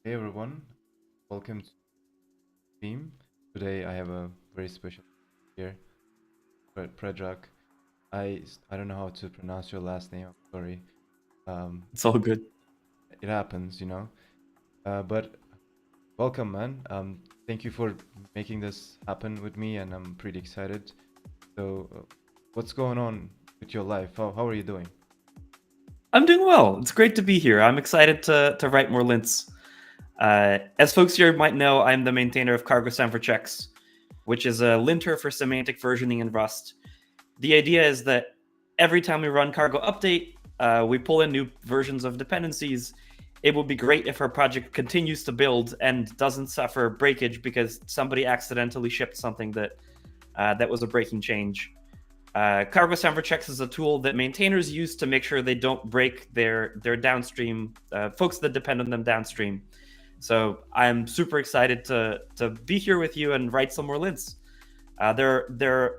Hey everyone, welcome to the team. Today I have a very special here, Predrag. I don't know how to pronounce your last name. I'm sorry. Um, It's all good. it happens, but welcome, man. Thank you for making this happen with me, and I'm pretty excited. So, what's going on with your life? How are you doing? I'm doing well. It's great to be here. I'm excited to write more lints. As folks here might know, I'm the maintainer of cargo-semver-checks, which is a linter for semantic versioning in Rust. The idea is that every time we run cargo update, we pull in new versions of dependencies. It would be great if our project continues to build and doesn't suffer breakage because somebody accidentally shipped something that was a breaking change. cargo-semver-checks is a tool that maintainers use to make sure they don't break their downstream folks that depend on them downstream. So I'm super excited to be here with you and write some more lints. There are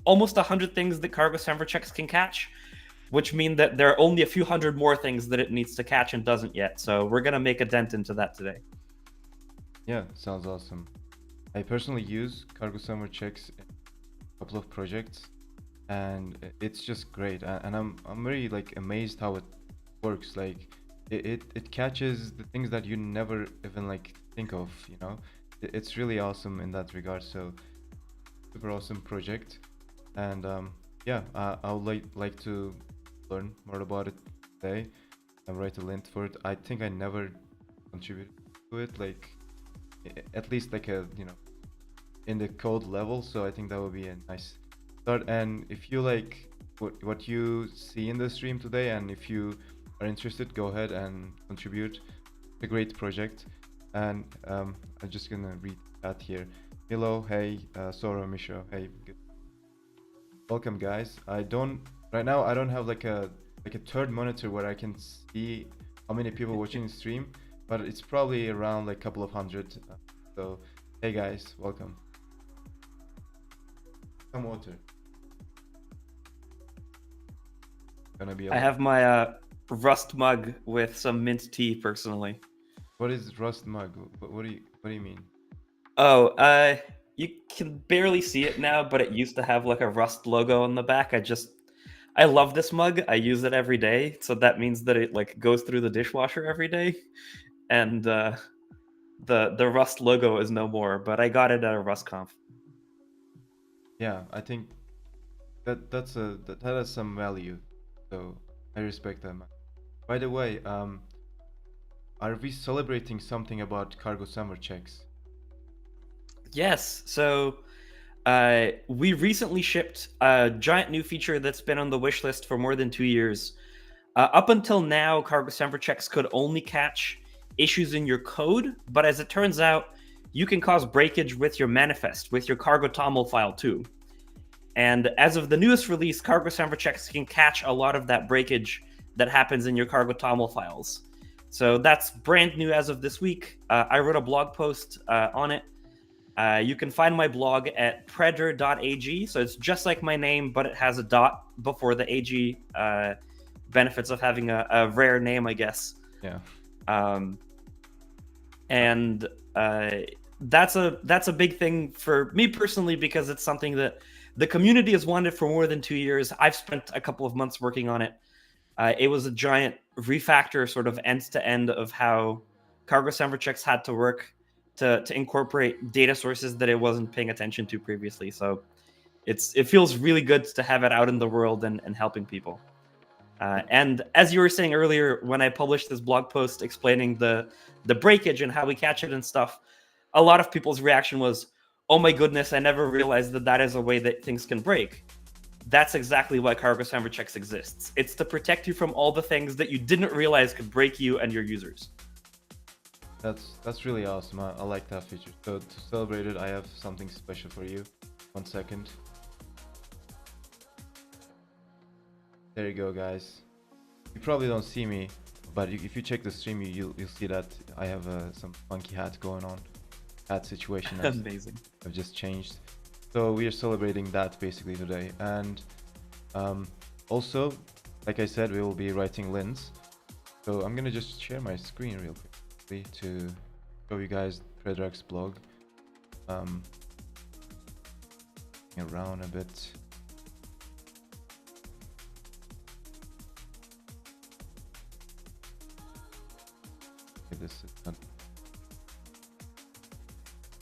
almost 100 things that cargo-semver-checks can catch, which mean that there are only a few hundred more things that it needs to catch and doesn't yet. So we're gonna make a dent into that today. Yeah, sounds awesome. I personally use cargo-semver-checks in a couple of projects, and it's just great. And I'm very like amazed how it works. Like it catches the things that you never even like think of. It's really awesome in that regard. So super awesome project, and yeah, I would like to learn more about it today and write a lint for it. I think I never contributed to it, like at least like a in the code level. So I think that would be a nice start. And if you like what you see in the stream today, and if you are interested, go ahead and contribute. It's a great project. And I'm just gonna read that here. Hello, hey, Sora, Misho, hey, good. Welcome guys. Right now I don't have like a third monitor where I can see how many people watching the stream, but it's probably around like a couple of hundred. So hey guys, welcome. Some water. Gonna be a I lot. have my Rust mug with some mint tea personally. What is Rust mug? What do you mean? Oh, you can barely see it now, but it used to have like a Rust logo on the back. I love this mug. I use it every day, so that means that it like goes through the dishwasher every day, and the Rust logo is no more. But I got it at a RustConf. Yeah, I think that has some value. So I respect that, man. By the way, are we celebrating something about cargo summer checks? Yes, so we recently shipped a giant new feature that's been on the wish list for more than 2 years. Up until now, cargo-semver-checks could only catch issues in your code, but as it turns out, you can cause breakage with your manifest, with your cargo toml file too. And as of the newest release, cargo-semver-checks can catch a lot of that breakage that happens in your cargo toml files. So that's brand new as of this week. I wrote a blog post on it. You can find my blog at predr.ag. So it's just like my name, but it has a dot before the ag. Benefits of having a rare name, I guess. Yeah. Um, and that's a big thing for me personally because it's something that the community has wanted for more than 2 years. I've spent a couple of months working on it. It was a giant refactor, sort of end to end, of how cargo-semver-checks had to work to incorporate data sources that it wasn't paying attention to previously. So it feels really good to have it out in the world and helping people. And as you were saying earlier, when I published this blog post explaining the breakage and how we catch it and stuff, a lot of people's reaction was, "Oh my goodness, I never realized that is a way that things can break." That's exactly why cargo-semver-checks exists. It's to protect you from all the things that you didn't realize could break you and your users. That's really awesome. I like that feature. So to celebrate it, I have something special for you. 1 second. There you go, guys. You probably don't see me, but if you check the stream, you'll see that I have some funky hat going on. Hat situation Amazing. I've just changed. So we are celebrating that basically today, and also, like I said, we will be writing lints. So I'm gonna just share my screen real quickly to show you guys Predrag's blog. Around a bit. Okay, this is not.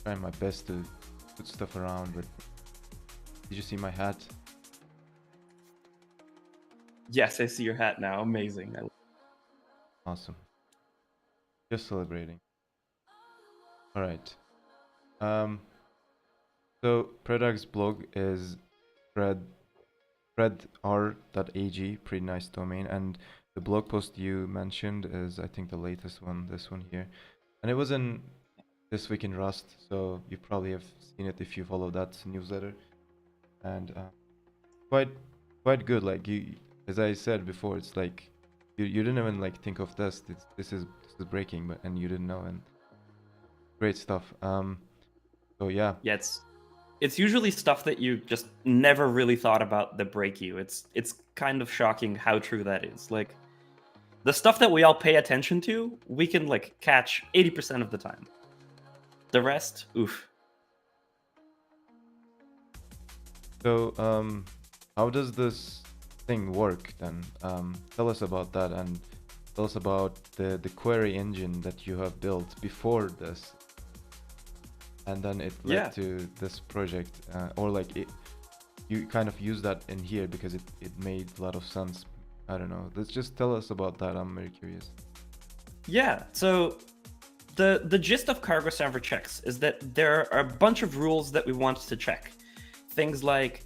Trying my best to put stuff around, but did you see my hat? Yes, I see your hat now. Amazing. Awesome. Just celebrating. All right. So Predrag's blog is predr.ag, pretty nice domain, and the blog post you mentioned is, I think, the latest one, this one here, and it was in This Week in Rust, so you probably have seen it if you follow that newsletter, and quite good. Like as I said before, it's like you didn't even like think of this. This is breaking, but and you didn't know, and great stuff. So yeah. Yeah, it's usually stuff that you just never really thought about that break you. It's kind of shocking how true that is. Like the stuff that we all pay attention to, we can like catch 80% of the time. The rest, oof. So how does this thing work then? Tell us about that, and tell us about the query engine that you have built before this. And then it led to this project, or like you kind of use that in here because it made a lot of sense. I don't know. Let's just tell us about that. I'm very curious. Yeah. So the gist of cargo-semver-checks is that there are a bunch of rules that we want to check. Things like,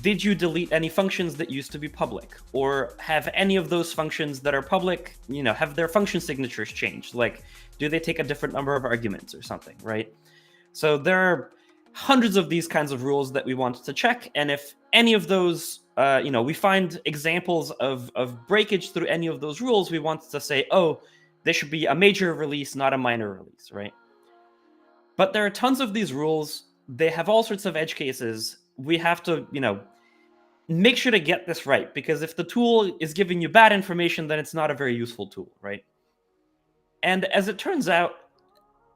did you delete any functions that used to be public, or have any of those functions that are public, have their function signatures changed? Like, do they take a different number of arguments or something, right? So there are hundreds of these kinds of rules that we want to check, and if any of those, we find examples of breakage through any of those rules, we want to say, oh, they should be a major release, not a minor release, right? But there are tons of these rules. They have all sorts of edge cases. We have to, make sure to get this right, because if the tool is giving you bad information, then it's not a very useful tool, right? And as it turns out,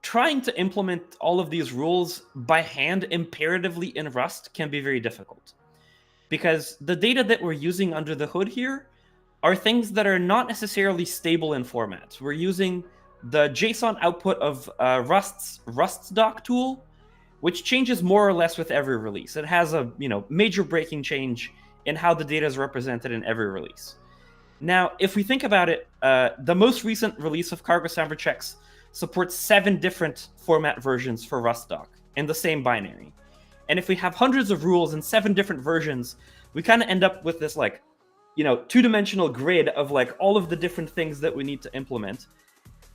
trying to implement all of these rules by hand imperatively in Rust can be very difficult, because the data that we're using under the hood here are things that are not necessarily stable in formats. We're using the JSON output of Rust's rustdoc tool, which changes more or less with every release. It has a major breaking change in how the data is represented in every release. Now, if we think about it, the most recent release of cargo-semver-checks supports 7 different format versions for rustdoc in the same binary. And if we have hundreds of rules in 7 different versions, we kind of end up with this like, 2-dimensional grid of like all of the different things that we need to implement.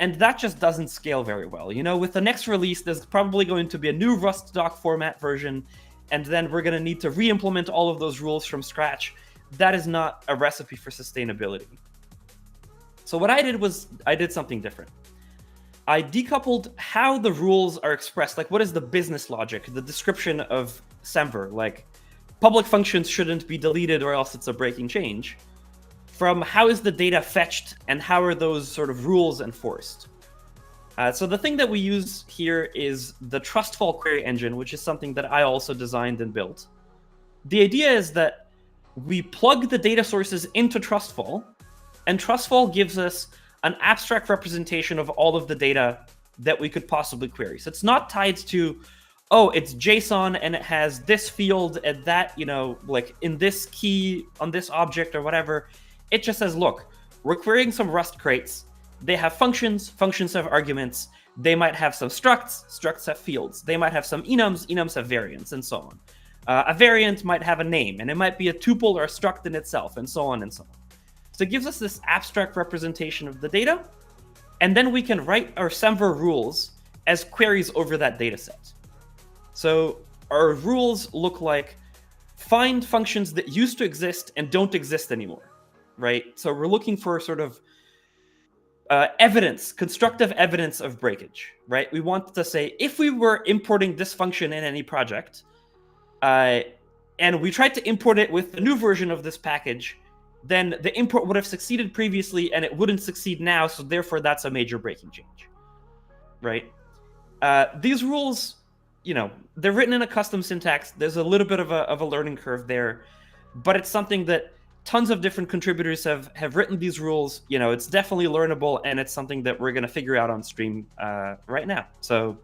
And that just doesn't scale very well. With the next release, there's probably going to be a new rustdoc format version, and then we're going to need to re-implement all of those rules from scratch. That is not a recipe for sustainability. So what I did was I did something different. I decoupled how the rules are expressed, like what is the business logic, the description of Semver, like public functions shouldn't be deleted or else it's a breaking change, from how is the data fetched and how are those sort of rules enforced. So the thing that we use here is the Trustfall query engine, which is something that I also designed and built. The idea is that we plug the data sources into Trustfall, and Trustfall gives us an abstract representation of all of the data that we could possibly query. So it's not tied to, oh, it's JSON and it has this field and that, like in this key on this object or whatever. It just says, look, we're querying some Rust crates. They have functions have arguments. They might have some structs have fields. They might have some enums have variants, and so on. A variant might have a name, and it might be a tuple or a struct in itself, and so on and so on. So it gives us this abstract representation of the data, and then we can write our Semver rules as queries over that data set. So our rules look like find functions that used to exist and don't exist anymore, right? So we're looking for sort of evidence, constructive evidence of breakage, right? We want to say, if we were importing this function in any project, and we tried to import it with the new version of this package, then the import would have succeeded previously and it wouldn't succeed now, so therefore that's a major breaking change, right? These rules, they're written in a custom syntax. There's a little bit of a learning curve there, but it's something that tons of different contributors have written these rules. It's definitely learnable, and it's something that we're going to figure out on stream right now. So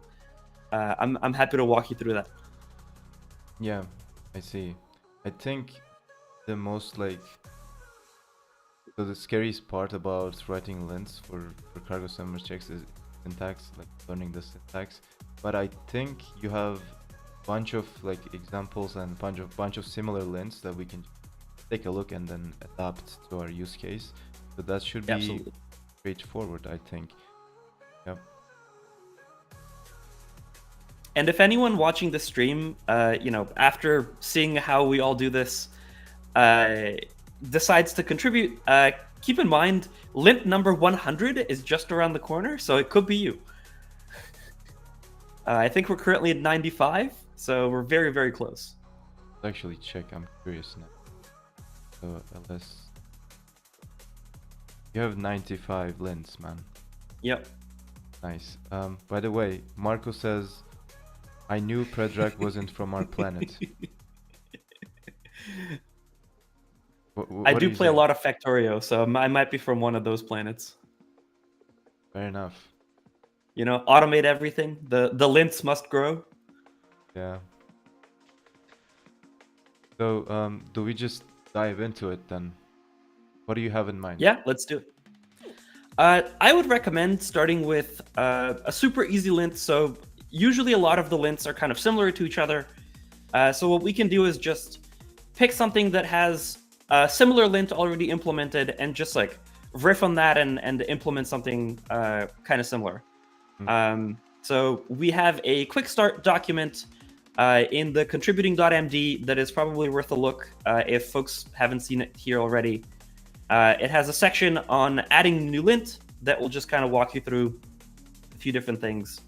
I'm happy to walk you through that. Yeah, I see. I think the most so the scariest part about writing lints for cargo-semver-checks is syntax, like learning the syntax. But I think you have a bunch of examples and bunch of similar lints that we can take a look and then adapt to our use case. So that should be Absolutely. straightforward, I think. Yep. And if anyone watching the stream, after seeing how we all do this, decides to contribute, keep in mind, lint number 100 is just around the corner, so it could be you. I think we're currently at 95, so we're very, very close. Let's actually check. I'm curious now. So LS, you have 95 lints, man. Yep. Nice. By the way, Marco says, I knew Predrag wasn't from our planet. I do play a lot of Factorio, so I might be from one of those planets. Fair enough. Automate everything. The lints must grow. Yeah. So, do we just dive into it then? What do you have in mind? Yeah, let's do it. I would recommend starting with a super easy lint. So usually a lot of the lints are kind of similar to each other. So what we can do is just pick something that has a similar lint already implemented and just riff on that and implement something kind of similar. So we have a quick start document in the contributing.md that is probably worth a look if folks haven't seen it here already. It has a section on adding new lint that will just kind of walk you through a few different things.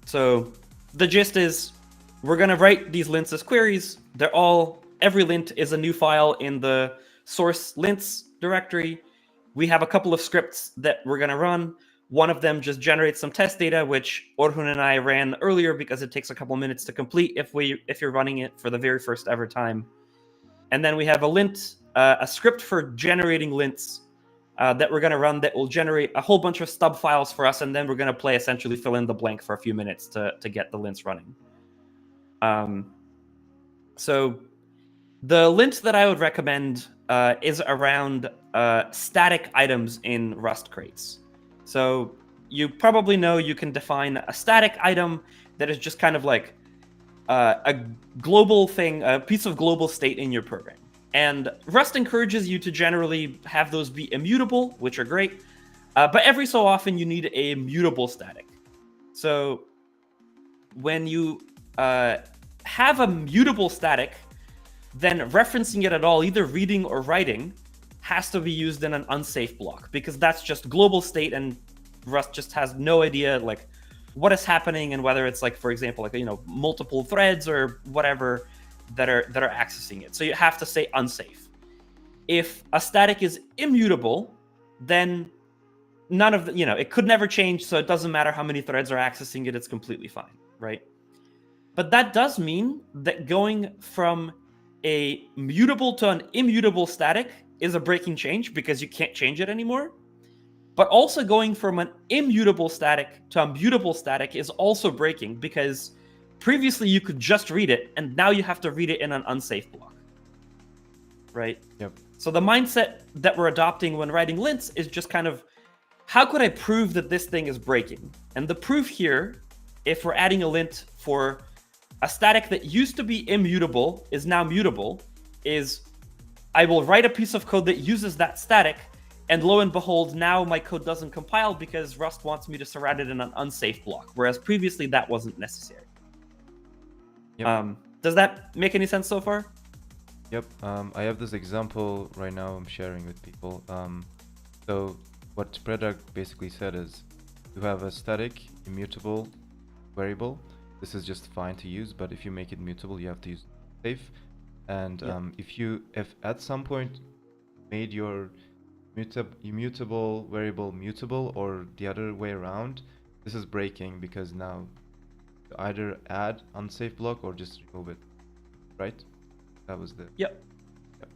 So the gist is we're going to write these lints as queries. Every lint is a new file in the source lints directory. We have a couple of scripts that we're going to run. One of them just generates some test data, which Orhun and I ran earlier because it takes a couple minutes to complete if you're running it for the very first ever time. And then we have a lint, a script for generating lints that we're going to run that will generate a whole bunch of stub files for us, and then we're going to essentially fill in the blank for a few minutes to get the lints running. So the lint that I would recommend is around static items in Rust crates. So you probably know you can define a static item that is just kind of like a global thing, a piece of global state in your program. And Rust encourages you to generally have those be immutable, which are great. But every so often you need a mutable static. So when you have a mutable static, then referencing it at all, either reading or writing, has to be used in an unsafe block, because that's just global state and Rust just has no idea what is happening and whether it's for example, multiple threads or whatever that are accessing it. So you have to say unsafe. If a static is immutable, then none of the, it could never change, so it doesn't matter how many threads are accessing it, it's completely fine, right? But that does mean that going from a mutable to an immutable static is a breaking change because you can't change it anymore. But also going from an immutable static to a mutable static is also breaking, because previously you could just read it, and now you have to read it in an unsafe block, right? Yep. So the mindset that we're adopting when writing lints is just kind of, how could I prove that this thing is breaking? And the proof here, if we're adding a lint for a static that used to be immutable is now mutable, is I will write a piece of code that uses that static, and lo and behold, now my code doesn't compile because Rust wants me to write it in an unsafe block, whereas previously that wasn't necessary. Yep. Does that make any sense so far? Yep. I have this example right now I'm sharing with people. So what Predrag basically said is you have a static immutable variable. This is just fine to use, but if you make it mutable, you have to use safe. And if at some point made immutable variable mutable, or the other way around, this is breaking because now you either add unsafe block or just remove it, right? That was the... Yep. Yep.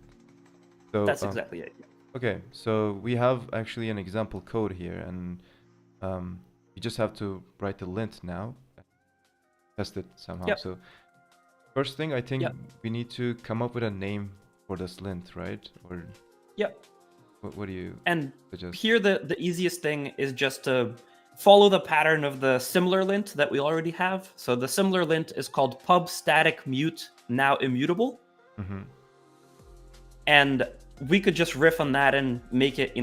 So That's exactly it. okay, so we have actually an example code here, and you just have to write the lint now, test it somehow. Yep. So first thing, I think Yep. we need to come up with a name for this lint, right? Or Yep. what do you And suggest? here, the easiest thing is just to follow the pattern of the similar lint that we already have. So the similar lint is called pub static mute now immutable. Mm-hmm. And we could just riff on that and make it,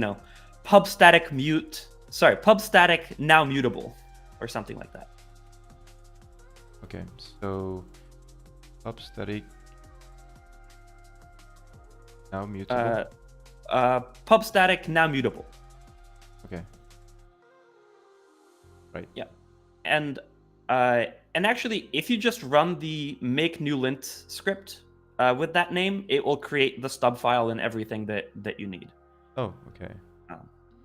pub static now mutable or something like that. Okay, so pub static now mutable. Pub static now mutable. Okay. Right. Yeah. And actually, if you just run the make new lint script with that name, it will create the stub file and everything that you need. Oh, okay.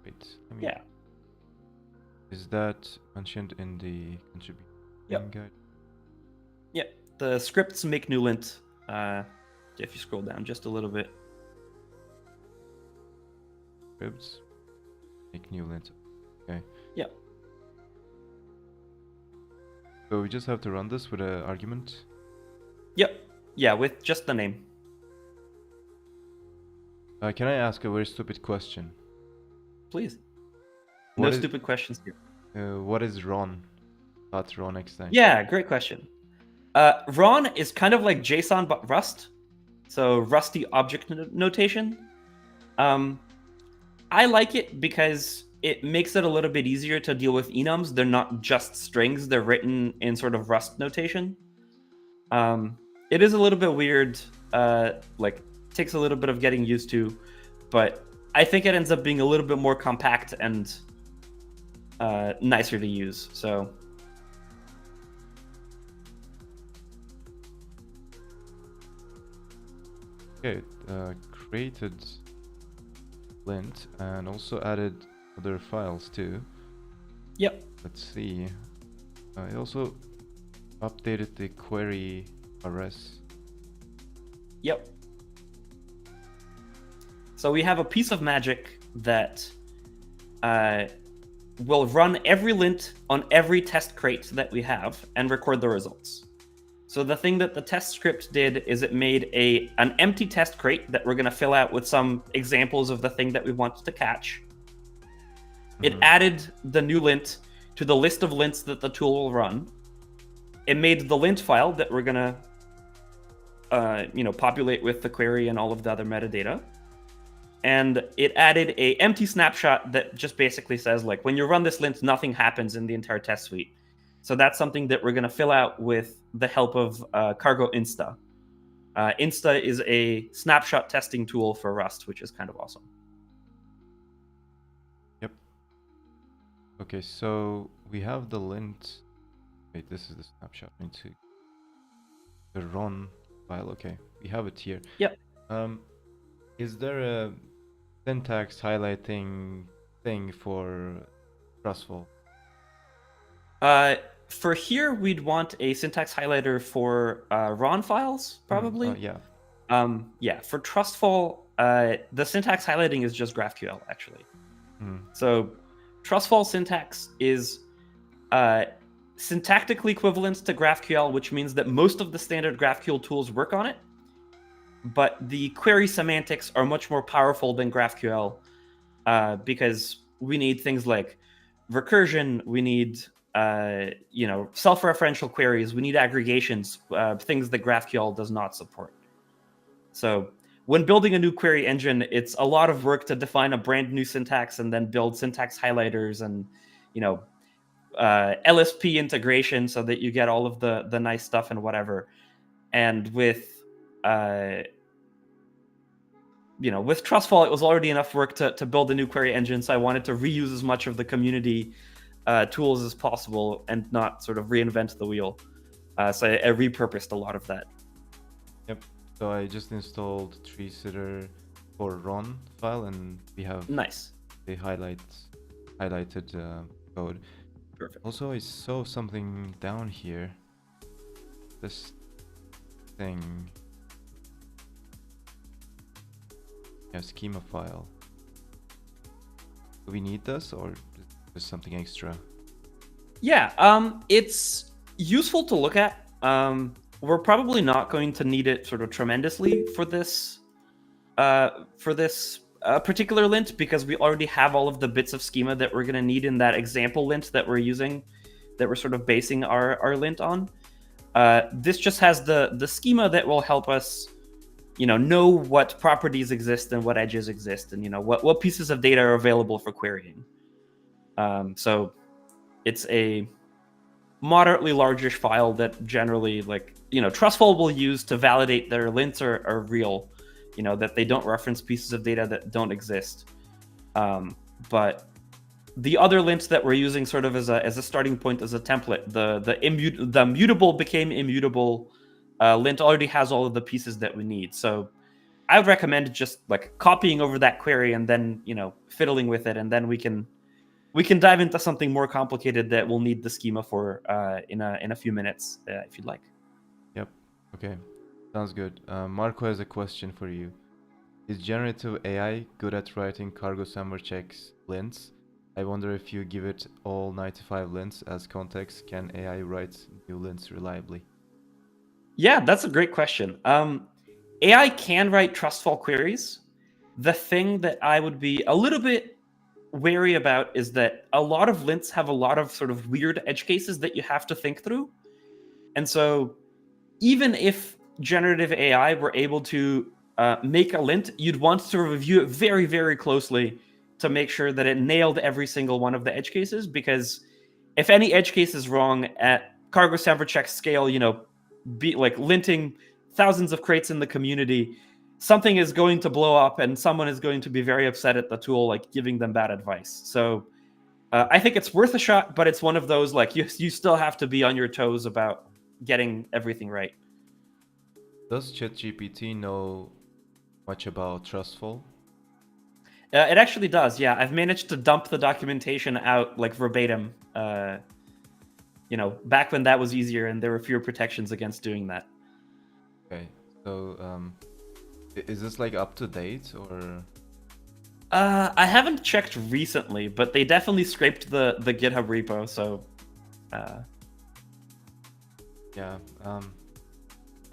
Wait. Yeah. Is that mentioned in the contribution guide? Yeah. The scripts make new lint. If you scroll down just a little bit. Scripts make new lint. Okay. Yeah. So we just have to run this with an argument? Yep. Yeah, with just the name. Can I ask a very stupid question? Please. What No is- stupid questions here. What is Ron? .ron extension? Yeah, great question. Ron is kind of like JSON but Rust. So Rusty object notation. I like it because it makes it a little bit easier to deal with enums. They're not just strings. They're written in sort of Rust notation. It is a little bit weird, takes a little bit of getting used to, but I think it ends up being a little bit more compact and nicer to use. So Okay, created lint and also added other files too. Yep. Let's see. It also updated the query rs. Yep. So we have a piece of magic that will run every lint on every test crate that we have and record the results. So the thing that the test script did is it made an empty test crate that we're going to fill out with some examples of the thing that we wanted to catch. It added the new lint to the list of lints that the tool will run. It made the lint file that we're going to populate with the query and all of the other metadata. And it added a empty snapshot that just basically says, like, when you run this lint, nothing happens in the entire test suite. So that's something that we're going to fill out with the help of Cargo Insta. Insta is a snapshot testing tool for Rust, which is kind of awesome. Yep. Okay, so we have the lint. Wait, this is the snapshot. I need to the run file. Okay, we have it here. Yep. Is there a syntax highlighting thing for Trustfall? For here, we'd want a syntax highlighter for RON files, probably. Yeah. Yeah, for Trustfall, the syntax highlighting is just GraphQL, actually. So Trustfall syntax is syntactically equivalent to GraphQL, which means that most of the standard GraphQL tools work on it. But the query semantics are much more powerful than GraphQL because we need things like recursion, we need self-referential queries, we need aggregations, things that GraphQL does not support. So when building a new query engine, it's a lot of work to define a brand new syntax and then build syntax highlighters and, LSP integration so that you get all of the nice stuff and whatever. And with Trustfall, it was already enough work to build a new query engine, so I wanted to reuse as much of the community tools as possible and not sort of reinvent the wheel. So I repurposed a lot of that. Yep. So I just installed tree sitter, for run file, and we have Nice. the highlighted code. Perfect. Also, I saw something down here. This thing. Yeah, schema file. Do we need this, or is something extra? Yeah, it's useful to look at. We're probably not going to need it sort of tremendously for this particular lint, because we already have all of the bits of schema that we're going to need in that example lint that we're using, that we're sort of basing our lint on. This just has the schema that will help us, know what properties exist and what edges exist, and what pieces of data are available for querying. So it's a moderately largish file that generally, Trustfall will use to validate their lints are real, that they don't reference pieces of data that don't exist. But the other lints that we're using sort of as a starting point, as a template, the mutable became immutable lint already has all of the pieces that we need. So I would recommend just copying over that query and then fiddling with it, and then we can dive into something more complicated that we'll need the schema for in a few minutes, if you'd like. Yep. Okay. Sounds good. Marco has a question for you. Is generative AI good at writing cargo-semver-checks lints? I wonder if you give it all 95 lints as context, can AI write new lints reliably? Yeah, that's a great question. AI can write Trustfall queries. The thing that I would be a little bit wary about is that a lot of lints have a lot of sort of weird edge cases that you have to think through. And so even if generative AI were able to make a lint, you'd want to review it very, very closely to make sure that it nailed every single one of the edge cases, because if any edge case is wrong at cargo-semver-check scale, be like linting thousands of crates in the community, something is going to blow up and someone is going to be very upset at the tool, giving them bad advice. So I think it's worth a shot, but it's one of those, you still have to be on your toes about getting everything right. Does ChatGPT know much about Trustfall? It actually does, yeah. I've managed to dump the documentation out verbatim. Back when that was easier and there were fewer protections against doing that. Okay, so is this up to date, or? I haven't checked recently, but they definitely scraped the GitHub repo. So, Yeah, I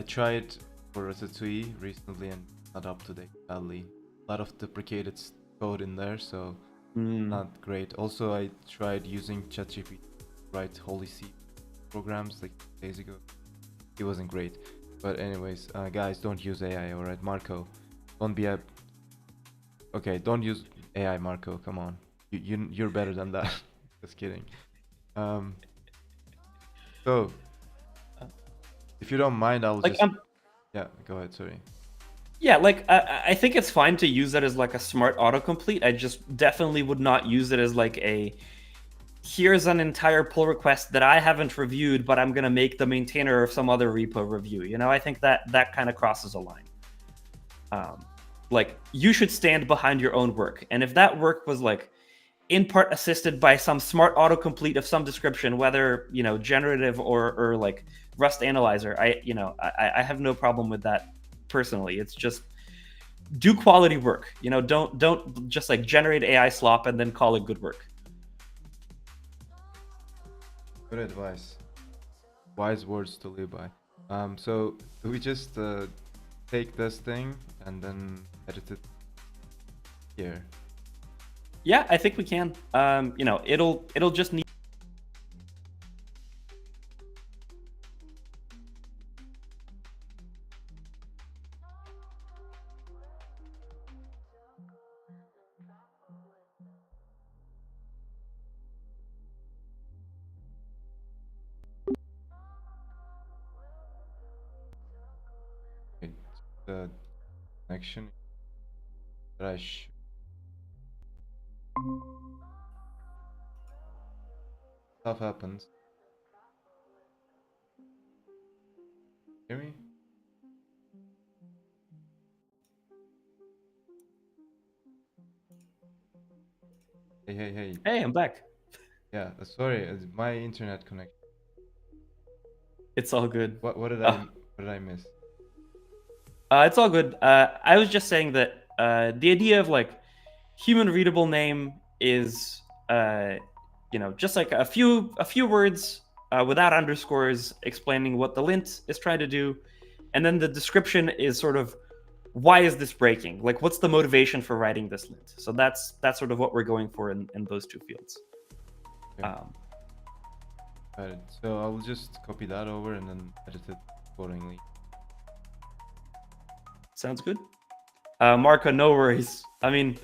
tried for ratatui recently and not up to date, sadly. A lot of deprecated code in there, so not great. Also, I tried using ChatGPT to write Holy C programs days ago. It wasn't great. But anyways, guys, don't use AI, alright? Marco, don't be a... Okay, don't use AI, Marco, come on. You're better than that. Just kidding. So, if you don't mind, I'll just... Yeah, go ahead, sorry. Yeah, I think it's fine to use it as a smart autocomplete. I just definitely would not use it as here's an entire pull request that I haven't reviewed, but I'm gonna make the maintainer of some other repo review. I think that kind of crosses a line. You should stand behind your own work, and if that work was in part assisted by some smart autocomplete of some description, whether generative or Rust analyzer, I have no problem with that personally. It's just do quality work. Don't just generate AI slop and then call it good work. Good advice. Wise words to live by. So do we just take this thing and then edit it here? Yeah, I think we can. It'll just need. Okay, the connection that I stuff happens. Hear me? Hey. Hey, I'm back. Yeah, sorry, it's my internet connection. It's all good. What did Uh, I miss? it's all good. I was just saying that the idea of like human readable name is just like a few words without underscores explaining what the lint is trying to do, and then the description is sort of why is this breaking? Like, what's the motivation for writing this lint? So that's sort of what we're going for in those two fields. Okay. Got it. So I'll just copy that over and then edit it accordingly. Sounds good. Marco, no worries. I mean,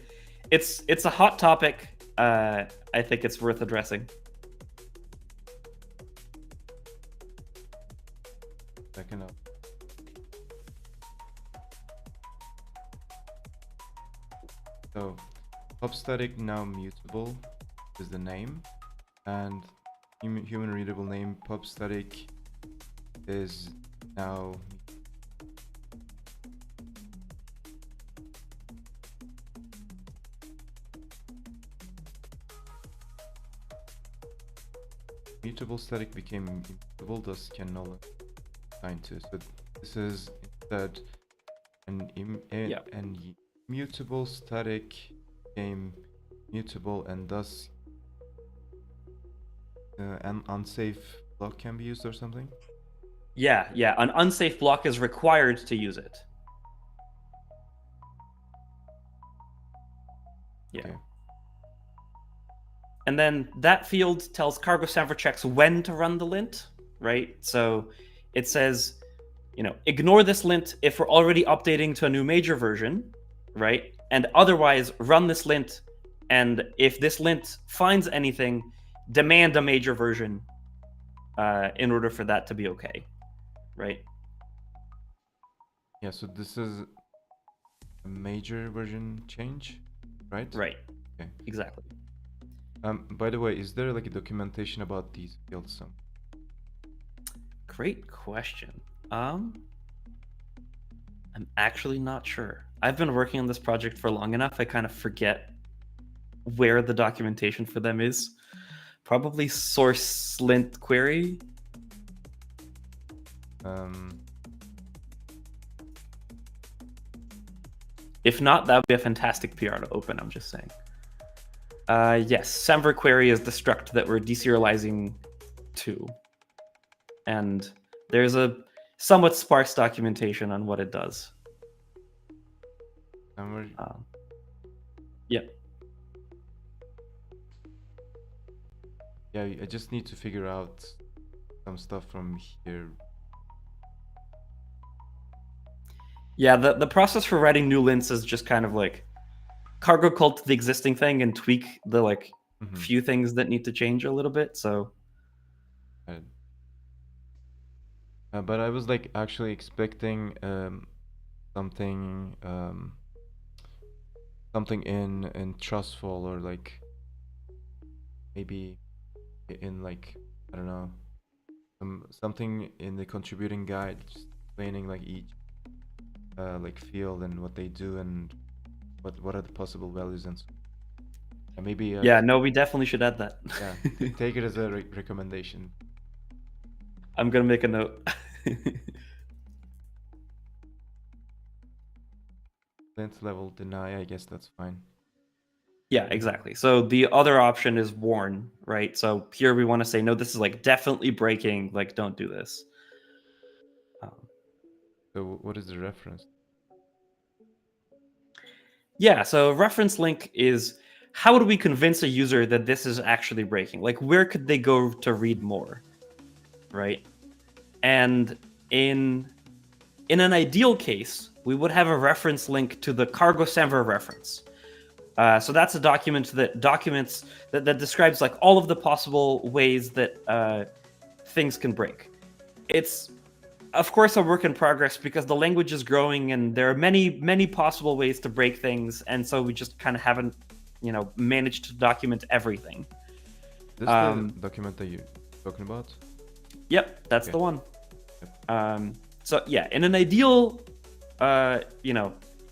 it's a hot topic. I think it's worth addressing. Second up. So pub static now mutable is the name, and human readable name pub static is now mutable static became immutable, thus can no longer assign to. So this is instead an immutable static became mutable, and thus an unsafe block can be used or something. Yeah. An unsafe block is required to use it. Yeah. Okay. And then that field tells cargo-semver-checks when to run the lint, right? So it says, ignore this lint if we're already updating to a new major version, right? And otherwise run this lint, and if this lint finds anything, demand a major version in order for that to be okay, right? Yeah, so this is a major version change, right? Right. Okay. Exactly. By the way, is there like a documentation about these fields? Great question. I'm actually not sure. I've been working on this project for long enough, I kind of forget where the documentation for them is. Probably source lint query. If not, that would be a fantastic PR to open, I'm just saying. Yes, semver query is the struct that we're deserializing to. And there's a somewhat sparse documentation on what it does. Yeah. Yeah, I just need to figure out some stuff from here. Yeah, the process for writing new lints is just kind of like cargo cult the existing thing and tweak the like few things that need to change a little bit. So, but I was like actually expecting something in Trustfall, or like maybe in like, I don't know, something in the contributing guide just explaining like each like field and what they do and what are the possible values and so. Maybe no, we definitely should add that. Yeah, take it as a recommendation. I'm gonna make a note. Lint level deny, I guess that's fine. Yeah, exactly. So the other option is warn, right? So here we want to say, no, this is like definitely breaking, like don't do this. So what is the reference? Yeah, so reference link is how do we convince a user that this is actually breaking? Like where could they go to read more, right? And in an ideal case, we would have a reference link to the cargo-semver reference. So that's a document that that describes like all of the possible ways that things can break. It's of course a work in progress because the language is growing and there are many possible ways to break things, and so we just kind of haven't managed to document everything. This the document that you're talking about? Yep, that's the one. So yeah, in an ideal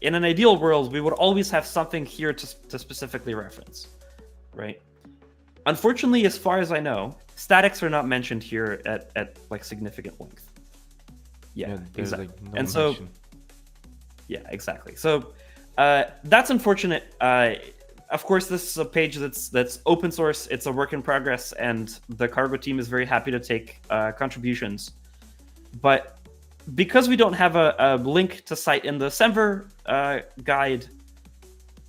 in an ideal world, we would always have something here to specifically reference. right? Unfortunately, as far as I know, statics are not mentioned here at like significant length. Yeah, there's exactly. like no And so, mention. yeah, exactly. So that's unfortunate. Of course, this is a page that's open source. It's a work in progress, and the Cargo team is very happy to take contributions. But because we don't have a link to cite in the Semver guide,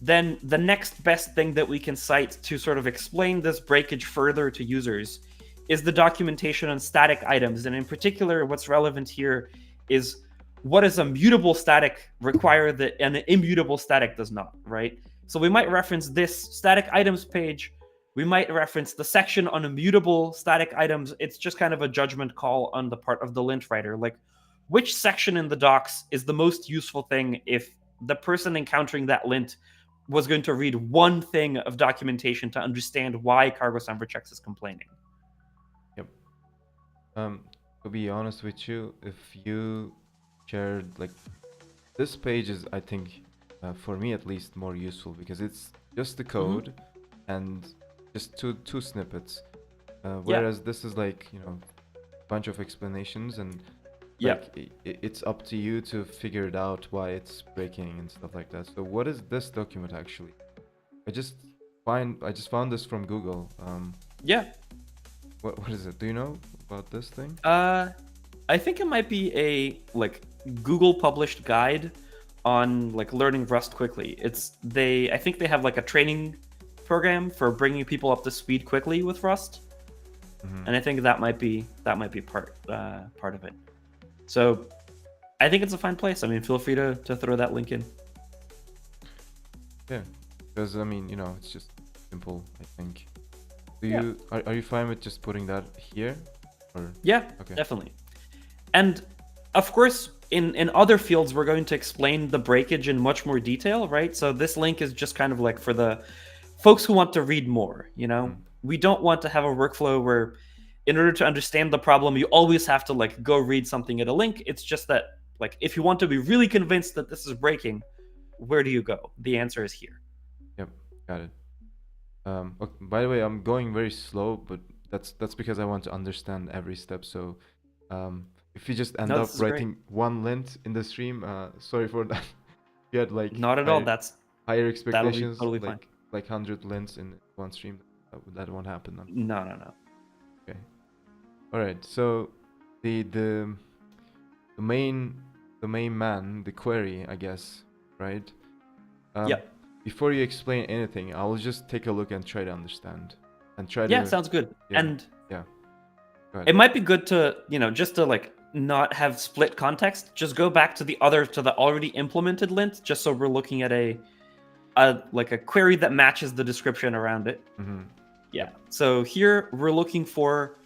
then the next best thing that we can cite to sort of explain this breakage further to users is the documentation on static items. And in particular, what's relevant here is what does a mutable static require that an immutable static does not, right? So we might reference this static items page. We might reference the section on immutable static items. It's just kind of a judgment call on the part of the lint writer. Like, which section in the docs is the most useful thing if the person encountering that lint was going to read one thing of documentation to understand why cargo-semver-checks is complaining. Yep. To be honest with you, if you shared like this page is, I think, for me at least, more useful because it's just the code and just two snippets. Whereas this is like, you know, a bunch of explanations and like it's up to you to figure it out why it's breaking and stuff like that. So what is this document actually? I just found this from Google. What is it? Do you know about this thing? I think it might be a like Google published guide on like learning Rust quickly. I think they have like a training program for bringing people up to speed quickly with Rust. And I think that might be part of it. So I think it's a fine place. I mean, feel free to throw that link in. Yeah, because I mean, you know, it's just simple, I think. Are you fine with just putting that here? Or okay. Definitely. And of course, in other fields, we're going to explain the breakage in much more detail, right? So this link is just kind of like for the folks who want to read more, you know? We don't want to have a workflow where in order to understand the problem, you always have to like go read something at a link. It's just that like if you want to be really convinced that this is breaking, where do you go? The answer is here. Yep, got it. Okay, by the way, I'm going very slow, but that's because I want to understand every step. So if you just end up writing one lint in the stream, sorry for that. You had like not at all. That's higher expectations, totally fine. Like 100 lints in one stream. That won't happen. No. Okay. All right. So the main man, the query, I guess, right? Before you explain anything, I'll just take a look and try to understand and try to. Yeah, sounds good. And Go ahead. it might be good to, you know, just to like not have split context. Just go back to the already implemented lint, just so we're looking at a query that matches the description around it. Yeah. So here we're looking for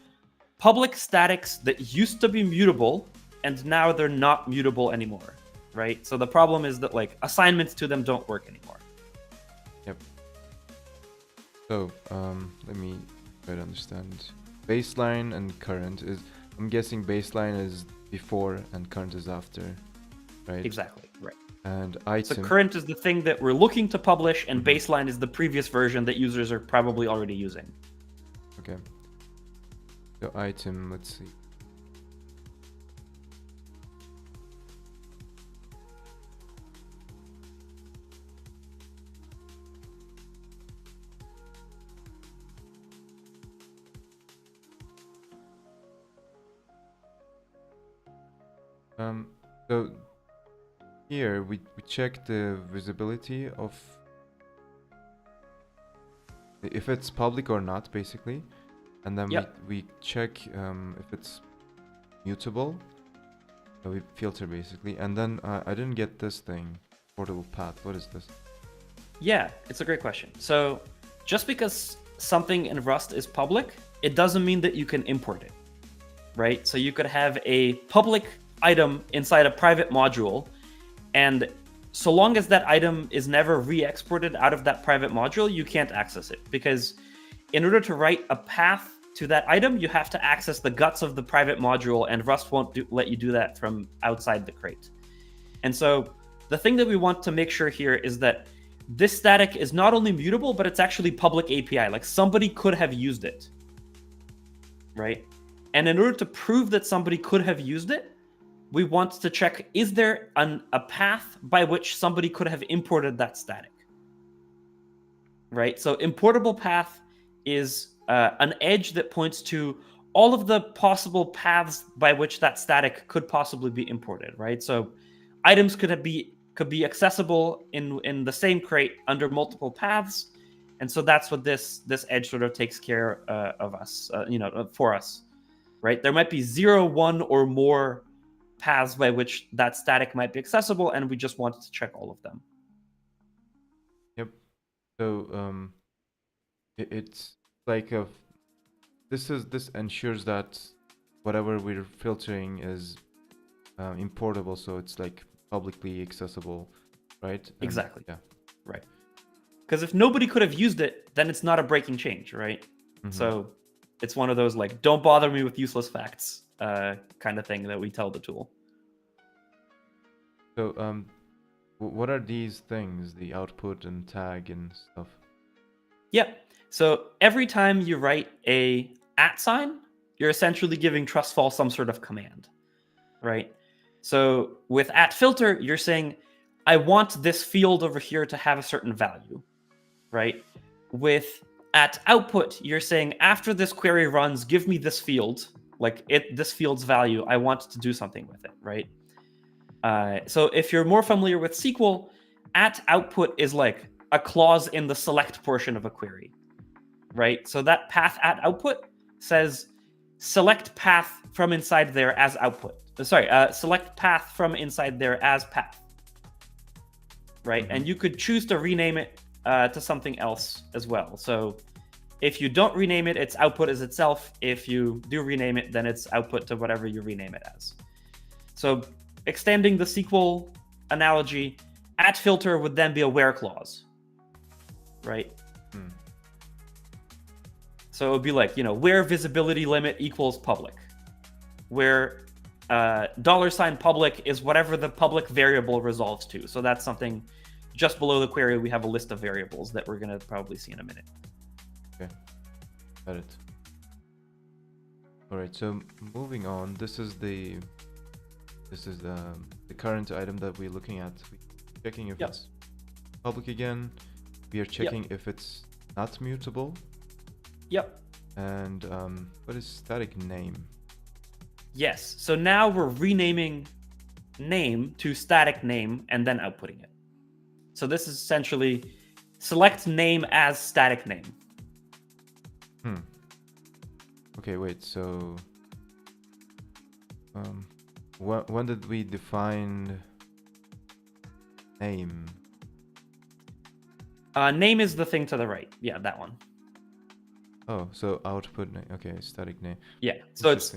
public statics that used to be mutable and now they're not mutable anymore, right? So the problem is that like assignments to them don't work anymore. Yep. So let me try to understand. Baseline and current is, I'm guessing baseline is before and current is after, right? Exactly, right. And item. So current is the thing that we're looking to publish, and baseline is the previous version that users are probably already using. Okay. So item, let's see. So here we check the visibility of if it's public or not, basically, and then we check if it's mutable. So we filter basically, and then I didn't get this thing, portable path. What is this? Yeah, it's a great question. So just because something in Rust is public, it doesn't mean that you can import it, right? So you could have a public item inside a private module, and so long as that item is never re-exported out of that private module, you can't access it, because in order to write a path to that item, you have to access the guts of the private module, and Rust won't let you do that from outside the crate. And so the thing that we want to make sure here is that this static is not only mutable, but it's actually public API. Like somebody could have used it, right? And in order to prove that somebody could have used it, we want to check, is there a path by which somebody could have imported that static, right? So importable path is an edge that points to all of the possible paths by which that static could possibly be imported, right? So items could be accessible in the same crate under multiple paths, and so that's what this edge sort of takes care of us, for us, right? There might be 0, 1, or more paths by which that static might be accessible, and we just wanted to check all of them. Yep. So it's like this ensures that whatever we're filtering is importable, so it's like publicly accessible, right? And, exactly. Yeah. Right. Because if nobody could have used it, then it's not a breaking change, right? Mm-hmm. So it's one of those like, don't bother me with useless facts kind of thing that we tell the tool. So what are these things, the output and tag and stuff? Yeah. So every time you write a @, you're essentially giving Trustfall some sort of command, right? So with @filter, you're saying, I want this field over here to have a certain value, right? With @output, you're saying, after this query runs, give me this field, like this field's value. I want to do something with it, right? So if you're more familiar with SQL, @output is like a clause in the select portion of a query, right? So that path @output says, select path from inside there as output. Select path from inside there as path, right? Mm-hmm. And you could choose to rename it to something else as well. So if you don't rename it, its output is itself. If you do rename it, then it's output to whatever you rename it as. So extending the SQL analogy, @filter would then be a where clause, right? So it would be like, where visibility limit equals public, where $public is whatever the public variable resolves to. So that's something just below the query. We have a list of variables that we're going to probably see in a minute. Okay, got it. All right, so moving on, this is the current item that we're looking at. We're checking if it's public again. We are checking if it's not mutable. Yep. And what is static name? Yes. So now we're renaming name to static name and then outputting it. So this is essentially select name as static name. Okay, wait. So when did we define name? Name is the thing to the right. Yeah, that one. Oh, so output name. Okay, static name. Yeah. So it's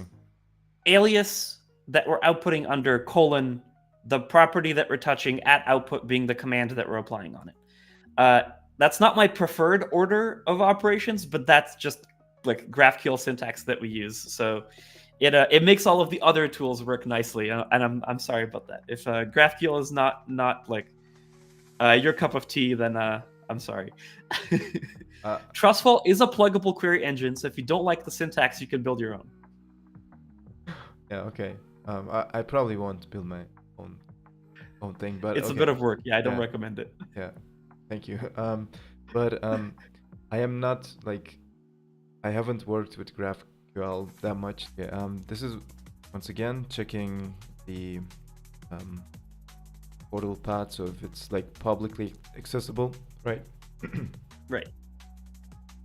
alias that we're outputting under colon, the property that we're touching @output being the command that we're applying on it. That's not my preferred order of operations, but that's just like GraphQL syntax that we use. So it makes all of the other tools work nicely, and I'm sorry about that. If GraphQL is not like your cup of tea, then I'm sorry. Trustfall is a pluggable query engine, so if you don't like the syntax, you can build your own. Yeah, okay. I probably won't build my own thing, but it's a bit of work. Yeah, I don't recommend it. Yeah, thank you. But I am not like, I haven't worked with GraphQL that much. Yeah, this is once again checking the portable path, so if it's like publicly accessible, right? Right.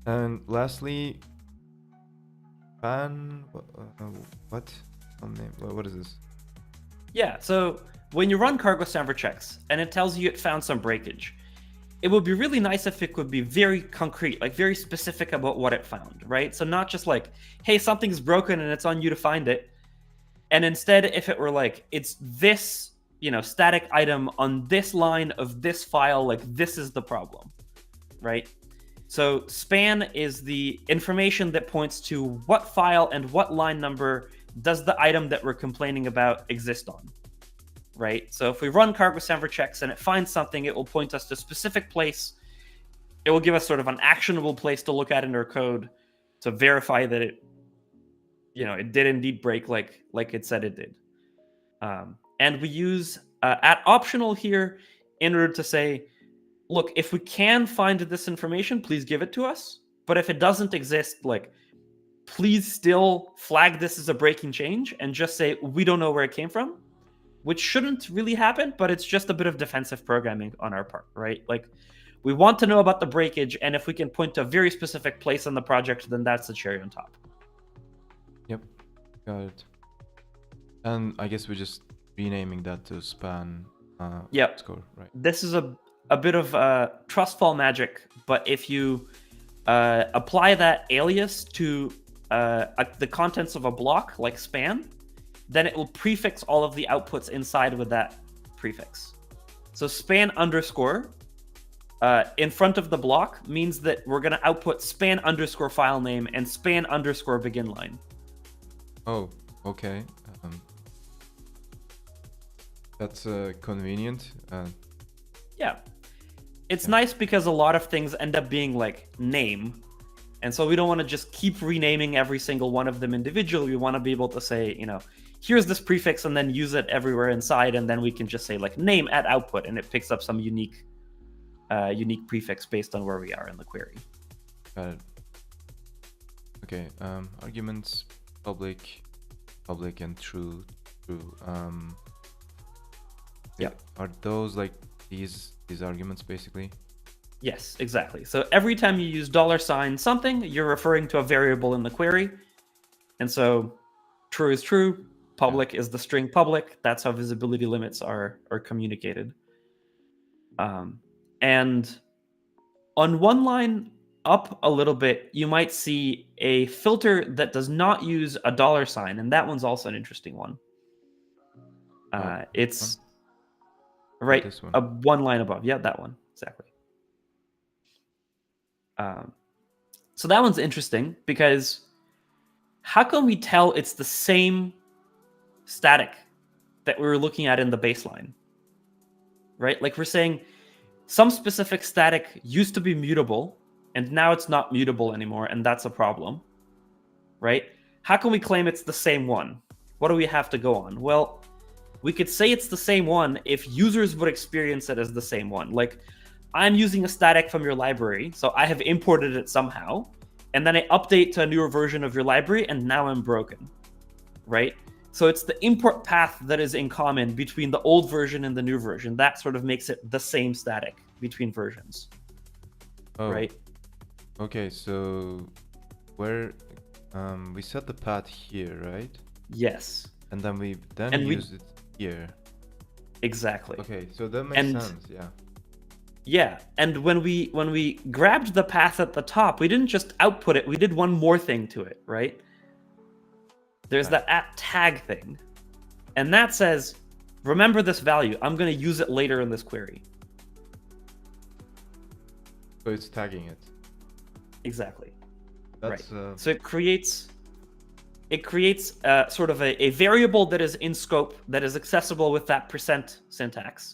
And lastly, what? What is this? Yeah, so when you run cargo-semver-checks and it tells you it found some breakage, it would be really nice if it could be very concrete, like very specific about what it found, right? So not just like, hey, something's broken and it's on you to find it. And instead, if it were like, it's this, static item on this line of this file, like this is the problem, right? So span is the information that points to what file and what line number does the item that we're complaining about exist on, right? So if we run cargo-semver-checks and it finds something, it will point us to a specific place. It will give us sort of an actionable place to look at in our code to verify that it, it did indeed break like it said it did. And we use at optional here in order to say, look, if we can find this information, please give it to us. But if it doesn't exist, like, please still flag this as a breaking change and just say, we don't know where it came from, which shouldn't really happen, but it's just a bit of defensive programming on our part, right? Like, we want to know about the breakage, and if we can point to a very specific place on the project, then that's the cherry on top. Yep, got it. And I guess we're just renaming that to span Yep. score, right? This is a bit of Trustfall magic, but if you apply that alias to the contents of a block, like span, then it will prefix all of the outputs inside with that prefix. So span underscore in front of the block means that we're going to output span underscore file name and span underscore begin line. Oh, okay. That's convenient. Yeah. It's nice because a lot of things end up being like name. And so we don't want to just keep renaming every single one of them individually. We want to be able to say, here's this prefix and then use it everywhere inside. And then we can just say like name at output and it picks up some unique prefix based on where we are in the query. Got it. Okay. Arguments, public, and true. Yeah. Are those like these arguments basically? Yes, exactly. So every time you use $ something, you're referring to a variable in the query. And so true is true, public is the string public. That's how visibility limits are communicated. And on one line up a little bit, you might see a filter that does not use a $, and that one's also an interesting one. It's right, this one. one line above. Yeah, that one, exactly. So that one's interesting because how can we tell it's the same static that we were looking at in the baseline? Right? Like we're saying some specific static used to be mutable and now it's not mutable anymore, and that's a problem. Right? How can we claim it's the same one? What do we have to go on? Well, we could say it's the same one if users would experience it as the same one. Like, I'm using a static from your library, so I have imported it somehow, and then I update to a newer version of your library, and now I'm broken, right? So it's the import path that is in common between the old version and the new version. That sort of makes it the same static between versions, right? Okay, so where we set the path here, right? Yes. And then we use it here. Exactly. Okay, so that makes sense, yeah. Yeah, and when we grabbed the path at the top, we didn't just output it, we did one more thing to it, right? There's that @tag thing. And that says, remember this value, I'm going to use it later in this query. So it's tagging it. Exactly. That's, right. So it creates sort of a variable that is in scope, that is accessible with that % syntax.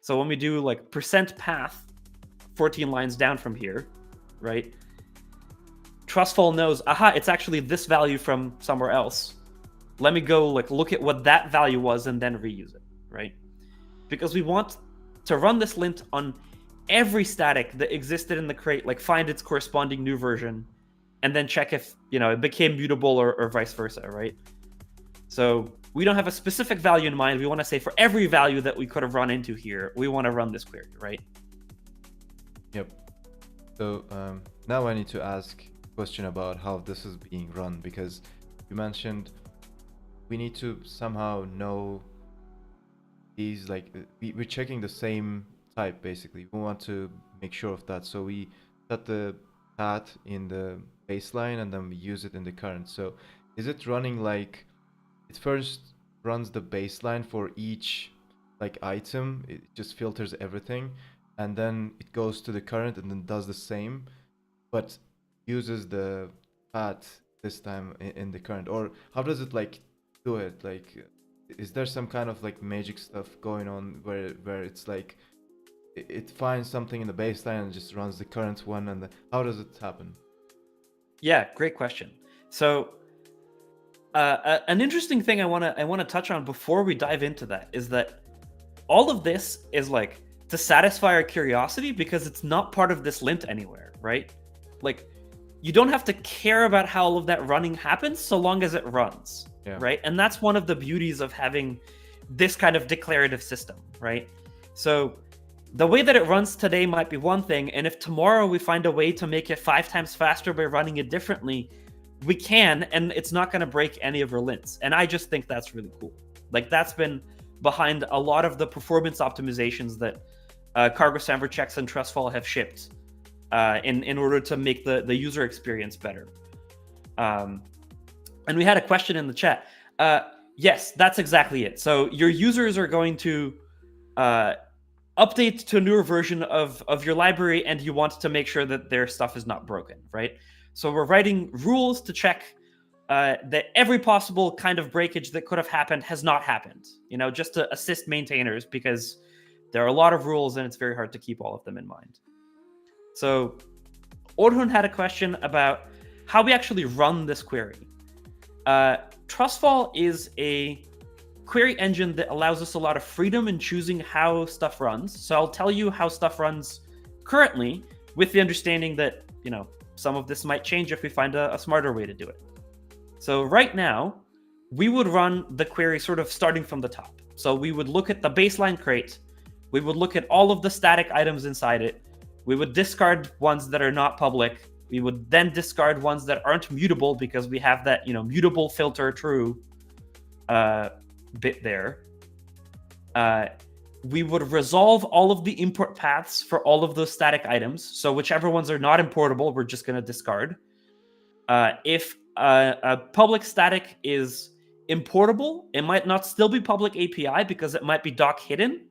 So when we do like %path 14 lines down from here, right? Trustfall knows, aha, it's actually this value from somewhere else. Let me go like look at what that value was and then reuse it, right? Because we want to run this lint on every static that existed in the crate, like find its corresponding new version, and then check if, it became mutable or vice versa, right? So we don't have a specific value in mind. We want to say for every value that we could have run into here, we want to run this query, right? Yep. So now I need to ask a question about how this is being run, because you mentioned we need to somehow know these, like we're checking the same type basically. We want to make sure of that. So we set the path in the baseline and then we use it in the current. So is it running like it first runs the baseline for each like item, it just filters everything, and then it goes to the current and then does the same, but uses the path this time in the current? Or how does it like do it? Like is there some kind of like magic stuff going on where it's like it finds something in the baseline and just runs the current one, and how does it happen? Yeah, great question. So an interesting thing I want to touch on before we dive into that is that all of this is like to satisfy our curiosity because it's not part of this lint anywhere, right? Like you don't have to care about how all of that running happens so long as it runs, right? And that's one of the beauties of having this kind of declarative system, right? So the way that it runs today might be one thing, and if tomorrow we find a way to make it 5 times faster by running it differently, we can, and it's not going to break any of our lints. And I just think that's really cool. Like that's been behind a lot of the performance optimizations that cargo-semver-checks and Trustfall have shipped in order to make the user experience better. And we had a question in the chat. Yes, that's exactly it. So your users are going to update to a newer version of your library, and you want to make sure that their stuff is not broken, right? So we're writing rules to check that every possible kind of breakage that could have happened has not happened, just to assist maintainers, because there are a lot of rules and it's very hard to keep all of them in mind. So Orhun had a question about how we actually run this query. Trustfall is a query engine that allows us a lot of freedom in choosing how stuff runs. So I'll tell you how stuff runs currently, with the understanding that, some of this might change if we find a smarter way to do it. So right now, we would run the query sort of starting from the top. So we would look at the baseline crate. We would look at all of the static items inside it. We would discard ones that are not public. We would then discard ones that aren't mutable because we have that, mutable filter true bit there. We would resolve all of the import paths for all of those static items. So whichever ones are not importable, we're just going to discard. If a public static is importable, it might not still be public API because it might be doc hidden.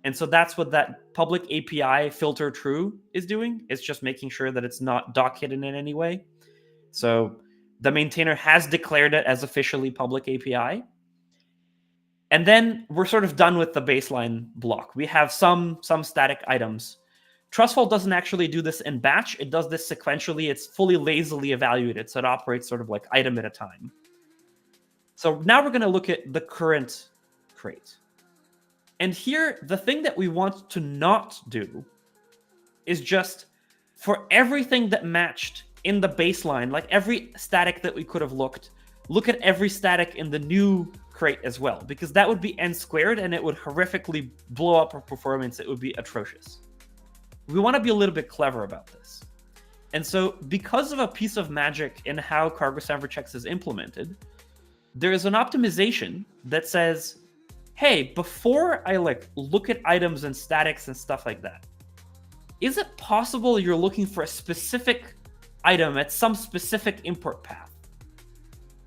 And so that's what that public API filter true is doing. It's just making sure that it's not doc hidden in any way. So the maintainer has declared it as officially public API. And then we're sort of done with the baseline block. We have some static items. Trustfall doesn't actually do this in batch. It does this sequentially. It's fully lazily evaluated. So it operates sort of like item at a time. So now we're going to look at the current crate. And here, the thing that we want to not do is just for everything that matched in the baseline, like every static that we could have look at every static in the new crate as well, because that would be n squared and it would horrifically blow up our performance. It would be atrocious. We want to be a little bit clever about this. And so because of a piece of magic in how cargo-semver-checks is implemented, there is an optimization that says, hey, before I look at items and statics and stuff like that, is it possible you're looking for a specific item at some specific import path?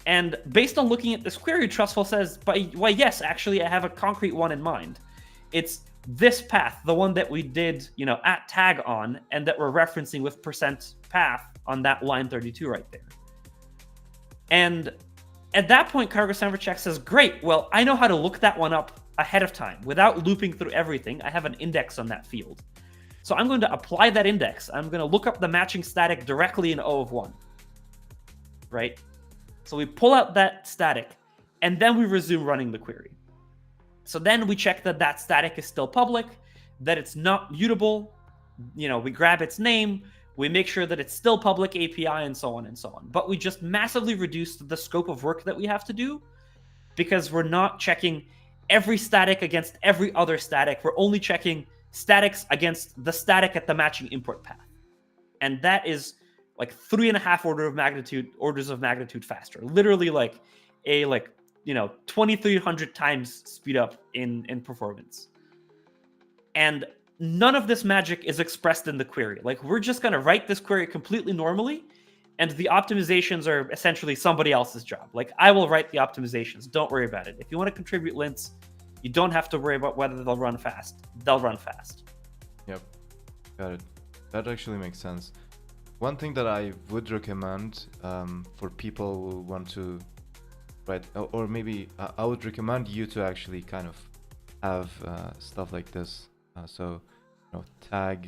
And based on looking at this query, Trustfall says, well, yes, actually, I have a concrete one in mind. It's this path, the one that we did, at tag on, and that we're referencing with %path on that line 32 right there. And at that point, cargo-semver-checks says, great, well, I know how to look that one up ahead of time without looping through everything. I have an index on that field. So I'm going to apply that index. I'm going to look up the matching static directly in O of 1, right? So we pull out that static, and then we resume running the query. So then we check that that static is still public, that it's not mutable. We grab its name, we make sure that it's still public API, and so on and so on. But we just massively reduced the scope of work that we have to do because we're not checking every static against every other static. We're only checking statics against the static at the matching import path. And that is like 3.5 orders of magnitude faster. Literally like a 2,300 times speed up in performance. And none of this magic is expressed in the query. Like we're just going to write this query completely normally, and the optimizations are essentially somebody else's job. Like I will write the optimizations. Don't worry about it. If you want to contribute lints, you don't have to worry about whether they'll run fast. They'll run fast. Yep, got it. That actually makes sense. One thing that I would recommend for people who want to Right. Or maybe I would recommend you to actually kind of have stuff like this. So, tag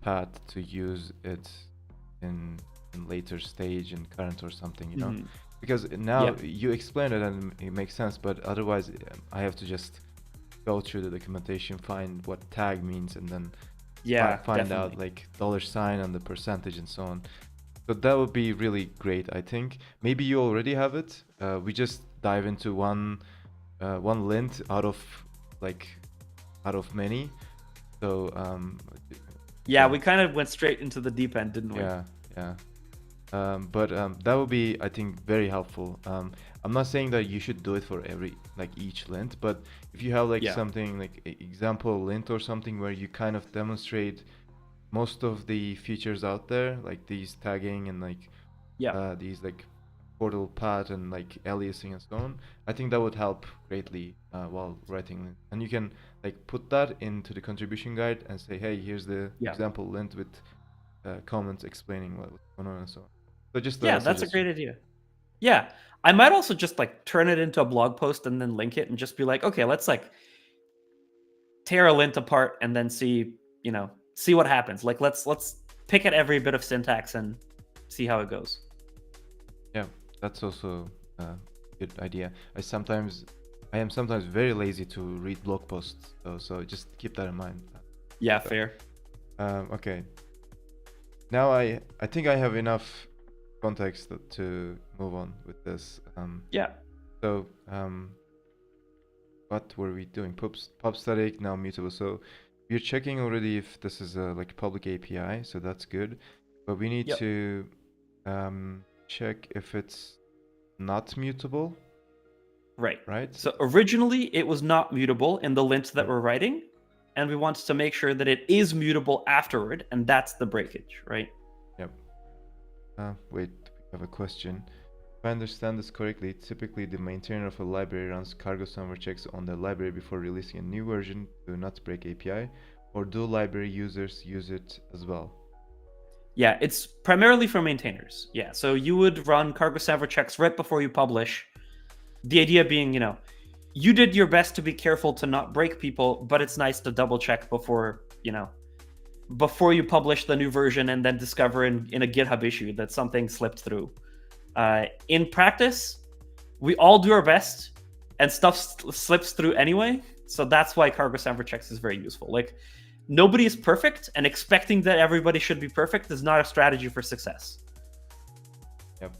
path to use it in later stage in current or something, because now Yep. you explain it and it makes sense, but otherwise I have to just go through the documentation, find what tag means, and then Yeah, find definitely. out like $sign and the percentage and so on. So that would be really great, I think. Maybe you already have it. We just dive into one lint out of many. So Yeah, we kind of went straight into the deep end, didn't we? yeah. But that would be, I think, very helpful. I'm not saying that you should do it for each lint, but if you have Yeah. something like example lint or something where you kind of demonstrate most of the features out there, like these tagging and Yeah. these portal path and aliasing and so on, I think that would help greatly while writing lint. And you can put that into the contribution guide and say, hey, here's the Yeah. example lint with comments explaining what's going on and so on. So just Yeah, a that's a suggestion. great idea. Yeah. I might also just turn it into a blog post and then link it and just be like, okay, let's tear a lint apart and then see what happens. Let's pick at every bit of syntax and see how it goes. Yeah, that's also a good idea. I am sometimes very lazy to read blog posts, so just keep that in mind. Yeah, fair. Okay. Now I think I have enough context to move on with this. Yeah. So what were we doing? Pub static, now mutable. So we're checking already if this is a public API, so that's good. But we need Yep. to check if it's not mutable. Right. So originally it was not mutable in the lint that we're writing, and we wanted to make sure that it is mutable afterward, and that's the breakage, right? Yep. Wait, we have a question. If I understand this correctly, typically the maintainer of a library runs cargo-semver-checks on the library before releasing a new version to not break API, or do library users use it as well? Yeah, it's primarily for maintainers. Yeah, so you would run cargo-semver-checks right before you publish. The idea being, you did your best to be careful to not break people, but it's nice to double check before you publish the new version and then discover in a GitHub issue that something slipped through. In practice, we all do our best and stuff slips through anyway. So that's why cargo-semver-checks is very useful. Nobody is perfect, and expecting that everybody should be perfect is not a strategy for success. Yep.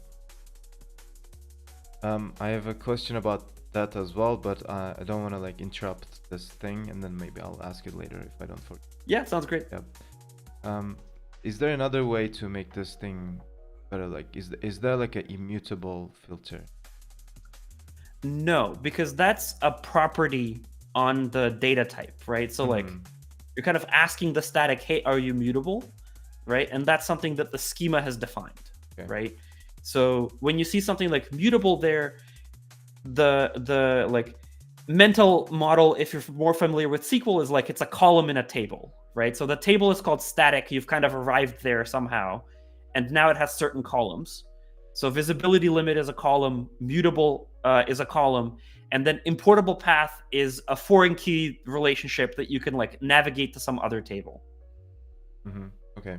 I have a question about that as well, but I don't want to interrupt this thing, and then maybe I'll ask it later if I don't forget. Yeah, sounds great. Yep. Is there another way to make this thing better? Is there an immutable filter? No, because that's a property on the data type, right? So you're kind of asking the static, hey, are you mutable? Right? And that's something that the schema has defined, right? So when you see something like mutable there, the mental model, if you're more familiar with SQL, is it's a column in a table, right? So the table is called static. You've kind of arrived there somehow, and now it has certain columns. So visibility limit is a column, mutable is a column, and then importable path is a foreign key relationship that you can navigate to some other table. Okay.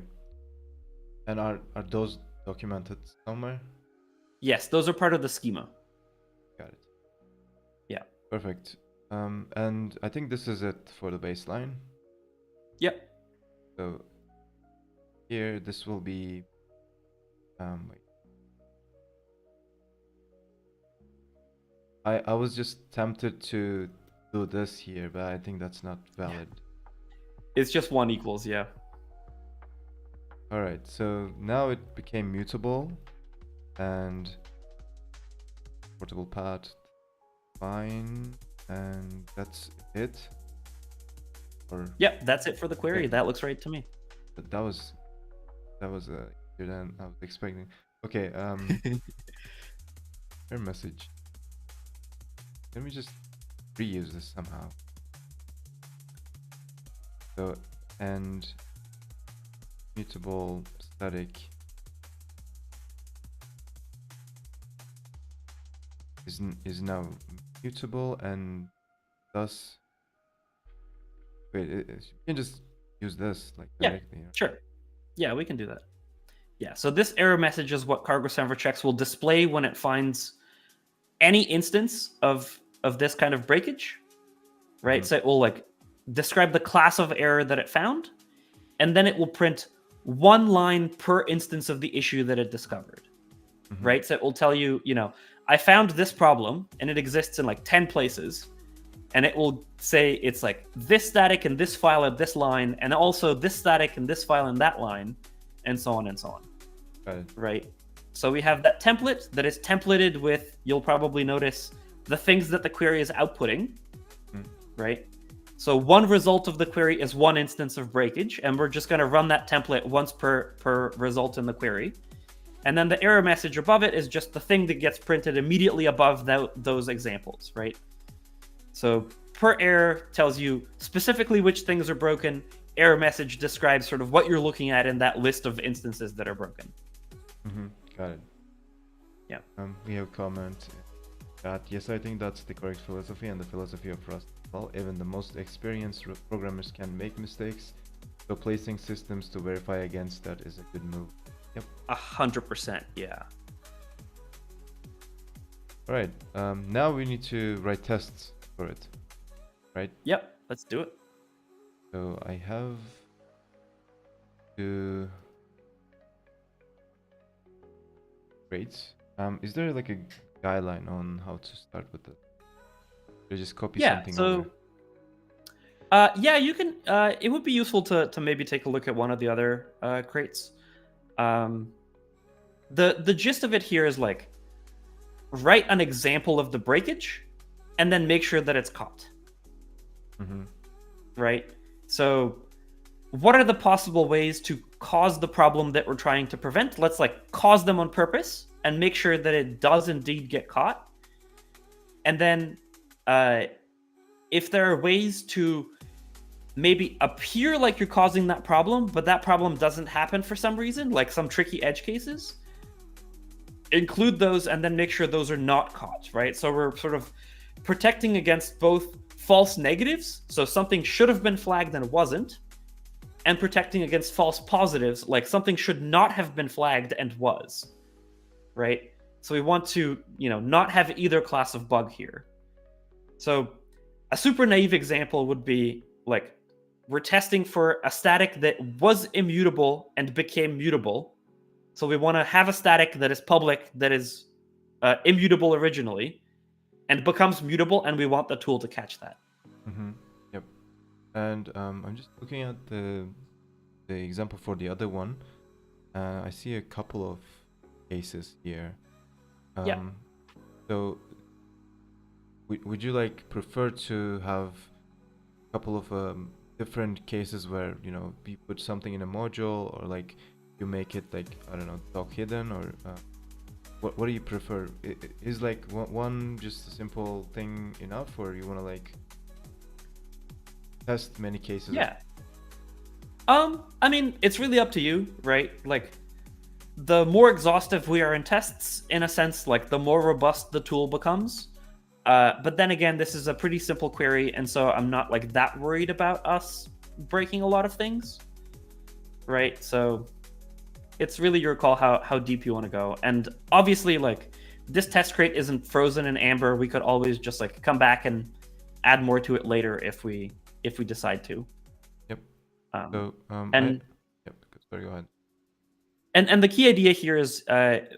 And are those documented somewhere? Yes, those are part of the schema. Got it. Yeah. Perfect. And I think this is it for the baseline. Yep. So here, this will be wait. I was just tempted to do this here, but I think that's not valid. It's just one equals, yeah. All right, so now it became mutable and portable path, fine, and that's it. Or yep, that's it for the query. That looks right to me. That was easier than I was expecting. Okay, error message. Let me just reuse this somehow. So, and mutable static is now mutable and thus wait, you can just use this like Yeah, directly. sure. Yeah, we can do that. Yeah, so this error message is what cargo-semver-checks will display when it finds any instance of this kind of breakage, right? Mhm. So it will like describe the class of error that it found, and then it will print one line per instance of the issue that it discovered, Mhm. right? So it will tell you, I found this problem and it exists in like 10 places, and it will say it's like this static in this file at this line, and also this static in this file in that line, and so on and so on. Got it. Right? So we have that template that is templated with, you'll probably notice, the things that the query is outputting, right? So one result of the query is one instance of breakage, and we're just going to run that template once per result in the query. And then the error message above it is just the thing that gets printed immediately above those examples, right? So per error tells you specifically which things are broken. Error message describes sort of what you're looking at in that list of instances that are broken. Got it. Yeah. We have a comment that yes, I think that's the correct philosophy and the philosophy of Trustfall. Even the most experienced programmers can make mistakes, so placing systems to verify against that is a good move. Yep. 100%. Yeah. All right. Now we need to write tests for it, right? Yep. Let's do it. So I have to create. Is there like a guideline on how to start with it? Or just copy something over? Yeah, you can. It would be useful to maybe take a look at one of the other crates. The gist of it here is like write an example of the breakage, and then make sure that it's caught. Right. So, what are the possible ways to cause the problem that we're trying to prevent? Let's like cause them on purpose and make sure that it does indeed get caught. And then, if there are ways to maybe appear like you're causing that problem, but that problem doesn't happen for some reason, like some tricky edge cases, include those and then make sure those are not caught, right? So we're sort of protecting against both false negatives, so something should have been flagged and wasn't, and protecting against false positives, like something should not have been flagged and was, right? So we want to, not have either class of bug here. So a super naive example would be like, we're testing for a static that was immutable and became mutable. So we want to have a static that is public, that is immutable originally, and becomes mutable, and we want the tool to catch that. Yep. And I'm just looking at the example for the other one. I see a couple of cases here. Yeah. So would you like prefer to have a couple of different cases where you put something in a module, or like you make it like, I don't know, doc hidden, or what do you prefer? Is like one just a simple thing enough, or you want to like test many cases? Yeah. I mean, it's really up to you, right? Like, the more exhaustive we are in tests, in a sense, like the more robust the tool becomes. But then again, this is a pretty simple query, and so I'm not like that worried about us breaking a lot of things, right? So it's really your call how deep you want to go. And obviously, like, this test crate isn't frozen in amber. We could always just like come back and add more to it later if we decide to. Yep. Sorry, go ahead. And the key idea here is,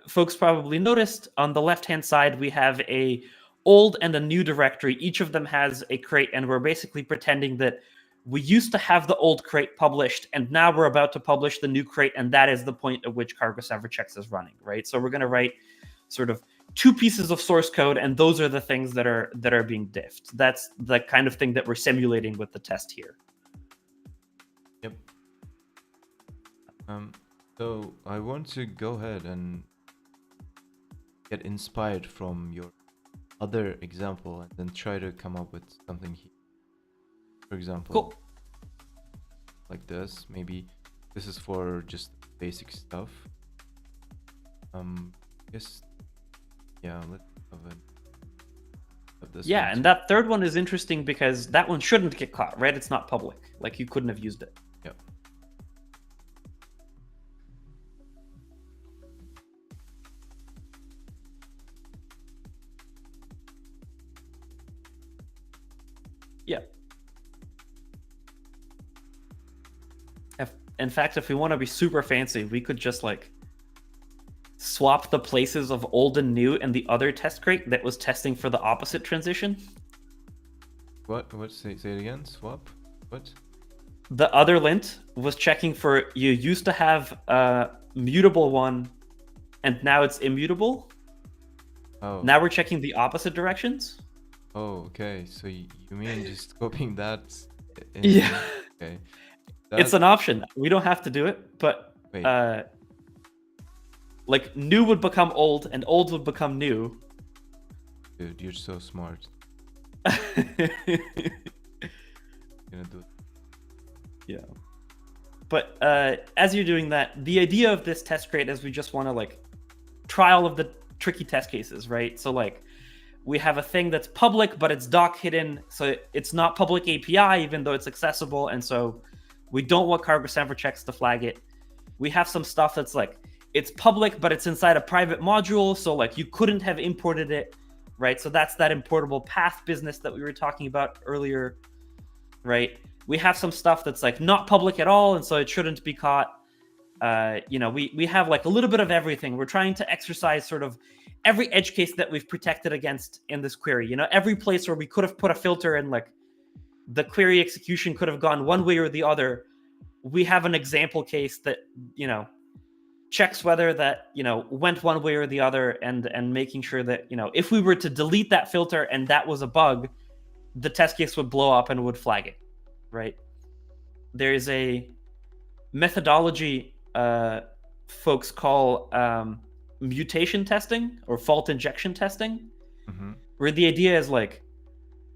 folks probably noticed on the left-hand side, we have a old and a new directory. Each of them has a crate, and we're basically pretending that we used to have the old crate published, and now we're about to publish the new crate, and that is the point at which cargo-semver-checks is running, right? So we're going to write sort of two pieces of source code, and those are the things that are being diffed. That's the kind of thing that we're simulating with the test here. Yep. So I want to go ahead and get inspired from your other example and then try to come up with something here. For example, cool. Like this. Maybe this is for just basic stuff. Yes. Yeah, let's have it. But this Yeah, one and too. that third one is interesting because that one shouldn't get caught, right? It's not public. Like you couldn't have used it. Yep. Yeah. In fact, if we want to be super fancy, we could just like swap the places of old and new and the other test crate that was testing for the opposite transition. What? Say it again. Swap. What? The other lint was checking for you used to have a mutable one and now it's immutable. Oh. Now we're checking the opposite directions. Oh, okay. So you mean just copying that? Yeah. Okay. It's an option. We don't have to do it, but Wait. like new would become old and old would become new. Dude, you're so smart. Gonna do it. Yeah. But as you're doing that, the idea of this test crate is we just want to like try all of the tricky test cases, right? So like we have a thing that's public, but it's doc hidden, so it's not public API, even though it's accessible, and so we don't want cargo-semver-checks to flag it. We have some stuff that's like it's public, but it's inside a private module, so like you couldn't have imported it, right? So that's that importable path business that we were talking about earlier, right? We have some stuff that's like not public at all, and so it shouldn't be caught. We have like a little bit of everything. We're trying to exercise sort of every edge case that we've protected against in this query. Every place where we could have put a filter and like the query execution could have gone one way or the other. We have an example case that, checks whether that, went one way or the other and making sure that, if we were to delete that filter and that was a bug, the test case would blow up and would flag it, right? There is a methodology folks call mutation testing or fault injection testing, where the idea is like,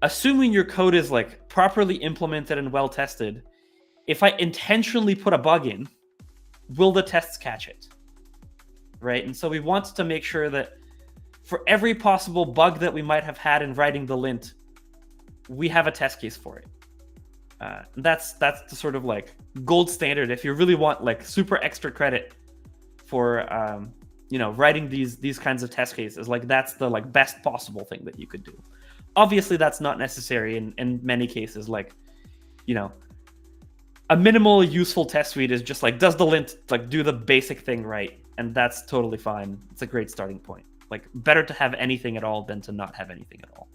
assuming your code is like properly implemented and well tested, if I intentionally put a bug in, will the tests catch it? Right? And so we want to make sure that for every possible bug that we might have had in writing the lint, we have a test case for it. That's the sort of like gold standard if you really want like super extra credit for writing these kinds of test cases. Like that's the like best possible thing that you could do. Obviously, that's not necessary in many cases. Like, a minimal useful test suite is just like, does the lint like do the basic thing right? And that's totally fine. It's a great starting point. Like, better to have anything at all than to not have anything at all.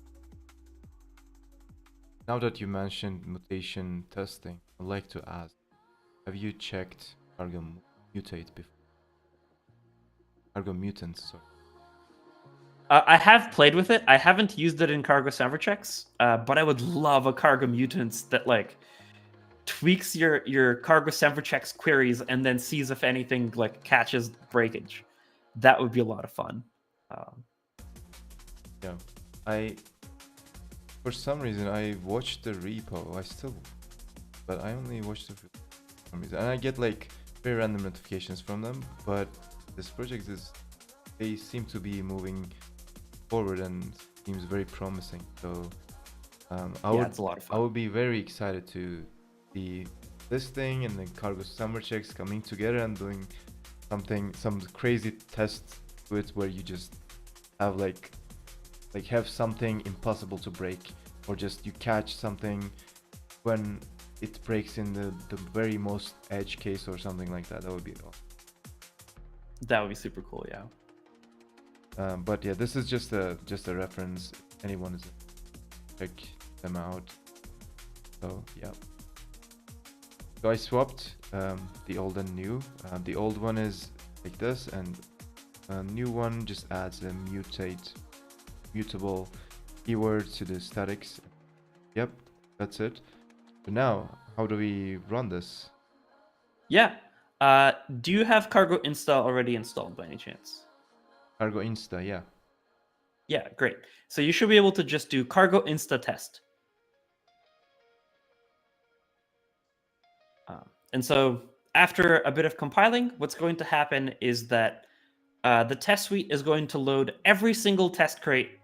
Now that you mentioned mutation testing, I'd like to ask, have you checked cargo mutate before? Cargo mutants, sorry. I have played with it. I haven't used it in cargo-semver-checks, but I would love a cargo mutants that like tweaks your cargo-semver-checks queries and then sees if anything like catches breakage. That would be a lot of fun. Yeah, for some reason I watched the repo. But I only watched it for some reason, and I get like very random notifications from them. But this project they seem to be moving forward and seems very promising. So it's a lot of fun. I would be very excited to see this thing and the cargo-semver-checks coming together and doing some crazy tests to it where you just have like have something impossible to break, or just you catch something when it breaks in the very most edge case or something like that. That would be awesome. That would be super cool, yeah. But yeah, this is just a reference. Anyone is check them out. So yeah. So I swapped the old and new. The old one is like this, and a new one just adds a mutable keyword to the statics. Yep, that's it. So now, how do we run this? Yeah. Do you have cargo insta already installed by any chance? Cargo insta, yeah. Yeah, great. So you should be able to just do cargo insta test. And so after a bit of compiling, what's going to happen is that the test suite is going to load every single test crate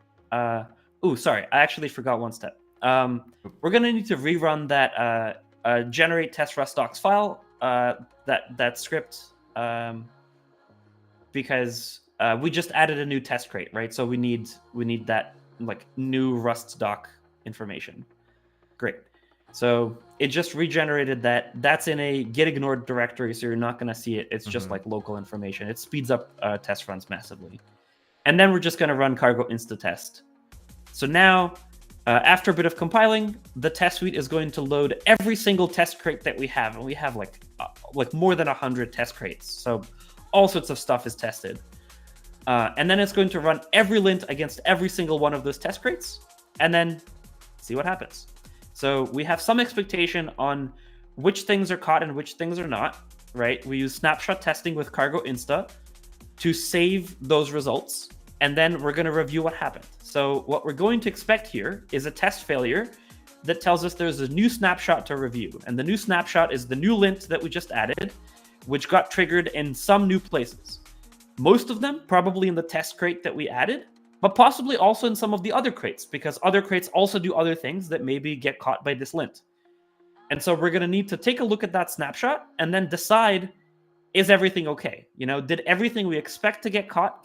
Oh, sorry, I actually forgot one step. We're gonna need to rerun that generate test rust docs file, that script, because we just added a new test crate, right? So we need that like new rust doc information. Great. So it just regenerated that. That's in a get ignored directory, so you're not going to see it. It's just like local information. It speeds up test runs massively. And then we're just going to run cargo insta test. So now, after a bit of compiling, the test suite is going to load every single test crate that we have, and we have like more than 100 test crates. So all sorts of stuff is tested. And then it's going to run every lint against every single one of those test crates, and then see what happens. So we have some expectation on which things are caught and which things are not, right? We use snapshot testing with cargo insta to save those results, and then we're going to review what happened. So what we're going to expect here is a test failure that tells us there's a new snapshot to review. And the new snapshot is the new lint that we just added, which got triggered in some new places. Most of them probably in the test crate that we added, but possibly also in some of the other crates, because other crates also do other things that maybe get caught by this lint. And so we're going to need to take a look at that snapshot and then decide, is everything okay? You know, did everything we expect to get caught?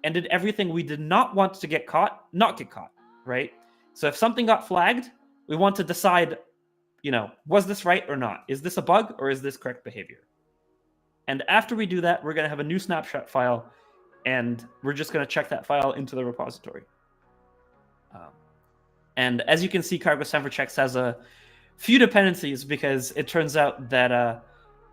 And did everything we did not want to get caught not get caught, right? So if something got flagged, we want to decide, you know, was this right or not? Is this a bug or is this correct behavior? And after we do that, we're going to have a new snapshot file, and we're just going to check that file into the repository. And as you can see, cargo-semver-checks has a few dependencies, because it turns out that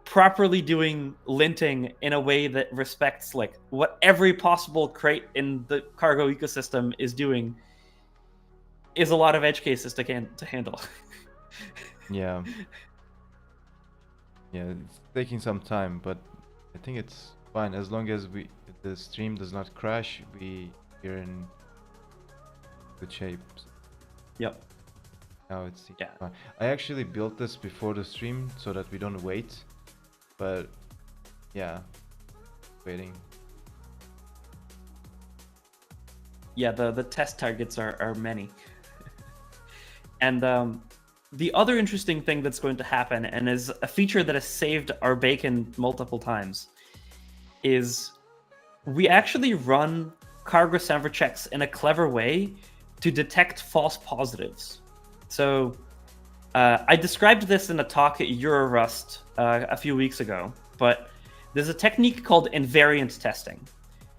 properly doing linting in a way that respects like what every possible crate in the cargo ecosystem is doing is a lot of edge cases to handle. Yeah. Yeah, it's taking some time, but I think it's fine as long as the stream does not crash. We're in good shape. Yep. Now it's fine. I actually built this before the stream so that we don't wait, but yeah, waiting. Yeah, the test targets are many. And the other interesting thing that's going to happen, and is a feature that has saved our bacon multiple times, is we actually run cargo-semver-checks in a clever way to detect false positives. So I described this in a talk at Eurorust a few weeks ago, but there's a technique called invariant testing.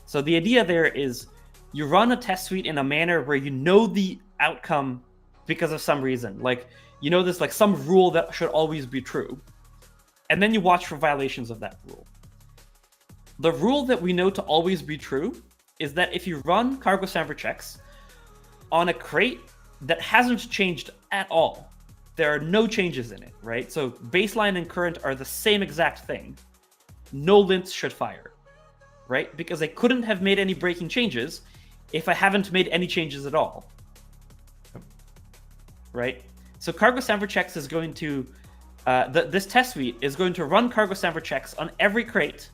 So the idea there is you run a test suite in a manner where you know the outcome because of some reason. Like, you know, there's like some rule that should always be true. And then you watch for violations of that rule. The rule that we know to always be true is that if you run cargo-semver-checks on a crate that hasn't changed at all, there are no changes in it, right? So baseline and current are the same exact thing. No lints should fire, right? Because I couldn't have made any breaking changes if I haven't made any changes at all, right? So cargo-semver-checks is going to, this test suite is going to run cargo-semver-checks on every crate,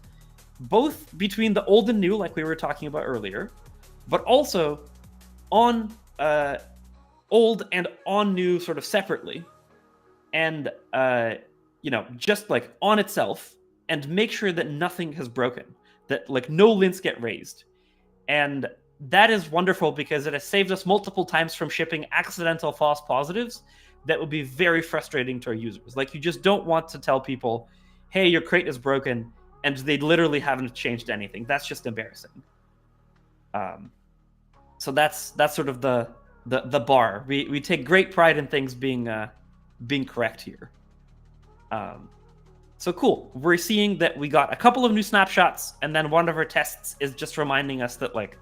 both between the old and new, like we were talking about earlier, but also on old and on new sort of separately, and you know, just like on itself, and make sure that nothing has broken, that like no lints get raised. And that is wonderful because it has saved us multiple times from shipping accidental false positives that would be very frustrating to our users. Like, you just don't want to tell people, hey, your crate is broken, and they literally haven't changed anything. That's just embarrassing. So that's sort of the bar. We take great pride in things being correct here. So cool. We're seeing that we got a couple of new snapshots, and then one of our tests is just reminding us that like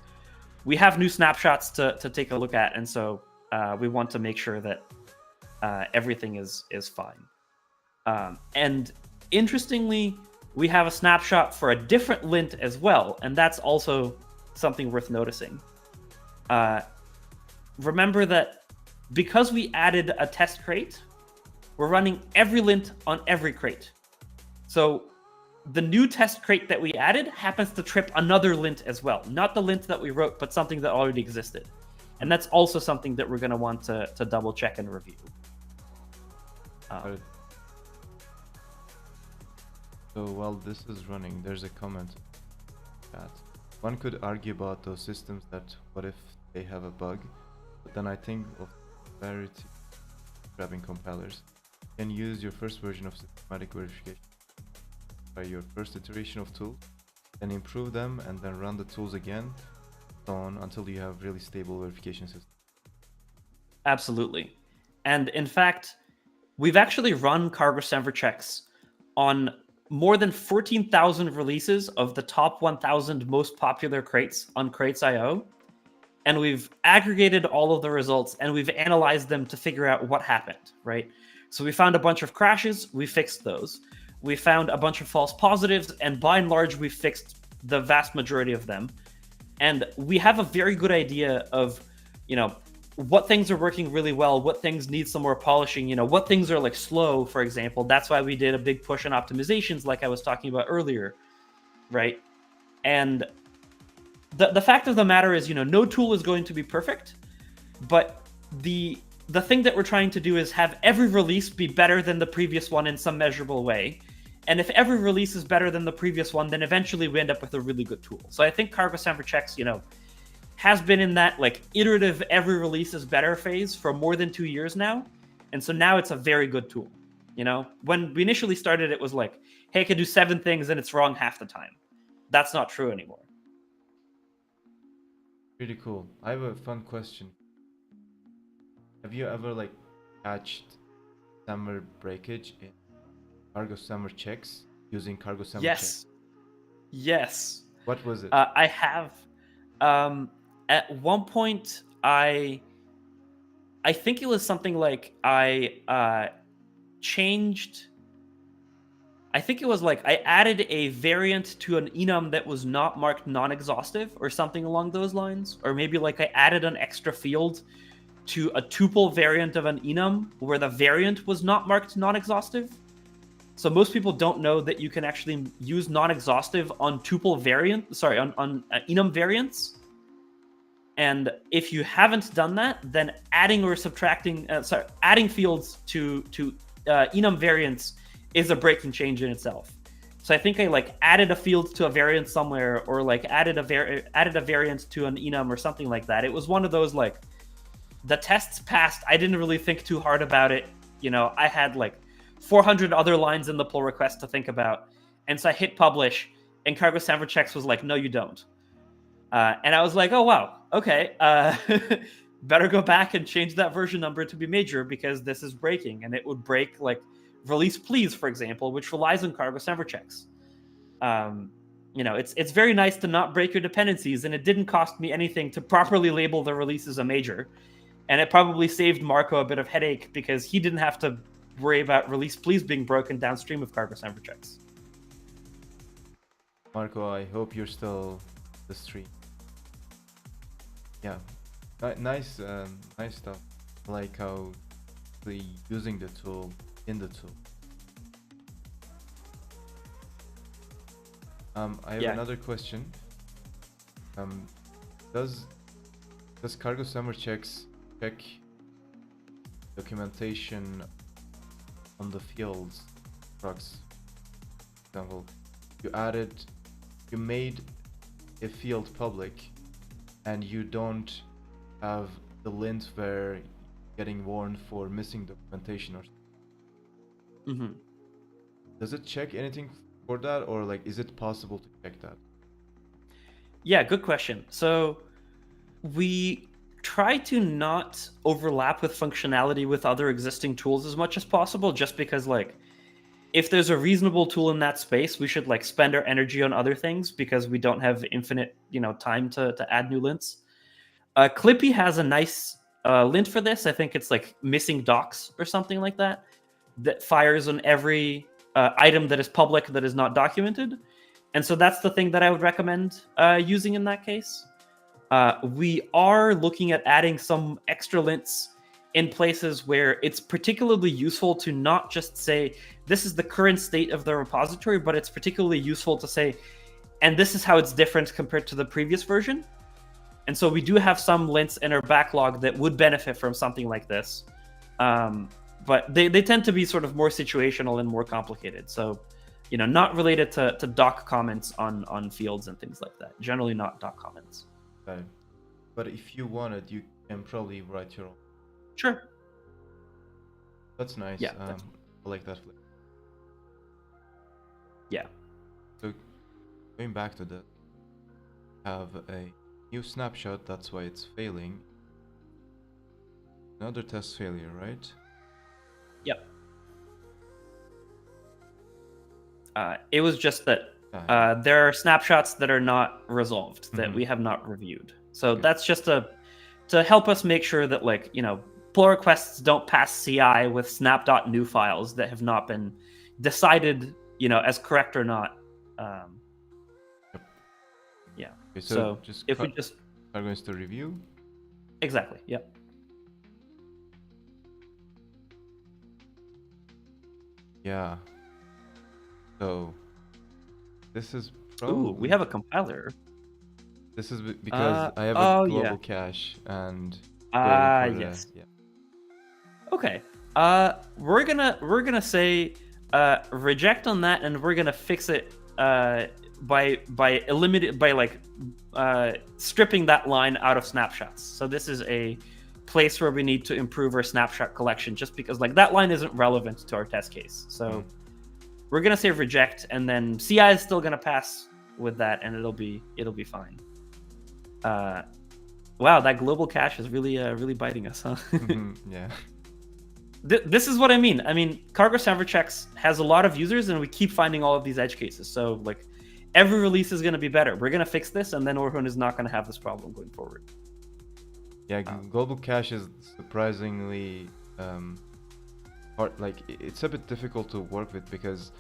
we have new snapshots to take a look at, and so we want to make sure that everything is fine. And interestingly, we have a snapshot for a different lint as well, and that's also something worth noticing. Remember that because we added a test crate, we're running every lint on every crate. So the new test crate that we added happens to trip another lint as well. Not the lint that we wrote, but something that already existed. And that's also something that we're going to want to double check and review. So while this is running, there's a comment that one could argue about those systems that what if they have a bug, but then I think of severity grabbing compilers. You can use your first version of systematic verification by your first iteration of tools, then improve them and then run the tools again, so on until you have really stable verification system. Absolutely. And in fact, we've actually run cargo-semver-checks on more than 14,000 releases of the top 1,000 most popular crates on crates.io. And we've aggregated all of the results and we've analyzed them to figure out what happened, right? So we found a bunch of crashes, we fixed those. We found a bunch of false positives, and by and large, we fixed the vast majority of them. And we have a very good idea of, what things are working really well, what things need some more polishing, what things are like slow, for example. That's why we did a big push on optimizations like I was talking about earlier, right? And the fact of the matter is, no tool is going to be perfect, but the thing that we're trying to do is have every release be better than the previous one in some measurable way. And if every release is better than the previous one, then eventually we end up with a really good tool. So I think cargo-semver-checks, has been in that like iterative every release is better phase for more than 2 years now. And so now it's a very good tool. When we initially started, it was like, hey, I can do 7 things and it's wrong half the time. That's not true anymore. Pretty cool. I have a fun question. Have you ever patched semver breakage in cargo-semver-checks using cargo-semver-checks? Yes. What was it? I have. At one point, I think it was something like I changed. I think it was like I added a variant to an enum that was not marked non-exhaustive or something along those lines. Or maybe like I added an extra field to a tuple variant of an enum where the variant was not marked non-exhaustive. So most people don't know that you can actually use non-exhaustive on tuple variant, on enum variants. And if you haven't done that, then adding or subtracting, adding fields to enum variants is a breaking change in itself. So I think I added a field to a variant somewhere, or added a variant to an enum or something like that. It was one of those the tests passed. I didn't really think too hard about it. I had 400 other lines in the pull request to think about, and so I hit publish, and cargo-semver-checks was like, no, you don't. And I was like, oh, wow, okay. Better go back and change that version number to be major because this is breaking. And it would break release please, for example, which relies on cargo-semver-checks. It's very nice to not break your dependencies, and it didn't cost me anything to properly label the release as a major. And it probably saved Marco a bit of headache because he didn't have to worry about release please being broken downstream of cargo-semver-checks. Marco, I hope you're still the stream. Yeah, nice stuff. I like how using the tool in the tool. I have another question. Does cargo-semver-checks check documentation on the fields trucks? For example, you made a field public and you don't have the lint where getting warned for missing documentation or something. Does it check anything for that, or is it possible to check that? Yeah, good question. So we try to not overlap with functionality with other existing tools as much as possible, just because if there's a reasonable tool in that space, we should spend our energy on other things because we don't have infinite, time to add new lints. Clippy has a nice lint for this. I think it's missing docs or something like that fires on every item that is public that is not documented. And so that's the thing that I would recommend using in that case. We are looking at adding some extra lints in places where it's particularly useful to not just say, this is the current state of the repository, but it's particularly useful to say, and this is how it's different compared to the previous version. And so we do have some lints in our backlog that would benefit from something like this. But they tend to be sort of more situational and more complicated. So, not related to doc comments on fields and things like that. Generally not doc comments. Okay. But if you wanted, you can probably write your own. Sure. That's nice. Yeah, I like that. Yeah. So going back to that, have a new snapshot. That's why it's failing. Another test failure, right? Yep. It was just that there are snapshots that are not resolved that we have not reviewed. So that's just to help us make sure that, like, pull requests don't pass CI with snap.new files that have not been decided, as correct or not. Yeah. Okay, so just if we just are going to review. Exactly. Yep. Yeah. So this is probably... Ooh, we have a compiler. This is because I have a global cache and yes. Yeah. Okay. We're gonna say reject on that, and we're gonna fix it by stripping that line out of snapshots. So this is a place where we need to improve our snapshot collection, just because that line isn't relevant to our test case. So we're gonna say reject, and then CI is still gonna pass with that, and it'll be fine. Wow, that global cache is really biting us, huh? Yeah. This is what I mean. cargo-semver-checks has a lot of users, and we keep finding all of these edge cases. So every release is going to be better. We're going to fix this, and then Orhun is not going to have this problem going forward. Yeah, global cache is surprisingly hard. It's a bit difficult to work with because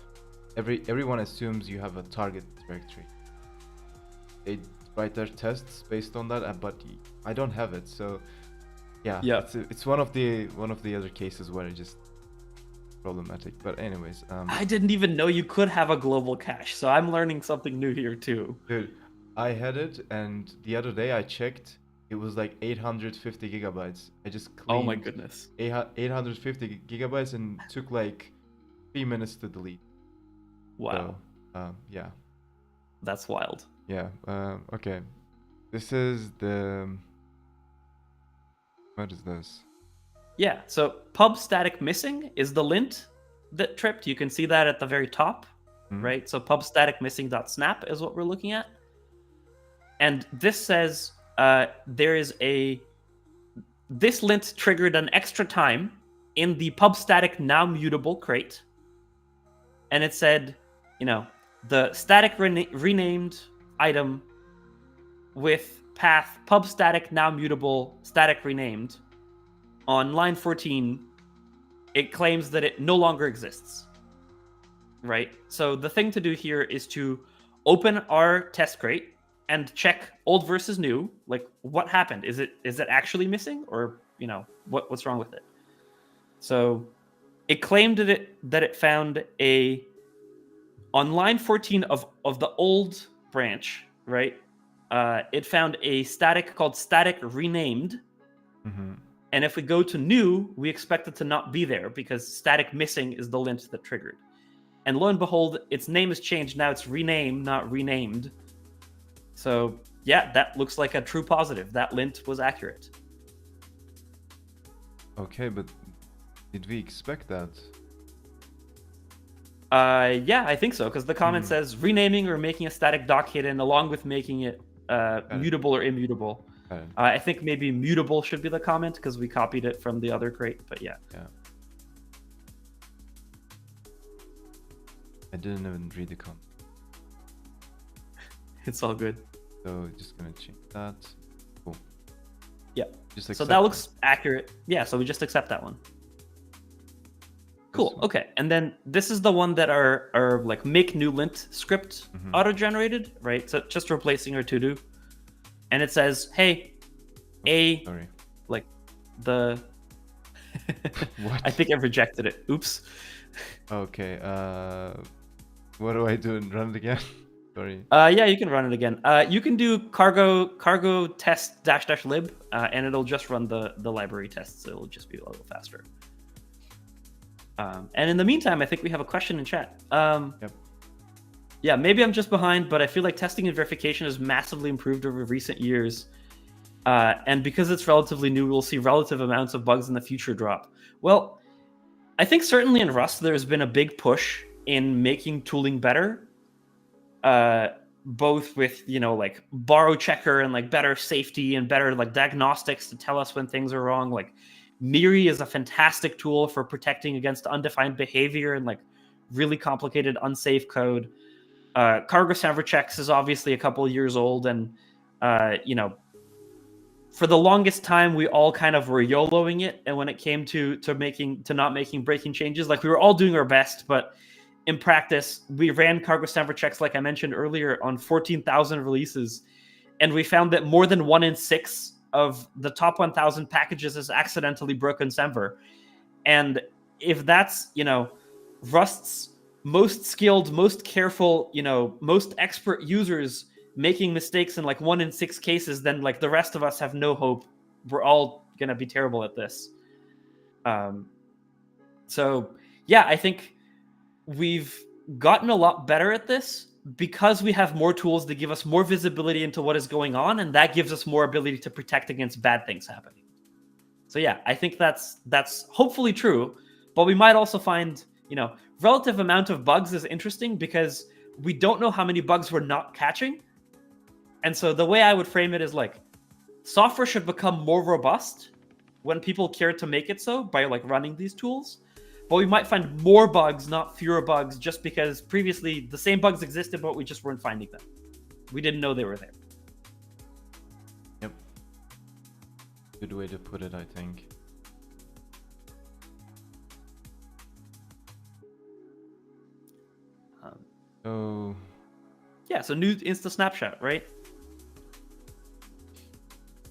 everyone assumes you have a target directory. They write their tests based on that, but I don't have it. So yeah. It's one of the other cases where it's just problematic. But anyways, I didn't even know you could have a global cache, so I'm learning something new here too. Dude, I had it, and the other day I checked, it was like 850 gigabytes. I just cleaned. Oh my goodness. 850 gigabytes, and took like 3 minutes to delete. Wow. So, yeah. That's wild. Yeah. Okay. This is the... What is this? Yeah, so pub static missing is the lint that tripped. You can see that at the very top, right? So pub static missing.snap is what we're looking at. And this says this lint triggered an extra time in the pub static now mutable crate. And it said, the static renamed item with path pub static now mutable static renamed on line 14, it claims that it no longer exists, right? So the thing to do here is to open our test crate and check old versus new. What happened? Is it actually missing, or what's wrong with it? So it claimed that it found on line 14 of the old branch, right? It found a static called static renamed. And if we go to new, we expect it to not be there because static missing is the lint that triggered. And lo and behold, its name has changed. Now it's rename, not renamed. So yeah, that looks like a true positive. That lint was accurate. Okay, but did we expect that? Yeah, I think so, because the comment says renaming or making a static doc hidden along with making it mutable or immutable. I think maybe mutable should be the comment because we copied it from the other crate, but yeah. I didn't even read the comment. It's all good. So just gonna change that. Cool. Yeah. Just so that looks accurate. Yeah, so we just accept that one. Cool. Okay, and then this is the one that our make new lint script auto-generated, right? So just replacing our to-do. And it says, hey, sorry. The What? I think I've rejected it. Oops. Okay. What do I do and run it again? Sorry. Yeah, you can run it again. You can do cargo test -- lib, and it'll just run the library tests. So it'll just be a little faster. And in the meantime, I think we have a question in chat. Yep. Yeah, maybe I'm just behind, but I feel like testing and verification has massively improved over recent years. And because it's relatively new, we'll see relative amounts of bugs in the future drop. Well, I think certainly in Rust, there's been a big push in making tooling better. Both with, like borrow checker and like better safety and better like diagnostics to tell us when things are wrong. Like Miri is a fantastic tool for protecting against undefined behavior and like really complicated unsafe code. Cargo-semver-checks is obviously a couple of years old, and for the longest time we all kind of were YOLOing it, and when it came to not making breaking changes, like we were all doing our best, but in practice we ran cargo-semver-checks, like I mentioned earlier, on 14,000 releases, and we found that more than 1 in 6 of the top 1,000 packages has accidentally broken Semver. And if that's Rust's most skilled, most careful, most expert users making mistakes in like 1 in 6 cases, then like the rest of us have no hope. We're all gonna be terrible at this. So yeah, I think we've gotten a lot better at this because we have more tools that give us more visibility into what is going on, and that gives us more ability to protect against bad things happening. So yeah, I think that's hopefully true, but we might also find, relative amount of bugs is interesting because we don't know how many bugs we're not catching. And so the way I would frame it is like software should become more robust when people care to make it so by like running these tools. But we might find more bugs, not fewer bugs, just because previously the same bugs existed, but we just weren't finding them. We didn't know they were there. Yep. Good way to put it, I think. So yeah, so new Insta Snapshot, right?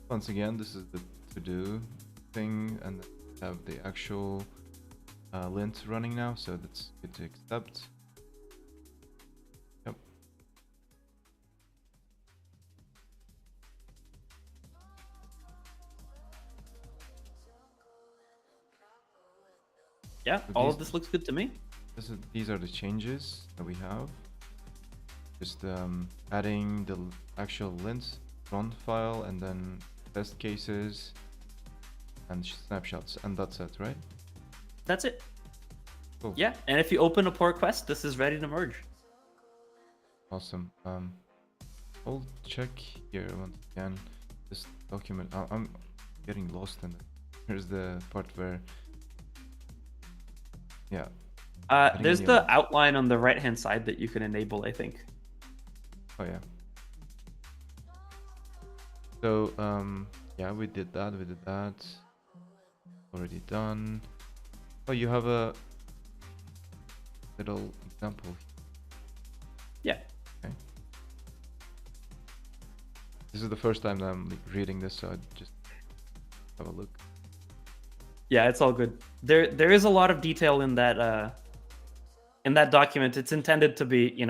Once again, this is the to-do thing, and have the actual lint running now, so that's good to accept. Yep. Yeah, all of this looks good to me. These are the changes that we have. Just adding the actual lints front file, and then test cases and snapshots, and that's it, right? That's it. Cool. Yeah, and if you open a pull request, this is ready to merge. Awesome. I'll check here once again. This document, I'm getting lost in it. Here's the part where, yeah. There's the outline on the right-hand side that you can enable, I think. Oh yeah. So yeah, we did that. Already done. Oh, you have a little example. Yeah. Okay. This is the first time that I'm reading this, so I just have a look. Yeah, it's all good. There is a lot of detail in that document. It's intended to be,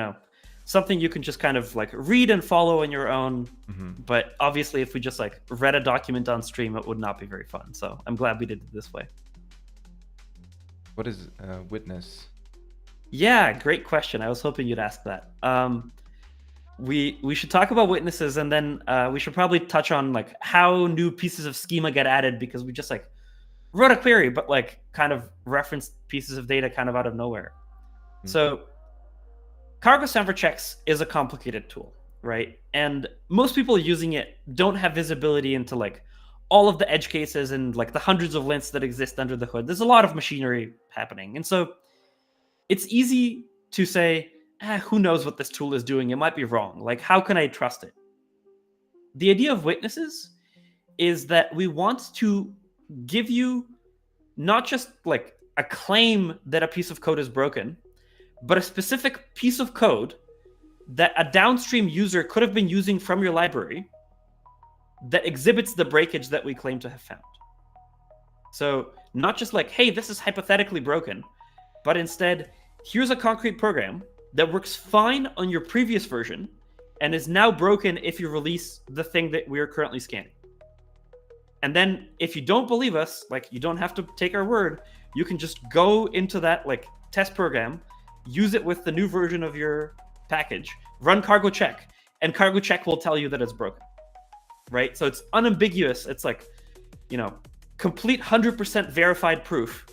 something you can just kind of like read and follow on your own. Mm-hmm. But obviously, if we just like read a document on stream, it would not be very fun. So I'm glad we did it this way. What is witness? Yeah, great question. I was hoping you'd ask that. We should talk about witnesses, and then we should probably touch on like how new pieces of schema get added, because we just like wrote a query, but like kind of referenced pieces of data kind of out of nowhere. Mm-hmm. So cargo-semver-checks is a complicated tool, right? And most people using it don't have visibility into like all of the edge cases and like the hundreds of lints that exist under the hood. There's a lot of machinery happening. And so it's easy to say, who knows what this tool is doing? It might be wrong. Like, how can I trust it? The idea of witnesses is that we want to give you not just like a claim that a piece of code is broken, but a specific piece of code that a downstream user could have been using from your library that exhibits the breakage that we claim to have found. So not just like, hey, this is hypothetically broken, but instead, here's a concrete program that works fine on your previous version and is now broken if you release the thing that we are currently scanning. And then if you don't believe us, like, you don't have to take our word, you can just go into that like test program, use it with the new version of your package, run cargo check, and cargo check will tell you that it's broken. Right? So it's unambiguous. It's like, complete 100% verified proof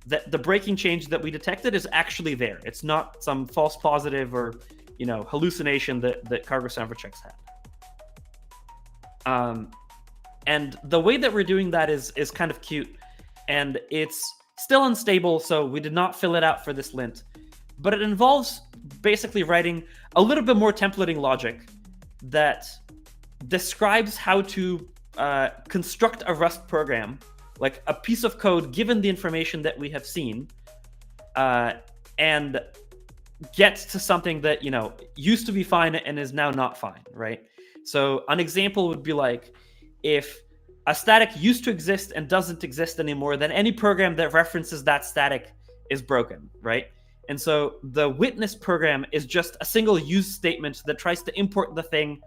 that the breaking change that we detected is actually there. It's not some false positive or hallucination that cargo-semver-checks had. And the way that we're doing that is kind of cute, and it's still unstable, so we did not fill it out for this lint, but it involves basically writing a little bit more templating logic that describes how to construct a Rust program, like a piece of code given the information that we have seen, and get to something that used to be fine and is now not fine, right? So an example would be like, if a static used to exist and doesn't exist anymore, then any program that references that static is broken, right? And so the witness program is just a single use statement that tries to import the thing.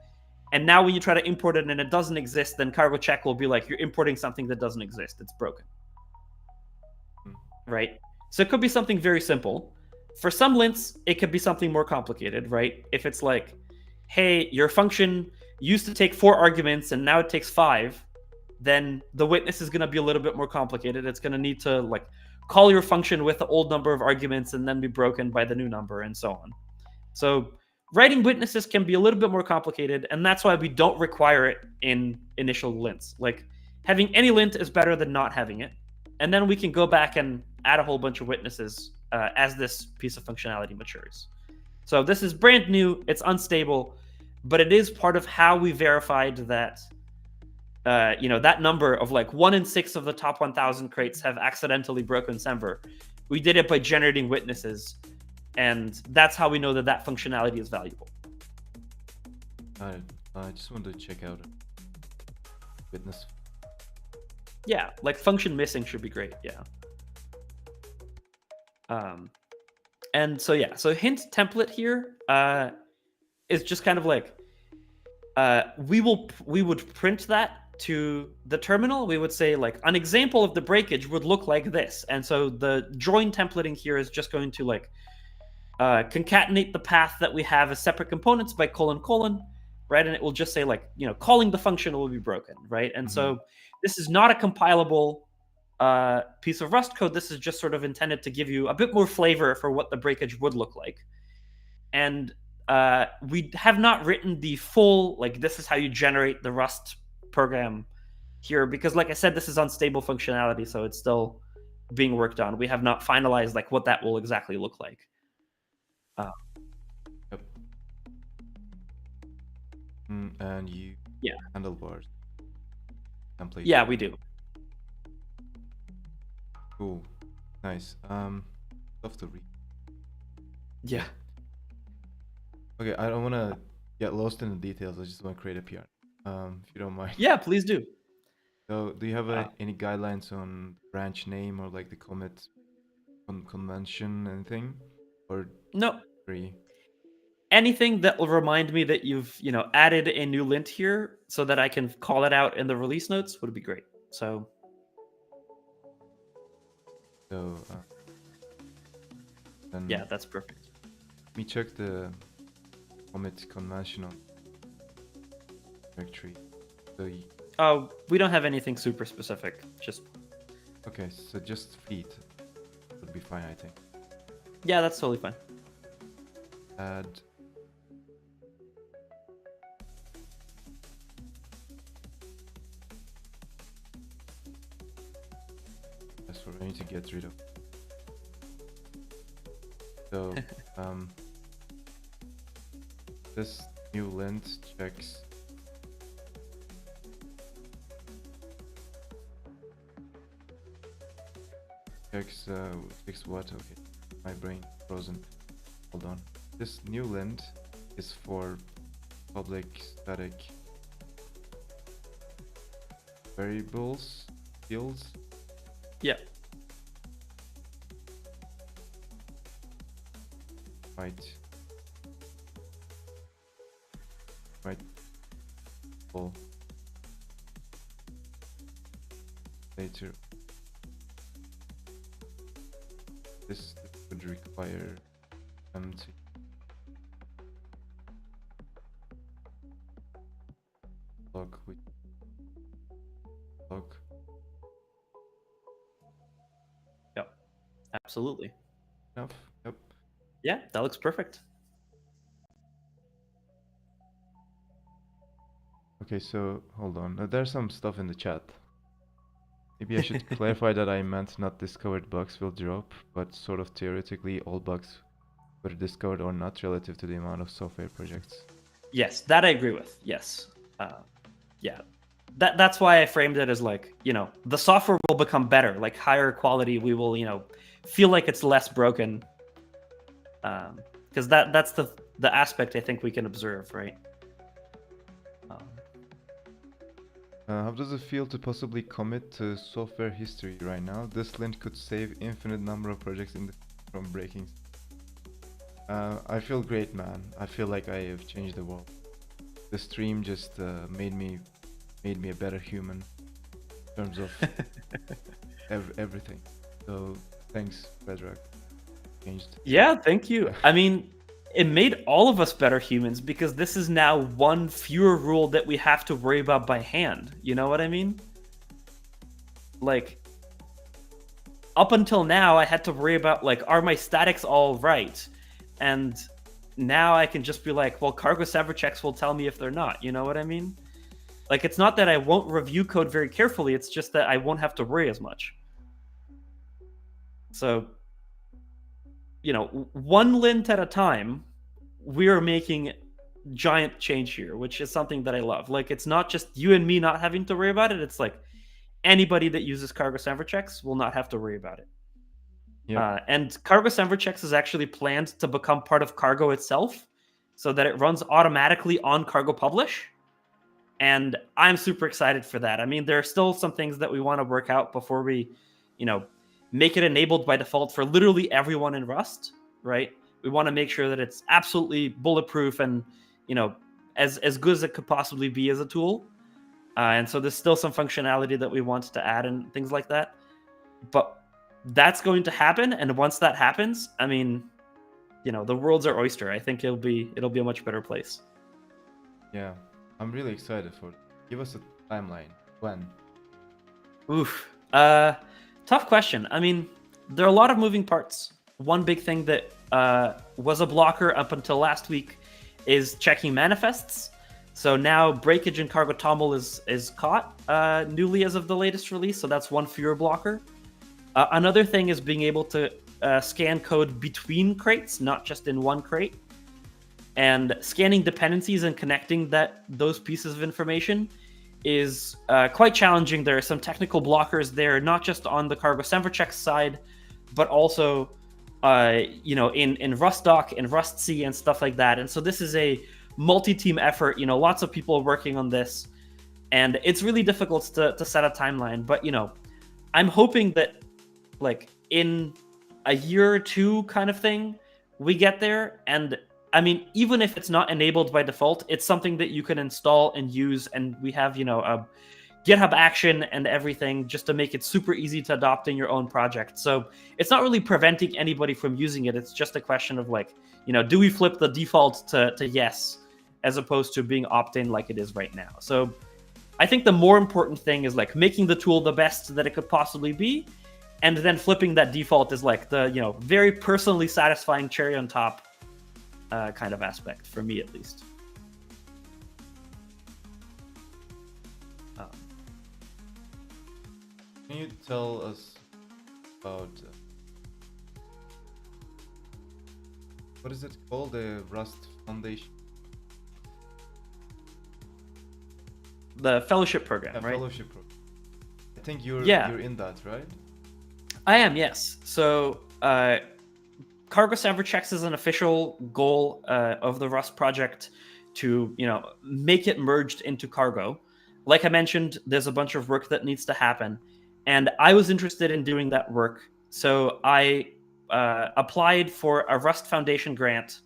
And now when you try to import it and it doesn't exist, then cargo check will be like, you're importing something that doesn't exist. It's broken. Right? So it could be something very simple. For some lints, it could be something more complicated, right? If it's like, hey, your function used to take 4 arguments and now it takes 5, then the witness is going to be a little bit more complicated. It's going to need to like call your function with the old number of arguments and then be broken by the new number and so on. So writing witnesses can be a little bit more complicated, and that's why we don't require it in initial lints. Like, having any lint is better than not having it. And then we can go back and add a whole bunch of witnesses as this piece of functionality matures. So this is brand new, it's unstable, but it is part of how we verified that, that number of like 1 in 6 of the top 1,000 crates have accidentally broken Semver. We did it by generating witnesses, and that's how we know that that functionality is valuable. I just wanted to check out witness. Yeah, like function missing should be great. Yeah. And so yeah, so hint template here is just kind of like we would print that to the terminal. We would say like an example of the breakage would look like this, and so the join templating here is just going to like concatenate the path that we have as separate components by : right? And it will just say like, calling the function will be broken, right? And so this is not a compilable piece of Rust code. This is just sort of intended to give you a bit more flavor for what the breakage would look like. And we have not written the full, like, this is how you generate the Rust program here, because like I said, this is unstable functionality, so it's still being worked on. We have not finalized like what that will exactly look like. Yep. And you handlebars template. Yeah, we do. Cool. Nice. Love to read. Yeah. Okay, I don't want to get lost in the details. I just want to create a PR. If you don't mind. Yeah, please do. So, do you have any guidelines on branch name or like the commit convention, anything? Or no? Free? Anything that will remind me that you've added a new lint here, so that I can call it out in the release notes, would be great. So then yeah, that's perfect. Let me check the commit convention on directory. So we don't have anything super specific. Just okay, so just feed would be fine, I think. Yeah, that's totally fine. Add that's what I need to get rid of. So this new lint checks what? Okay, my brain frozen. Hold on. This new lint is for public static variables fields. Yeah. Right. Trustfall later. This would require them to log with log. Yep, absolutely. Enough. Yep. Yeah, that looks perfect. Okay, so hold on. There's some stuff in the chat. Maybe I should clarify that I meant not discovered bugs will drop, but sort of theoretically all bugs were discovered or not relative to the amount of software projects. Yes, that I agree with. Yes. Yeah. That's why I framed it as like, the software will become better, like higher quality. We will, feel like it's less broken. Because that's the aspect I think we can observe, right? How does it feel to possibly commit to software history right now? This lint could save infinite number of projects from breaking. I feel great, man. I feel like I have changed the world. The stream just made me a better human in terms of everything. So thanks, Bedrock. Changed. Yeah, thank you. I mean, it made all of us better humans because this is now one fewer rule that we have to worry about by hand. You know what I mean? Like, up until now, I had to worry about, like, are my statics all right? And now I can just be like, well, cargo-semver-checks will tell me if they're not. You know what I mean? Like, it's not that I won't review code very carefully. It's just that I won't have to worry as much. So, one lint at a time, we're making giant change here, which is something that I love. Like, it's not just you and me not having to worry about it. It's like anybody that uses cargo-semver-checks will not have to worry about it. Yep. And cargo-semver-checks is actually planned to become part of Cargo itself so that it runs automatically on Cargo Publish. And I'm super excited for that. I mean, there are still some things that we want to work out before we, make it enabled by default for literally everyone in Rust, right? We want to make sure that it's absolutely bulletproof and, as good as it could possibly be as a tool. And so there's still some functionality that we want to add and things like that. But that's going to happen. And once that happens, I mean, the world's our oyster. I think it'll be a much better place. Yeah, I'm really excited for it. Give us a timeline. When? Oof. Tough question. I mean, there are a lot of moving parts. One big thing that was a blocker up until last week is checking manifests. So now breakage in cargo toml is caught newly as of the latest release. So that's one fewer blocker. Another thing is being able to scan code between crates, not just in one crate. And scanning dependencies and connecting those pieces of information is quite challenging. There are some technical blockers there, not just on the cargo-semver-checks side, but also in rustdoc and rustc and stuff like that. And so this is a multi-team effort. Lots of people are working on this, and it's really difficult to set a timeline. But I'm hoping that, like, in a year or two kind of thing, we get there. And I mean, even if it's not enabled by default, it's something that you can install and use. And we have, a GitHub action and everything just to make it super easy to adopt in your own project. So it's not really preventing anybody from using it. It's just a question of, like, do we flip the default to yes, as opposed to being opt-in like it is right now. So I think the more important thing is, like, making the tool the best that it could possibly be. And then flipping that default is, like, the, very personally satisfying cherry on top kind of aspect, for me at least. Can you tell us about what is it called, the Rust Foundation? The fellowship program, right? Fellowship program. I think you're in that, right? I am, yes. So cargo-semver-checks is an official goal of the Rust project to, make it merged into Cargo. Like I mentioned, there's a bunch of work that needs to happen, and I was interested in doing that work. So I applied for a Rust Foundation grant,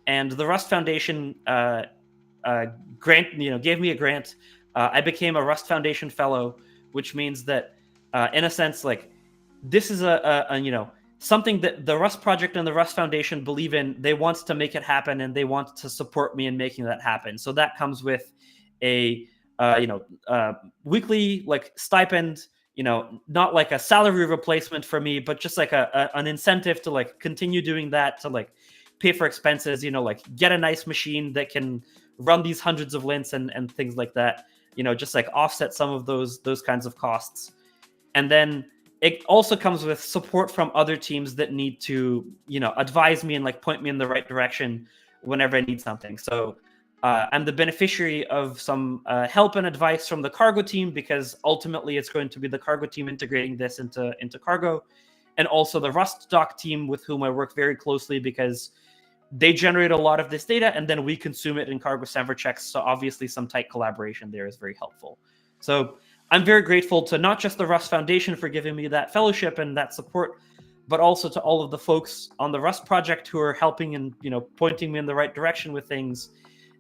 and the Rust Foundation gave me a grant. I became a Rust Foundation fellow, which means that, in a sense, like this is a something that the Rust project and the Rust Foundation believe in. They want to make it happen, and they want to support me in making that happen. So that comes with a weekly like stipend. Not like a salary replacement for me, but just like an incentive to like continue doing that, to like pay for expenses. Like get a nice machine that can run these hundreds of lints and things like that. Just like offset some of those kinds of costs. And then it also comes with support from other teams that need to, advise me and like point me in the right direction whenever I need something. So I'm the beneficiary of some help and advice from the cargo team, because ultimately it's going to be the cargo team integrating this into cargo, and also the Rust doc team with whom I work very closely, because they generate a lot of this data and then we consume it in cargo-semver-checks. So obviously some tight collaboration there is very helpful. So I'm very grateful to not just the Rust Foundation for giving me that fellowship and that support, but also to all of the folks on the Rust project who are helping and pointing me in the right direction with things,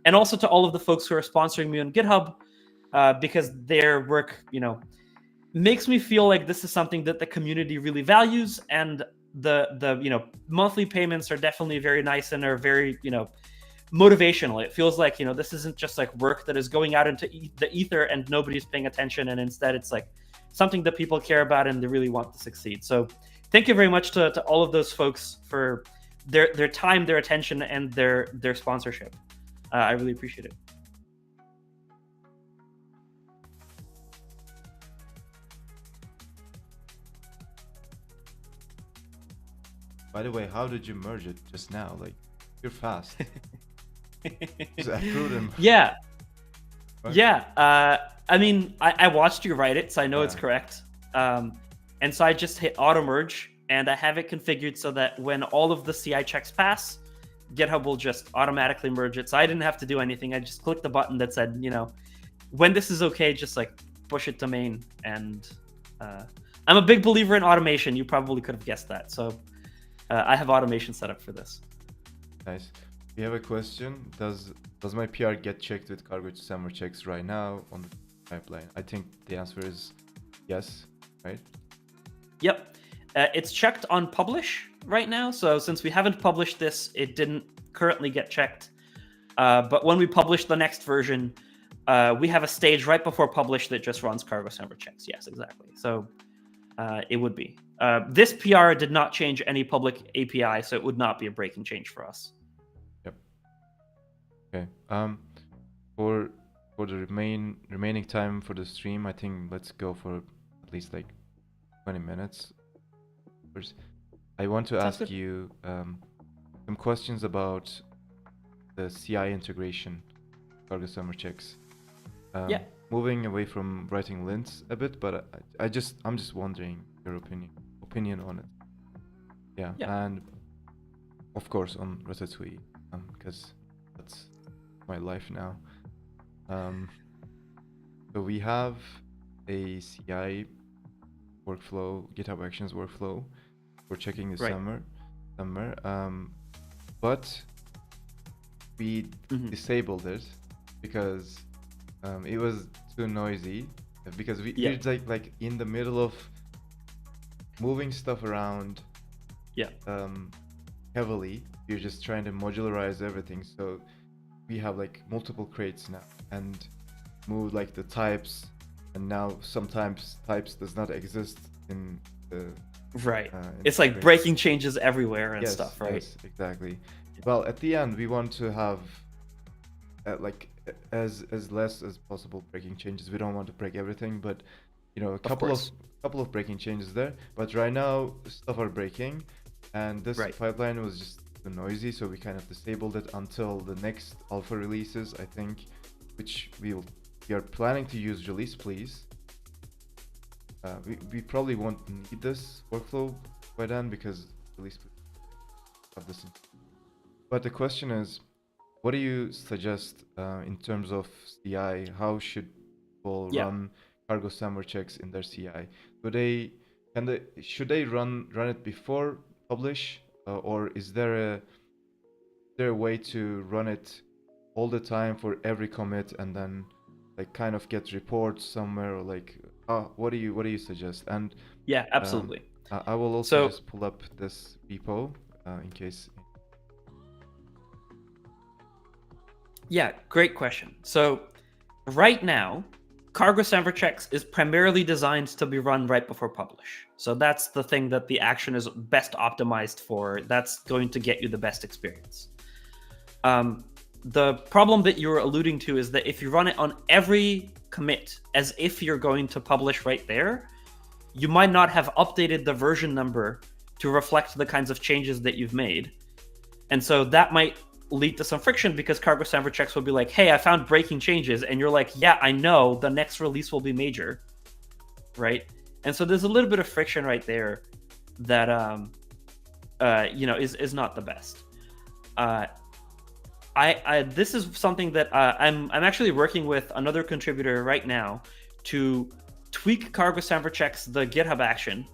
and also to all of the folks who are sponsoring me on GitHub, because their work makes me feel like this is something that the community really values. And the monthly payments are definitely very nice and are very motivational. It feels like this isn't just like work that is going out into the ether and nobody's paying attention, and instead it's like something that people care about and they really want to succeed. So thank you very much to all of those folks for their time, their attention, and their sponsorship. I really appreciate it. By the way, how did you merge it just now? Like, you're fast. Just approve them. Yeah. Right? Yeah. I mean, I watched you write it, so I know it's Yeah. correct. And so I just hit auto merge, and I have it configured so that when all of the CI checks pass, GitHub will just automatically merge it. So I didn't have to do anything. I just clicked the button that said, when this is okay, just like push it to main. And I'm a big believer in automation. You probably could have guessed that. So I have automation set up for this. Nice. We have a question. Does my PR get checked with cargo-semver-checks right now on the pipeline? I think the answer is yes, right? Yep. It's checked on publish right now. So since we haven't published this, it didn't currently get checked. But when we publish the next version, we have a stage right before publish that just runs cargo-semver-checks. Yes, exactly. So it would be. This PR did not change any public API, so it would not be a breaking change for us. Yep. Okay. For the remaining time for the stream, I think let's go for at least like 20 minutes. First, I want to ask you some questions about the CI integration, cargo-semver-checks. Yeah. Moving away from writing lints a bit, but I'm just wondering your opinion on it. Yeah. And of course on Ratatui, because that's my life now. So we have a CI workflow, GitHub Actions workflow for checking the summer, but we disabled it because it was too noisy, because we're like in the middle of moving stuff around heavily. We're just trying to modularize everything, so we have like multiple crates now and move like the types, and now sometimes types does not exist in the it's like breaking changes everywhere and stuff, right? Yes, exactly. Well, at the end we want to have like as less as possible breaking changes. We don't want to break everything, but a couple of breaking changes there. But right now stuff are breaking, and this pipeline was just too noisy, so we kind of disabled it until the next alpha releases, I think, which we are planning to use release please. We probably won't need this workflow by then because release please have this. But the question is, what do you suggest in terms of CI? How should people run cargo-semver-checks in their CI? Should they run it before publish, or is there a way to run it all the time for every commit and then like kind of get reports somewhere, or like what do you suggest? And Yeah, um, absolutely. I will also So just pull up this repo in case. yeah, great question. So right now, cargo-semver-checks is primarily designed to be run right before publish. So that's the thing that the action is best optimized for. That's going to get you the best experience. The problem that you're alluding to is that if you run it on every commit as if you're going to publish right there, you might not have updated the version number to reflect the kinds of changes that you've made. And so that might lead to some friction because cargo-semver-checks will be like, hey, I found breaking changes. And you're like, yeah, I know, the next release will be major, right? And so there's a little bit of friction right there that, is not the best. This is something that I'm actually working with another contributor right now to tweak cargo-semver-checks, the GitHub action,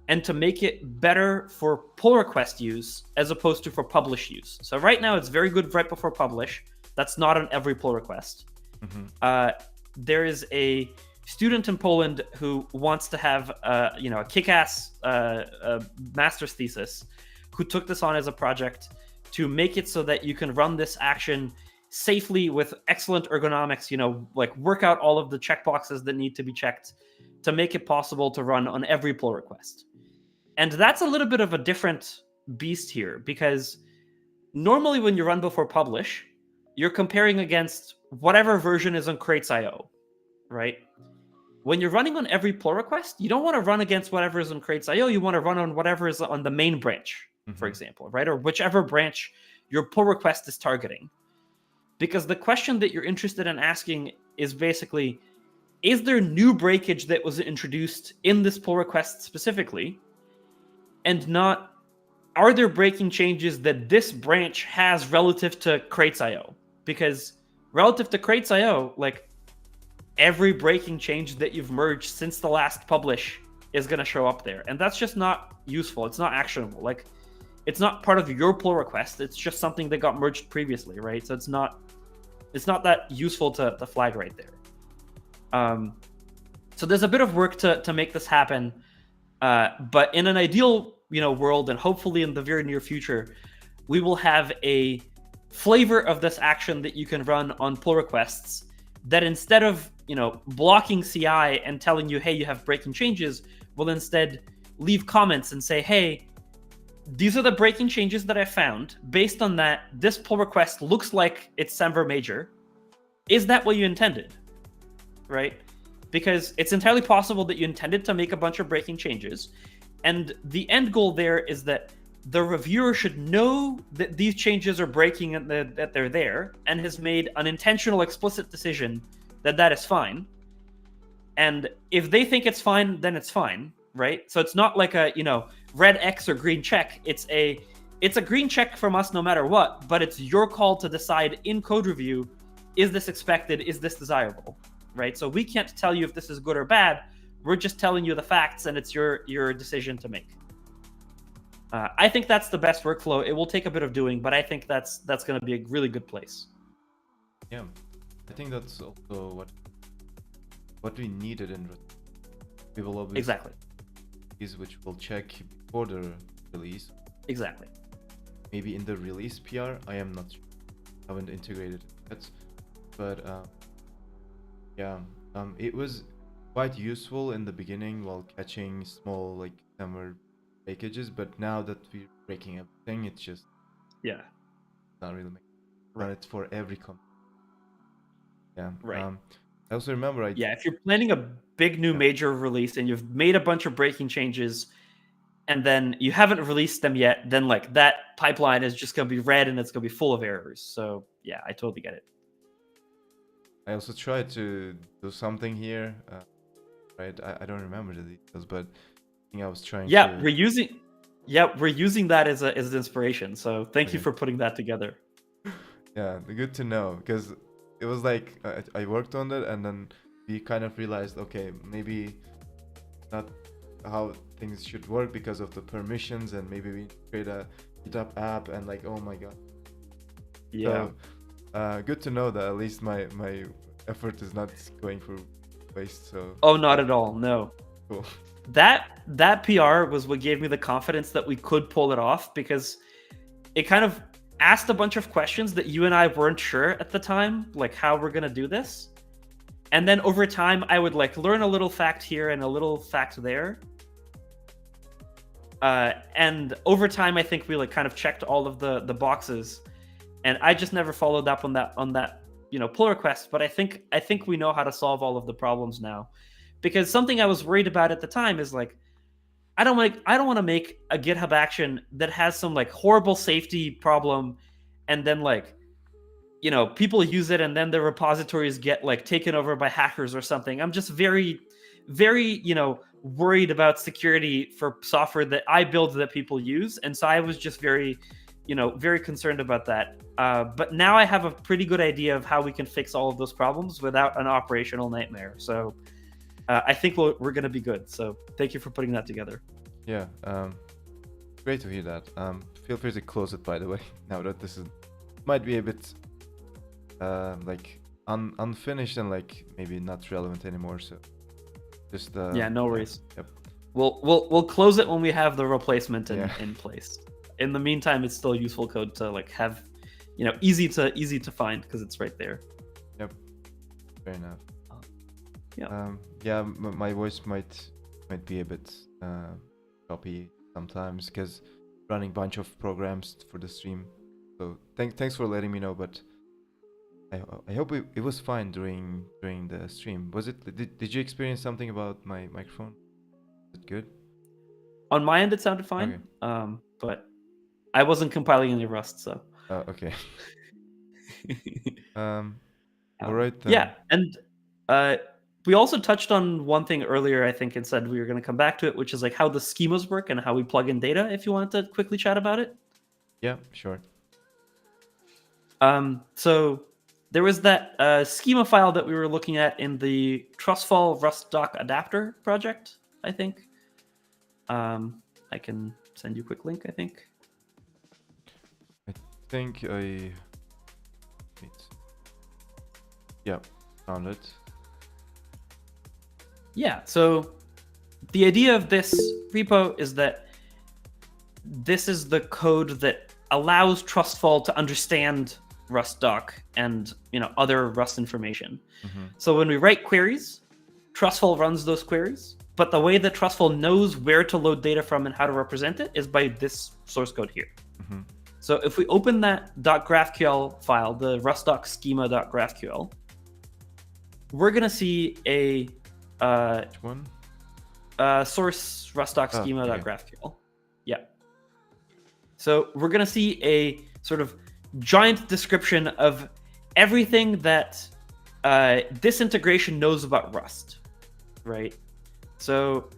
and to make it better for pull request use as opposed to for publish use. So right now it's very good right before publish. That's not on every pull request. Mm-hmm. There is a student in Poland who wants to have a kick-ass master's thesis, who took this on as a project to make it so that you can run this action safely with excellent ergonomics, like work out all of the checkboxes that need to be checked to make it possible to run on every pull request. And that's a little bit of a different beast here, because normally when you run before publish, you're comparing against whatever version is on crates.io, right? When you're running on every pull request, you don't want to run against whatever is on crates.io. You want to run on whatever is on the main branch, for example, right? Or whichever branch your pull request is targeting. Because the question that you're interested in asking is basically, is there new breakage that was introduced in this pull request specifically? And not, are there breaking changes that this branch has relative to crates.io? Because relative to crates.io, like every breaking change that you've merged since the last publish is going to show up there. And that's just not useful. It's not actionable. Like, it's not part of your pull request. It's just something that got merged previously, right? So it's not that useful to flag right there. So there's a bit of work to make this happen. But in an ideal, world, and hopefully in the very near future, we will have a flavor of this action that you can run on pull requests that instead of, blocking CI and telling you, hey, you have breaking changes, will instead leave comments and say, hey, these are the breaking changes that I found. Based on that, this pull request looks like it's semver major. Is that what you intended? Right? Because it's entirely possible that you intended to make a bunch of breaking changes. And the end goal there is that the reviewer should know that these changes are breaking and that they're there, and has made an intentional, explicit decision that is fine. And if they think it's fine, then it's fine, right? So it's not like a, red X or green check. It's a green check from us no matter what, but it's your call to decide in code review, is this expected? Is this desirable? Right? So we can't tell you if this is good or bad. We're just telling you the facts, and it's your decision to make. I think that's the best workflow. It will take a bit of doing, but I think that's going to be a really good place. Yeah, I think that's also what we needed in we will obviously exactly which we'll check before the release. Exactly. Maybe in the release PR, I am not sure. I haven't integrated it yet, but it was quite useful in the beginning while catching small like semver breakages, but now that we're breaking everything, it's just not really run it for every comment. Yeah. Right. I also remember if you're planning a big new major release and you've made a bunch of breaking changes and then you haven't released them yet, then like that pipeline is just going to be red and it's going to be full of errors. So yeah, I totally get it. I also tried to do something here, right? I don't remember the details, but I think I was trying to... we're using that as an inspiration. So thank you for putting that together. Yeah, good to know, because it was like I worked on it and then we kind of realized, okay, maybe not how things should work because of the permissions, and maybe we create a GitHub app and like, oh my god. Yeah. Good to know that at least my effort is not going for waste. So Oh, not at all. No. cool. That PR was what gave me the confidence that we could pull it off, because it kind of asked a bunch of questions that you and I weren't sure at the time, like how we're gonna do this. And then over time, I would like learn a little fact here and a little fact there. And over time, I think we like kind of checked all of the boxes, and I just never followed up on that pull request. But I think we know how to solve all of the problems now, because something I was worried about at the time is like I don't want to make a GitHub action that has some like horrible safety problem, and then like people use it and then the repositories get like taken over by hackers or something. I'm just very, very worried about security for software that I build that people use, and so I was just very very concerned about that. But now I have a pretty good idea of how we can fix all of those problems without an operational nightmare. So I think we're going to be good. So thank you for putting that together. Yeah, great to hear that. Feel free to close it, by the way. Now that this might be a bit like unfinished and like maybe not relevant anymore. So just yeah, no worries. Yep. We'll close it when we have the replacement in place. In the meantime, it's still useful code to like have easy to find because it's right there. Yep. Fair enough. Yeah. Yeah, my voice might be a bit choppy sometimes because running a bunch of programs for the stream. So thanks for letting me know, but I hope it was fine during the stream. Was it? Did you experience something about my microphone? Is it good? On my end, it sounded fine. Okay. But I wasn't compiling any Rust, so. Okay. All right then. Yeah, and we also touched on one thing earlier, I think, and said we were going to come back to it, which is like how the schemas work and how we plug in data. If you wanted to quickly chat about it. Yeah, sure. So there was that schema file that we were looking at in the Trustfall Rust doc adapter project, I think. I can send you a quick link, I think. Yeah, found it. Yeah, so the idea of this repo is that this is the code that allows Trustfall to understand Rust doc and other Rust information. Mm-hmm. So when we write queries, Trustfall runs those queries, but the way that Trustfall knows where to load data from and how to represent it is by this source code here. Mm-hmm. So if we open that .graphql file, the rustdoc schema.graphql, we're gonna see a which one? Source rustdoc schema.graphql. Okay. Yeah. So we're gonna see a sort of giant description of everything that this integration knows about Rust, right? So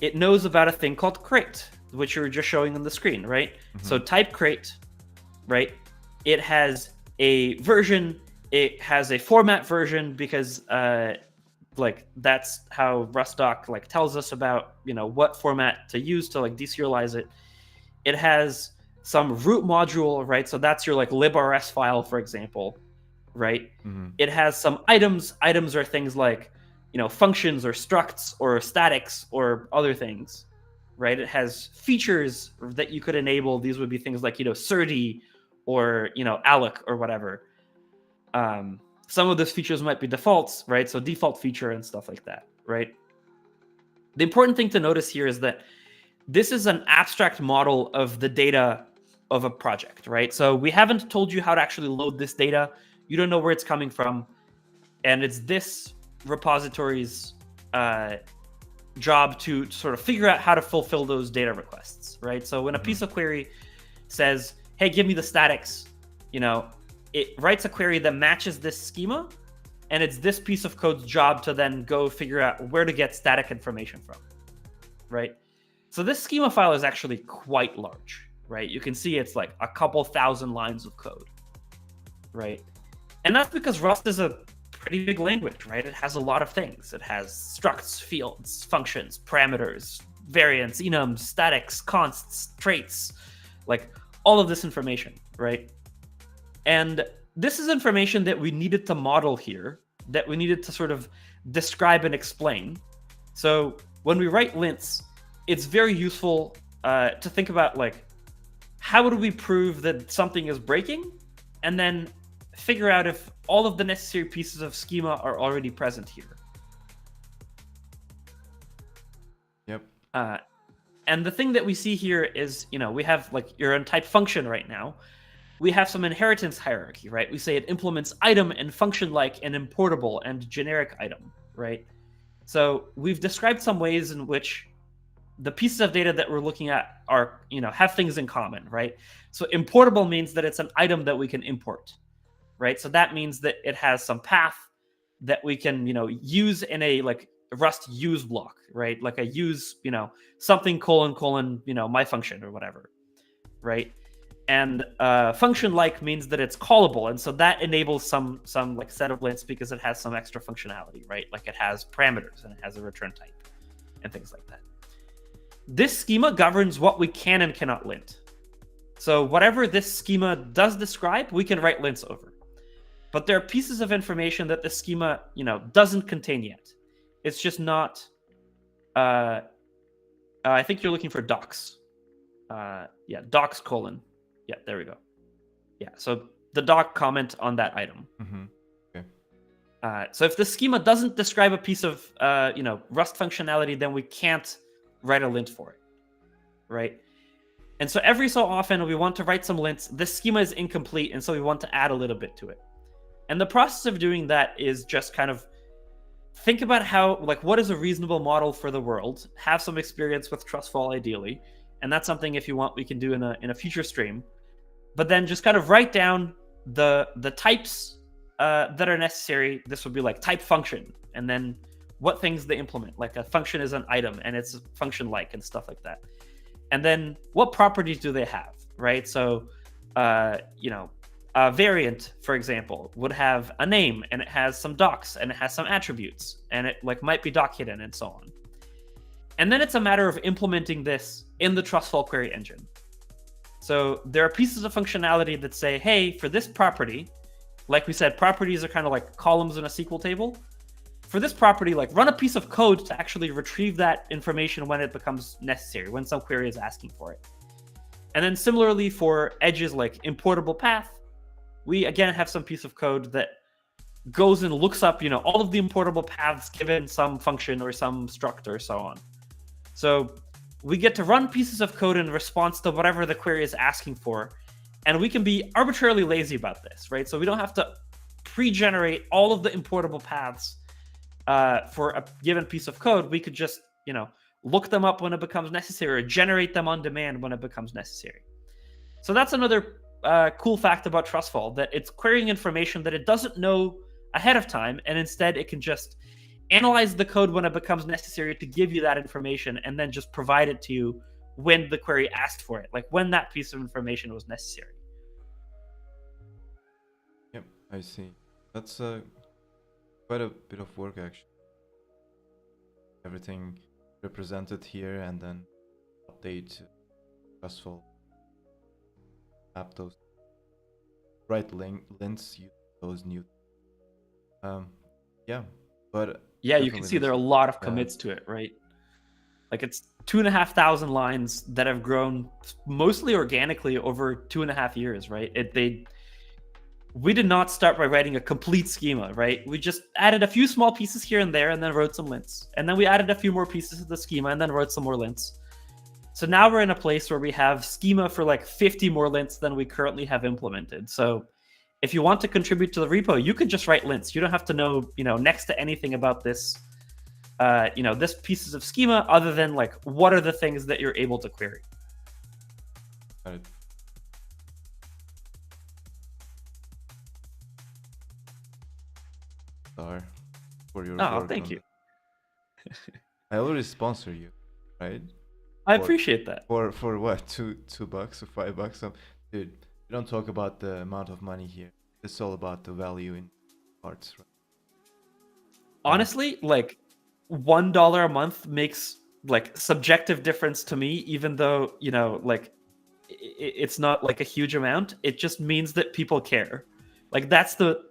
it knows about a thing called crate, which you were just showing on the screen, right? Mm-hmm. So type crate, right? It has a version, it has a format version because like that's how rustdoc like tells us about what format to use to like deserialize it. It has some root module, right? So that's your like librs file, for example, right? Mm-hmm. It has some items. Items are things like functions or structs or statics or other things, right? It has features that you could enable. These would be things like serde or alloc or whatever. Some of those features might be defaults, right? So default feature and stuff like that, right? The important thing to notice here is that this is an abstract model of the data of a project, right? So we haven't told you how to actually load this data. You don't know where it's coming from. And it's this repository's job to sort of figure out how to fulfill those data requests, right? So when a piece of query says, hey, give me the statics, it writes a query that matches this schema, and it's this piece of code's job to then go figure out where to get static information from, right? So this schema file is actually quite large, right? You can see it's like a couple thousand lines of code, right? And that's because Rust is a pretty big language, right? It has a lot of things. It has structs, fields, functions, parameters, variants, enums, statics, consts, traits, like all of this information, right? And this is information that we needed to model here, that we needed to sort of describe and explain. So when we write lints, it's very useful to think about, like, how do we prove that something is breaking, and then figure out if all of the necessary pieces of schema are already present here. Yep. And the thing that we see here is, we have like your untyped function right now. We have some inheritance hierarchy, right? We say it implements item and function like and importable and generic item, right? So we've described some ways in which the pieces of data that we're looking at are, have things in common, right? So importable means that it's an item that we can import, right? So that means that it has some path that we can, use in a like Rust use block, right? Like a use, something : my function or whatever, right? And function like means that it's callable, and so that enables some like set of lints because it has some extra functionality, right? Like it has parameters and it has a return type and things like that. This schema governs what we can and cannot lint. So whatever this schema does describe, we can write lints over. But there are pieces of information that the schema, doesn't contain yet. It's just not. I think you're looking for docs. Docs : Yeah, there we go. Yeah, so the doc comment on that item. Mm-hmm. Okay. So if the schema doesn't describe a piece of, Rust functionality, then we can't write a lint for it, right? And so every so often we want to write some lints. This schema is incomplete, and so we want to add a little bit to it. And the process of doing that is just kind of think about how, like, what is a reasonable model for the world? Have some experience with Trustfall, ideally, and that's something, if you want, we can do in a future stream. But then just kind of write down the types that are necessary. This would be like type function, and then what things they implement. Like a function is an item, and it's function like and stuff like that. And then what properties do they have, right? So, a variant, for example, would have a name, and it has some docs, and it has some attributes, and it like might be doc hidden, and so on. And then it's a matter of implementing this in the Trustfall query engine. So there are pieces of functionality that say, hey, for this property, like we said, properties are kind of like columns in a SQL table. For this property, like run a piece of code to actually retrieve that information when it becomes necessary, when some query is asking for it. And then similarly for edges like importable path, we again have some piece of code that goes and looks up, all of the importable paths given some function or some struct or so on. So we get to run pieces of code in response to whatever the query is asking for. And we can be arbitrarily lazy about this, right? So we don't have to pre-generate all of the importable paths for a given piece of code. We could just, look them up when it becomes necessary, or generate them on demand when it becomes necessary. So that's another cool fact about Trustfall, that it's querying information that it doesn't know ahead of time, and instead it can just analyze the code when it becomes necessary to give you that information, and then just provide it to you when the query asked for it, like when that piece of information was necessary. Yep, I see. That's quite a bit of work, actually. Everything represented here, and then update Trustfall, map those, write lints, use those new. Yeah, but yeah, you can see there are a lot of commits to it, right? Like it's 2,500 lines that have grown mostly organically over 2.5 years, right? We did not start by writing a complete schema, right? We just added a few small pieces here and there, and then wrote some lints. And then we added a few more pieces to the schema, and then wrote some more lints. So now we're in a place where we have schema for like 50 more lints than we currently have implemented. So if you want to contribute to the repo, you could just write lints. You don't have to know, next to anything about this, this pieces of schema, other than like, what are the things that you're able to query? Got it. For your work thank you. I already sponsor you, right? I appreciate that. For what, $2 or $5? Dude, we don't talk about the amount of money here. It's all about the value in parts, right? Honestly, like $1 a month makes like subjective difference to me, even though, like it's not like a huge amount. It just means that people care, Like that's the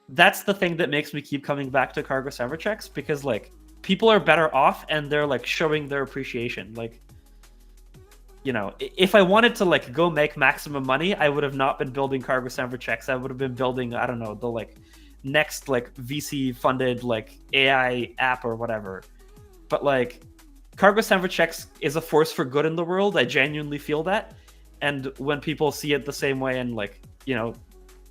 thing that makes me keep coming back to cargo-semver-checks, because like people are better off and they're like showing their appreciation. Like, you know, if I wanted to like go make maximum money, I would have not been building cargo-semver-checks. I would have been building, I don't know, the like next like VC funded like AI app or whatever. But like cargo-semver-checks is a force for good in the world. I genuinely feel that. And when people see it the same way and like, you know,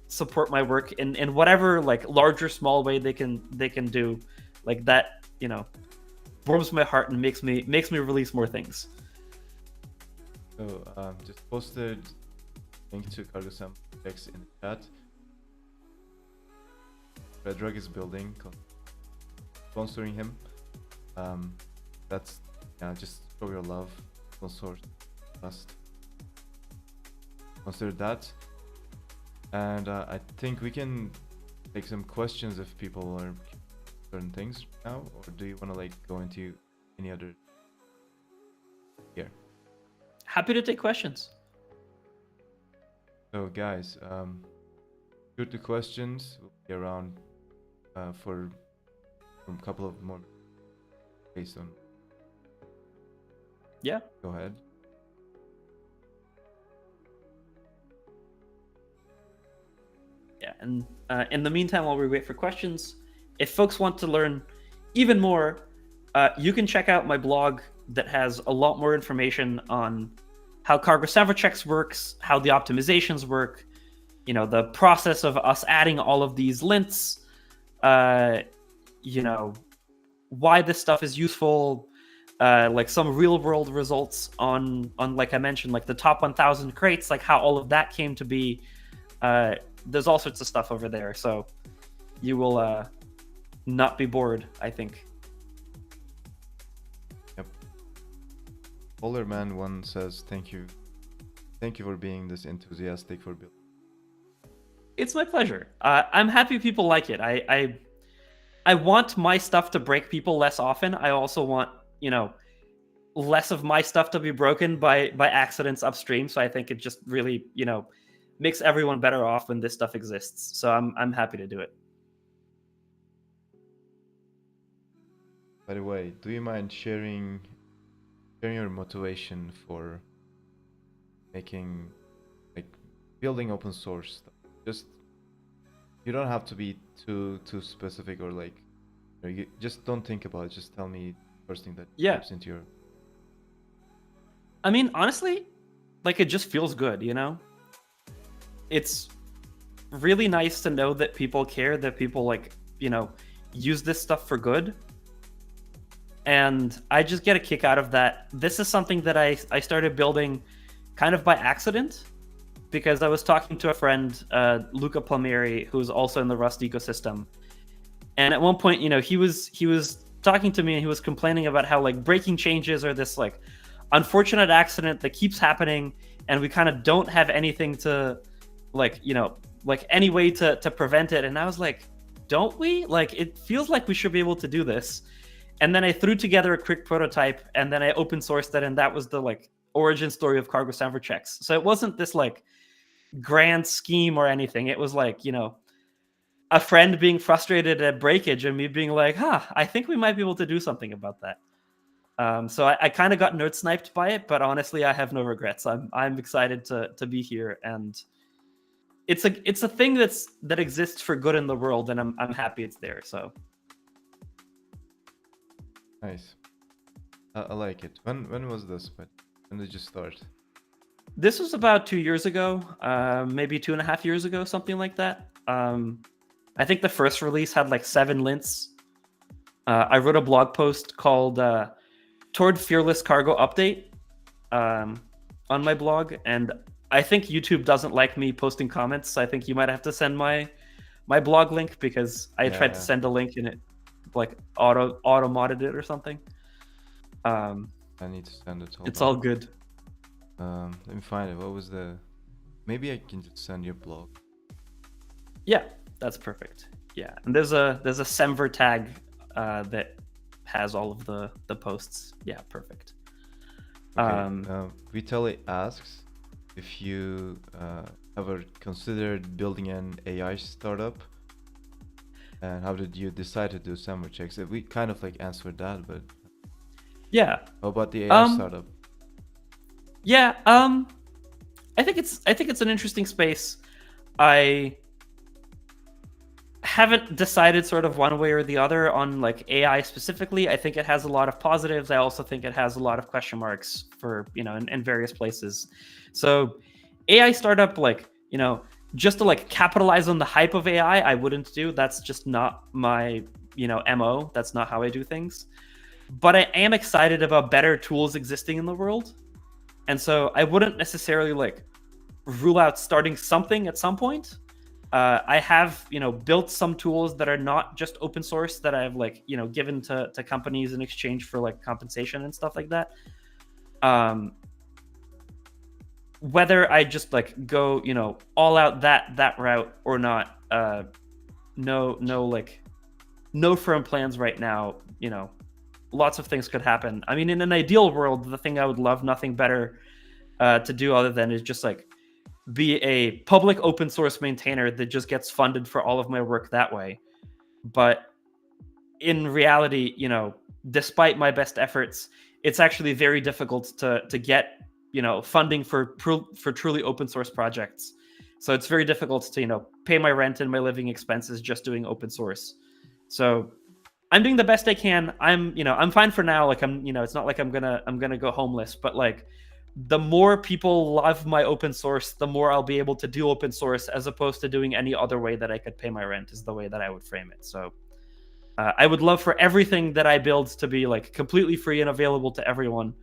support my work in whatever like large or small way they can do, like that, you know, warms my heart and makes me release more things. So just posted link to cargo-semver-checks in the chat. Redrug is building, sponsoring him. That's just show your love, open-source, trust. Consider that. And I think we can take some questions if people are certain things now, or do you want to like go into any other here? Happy to take questions. So guys, shoot the questions. We'll be around for a couple of more based on. Yeah. Go ahead. Yeah, and in the meantime, while we wait for questions, if folks want to learn even more, you can check out my blog that has a lot more information on how cargo-semver-checks works, how the optimizations work, you know, the process of us adding all of these lints, you know, why this stuff is useful, like some real-world results on like I mentioned, like the top 1,000 crates, like how all of that came to be. There's all sorts of stuff over there, so you will not be bored, I think. Yep. Polarman1 says, thank you for being this enthusiastic for building. It's my pleasure. I'm happy people like it. I want my stuff to break people less often. I also want, you know, less of my stuff to be broken by accidents upstream. So I think it just really, you know, makes everyone better off when this stuff exists. So I'm happy to do it. By the way, do you mind sharing your motivation for making, like, building open source stuff? Just, you don't have to be too specific, or like, you just don't think about it. Just tell me first thing that comes into your. I mean, honestly, like, it just feels good, you know? It's really nice to know that people care, that people, like, you know, use this stuff for good. And I just get a kick out of that. This is something that I started building kind of by accident, because I was talking to a friend, Luca Palmieri, who's also in the Rust ecosystem. And at one point, you know, he was talking to me and he was complaining about how like breaking changes are this like unfortunate accident that keeps happening, and we kind of don't have anything to like, you know, like any way to prevent it. And I was like, don't we? Like, it feels like we should be able to do this. And then I threw together a quick prototype, and then I open sourced it, and that was the like origin story of cargo-semver-checks. So it wasn't this like grand scheme or anything. It was like, you know, a friend being frustrated at breakage and me being like, I think we might be able to do something about that. So I kind of got nerd sniped by it, but honestly, I have no regrets. I'm excited to be here, and it's a thing that exists for good in the world, and I'm happy it's there. So nice. I like it. When was this? But when did you start? This was about 2 years ago, maybe 2.5 years ago, something like that. I think the first release had like 7 lints. I wrote a blog post called Toward Fearless Cargo Update on my blog, and I think YouTube doesn't like me posting comments. So I think you might have to send my blog link, because I tried to send a link and it like auto modded it or something. I need to send it. It's all good. Let me find it. What was the? Maybe I can just send your blog. Yeah, that's perfect. Yeah, and there's a semver tag that has all of the posts. Yeah, perfect. Okay. Vitaly asks if you ever considered building an AI startup? And how did you decide to do semver checks? We kind of like answered that, but Yeah. how about the AI Um. startup? Yeah. I think it's an interesting space. I haven't decided sort of one way or the other on like AI specifically. I think it has a lot of positives. I also think it has a lot of question marks for, in various places. So AI startup, like, just to like capitalize on the hype of AI, I wouldn't do. That's just not my, MO. That's not how I do things. But I am excited about better tools existing in the world. And so I wouldn't necessarily like rule out starting something at some point. I have, built some tools that are not just open source that I've like, given to companies in exchange for like compensation and stuff like that. Whether I just like go, all out that route or not, no firm plans right now. Lots of things could happen. I mean, in an ideal world, the thing I would love nothing better to do other than is just like be a public open source maintainer that just gets funded for all of my work that way. But in reality, despite my best efforts, it's actually very difficult to get, funding for truly open source projects. So it's very difficult to, pay my rent and my living expenses just doing open source. So I'm doing the best I can. I'm fine for now. Like it's not like I'm gonna go homeless, but like the more people love my open source, the more I'll be able to do open source as opposed to doing any other way that I could pay my rent is the way that I would frame it. So I would love for everything that I build to be like completely free and available to everyone.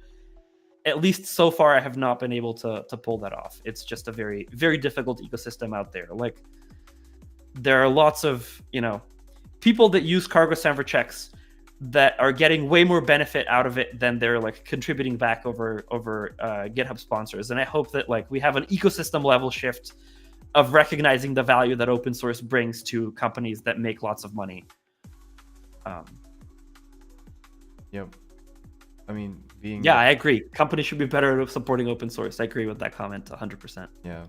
At least so far, I have not been able to pull that off. It's just a very, very difficult ecosystem out there. Like there are lots of, people that use cargo-semver-checks that are getting way more benefit out of it than they're like contributing back over GitHub sponsors. And I hope that like we have an ecosystem level shift of recognizing the value that open source brings to companies that make lots of money. Yep. I mean, I agree. Companies should be better at supporting open source. I agree with that comment 100%. Yeah.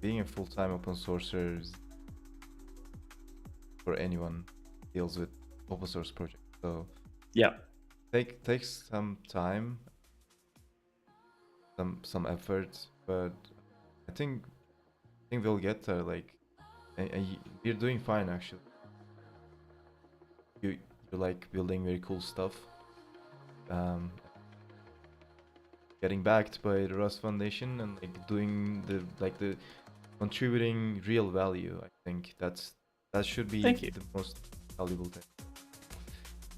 Being a full-time open sourcer is for anyone deals with open source projects. So yeah, takes some time, some effort, but I think we'll get there. Like, and you're doing fine actually. You're like building very cool stuff. Getting backed by the Rust Foundation and like doing the contributing real value. I think that should be the most valuable thing.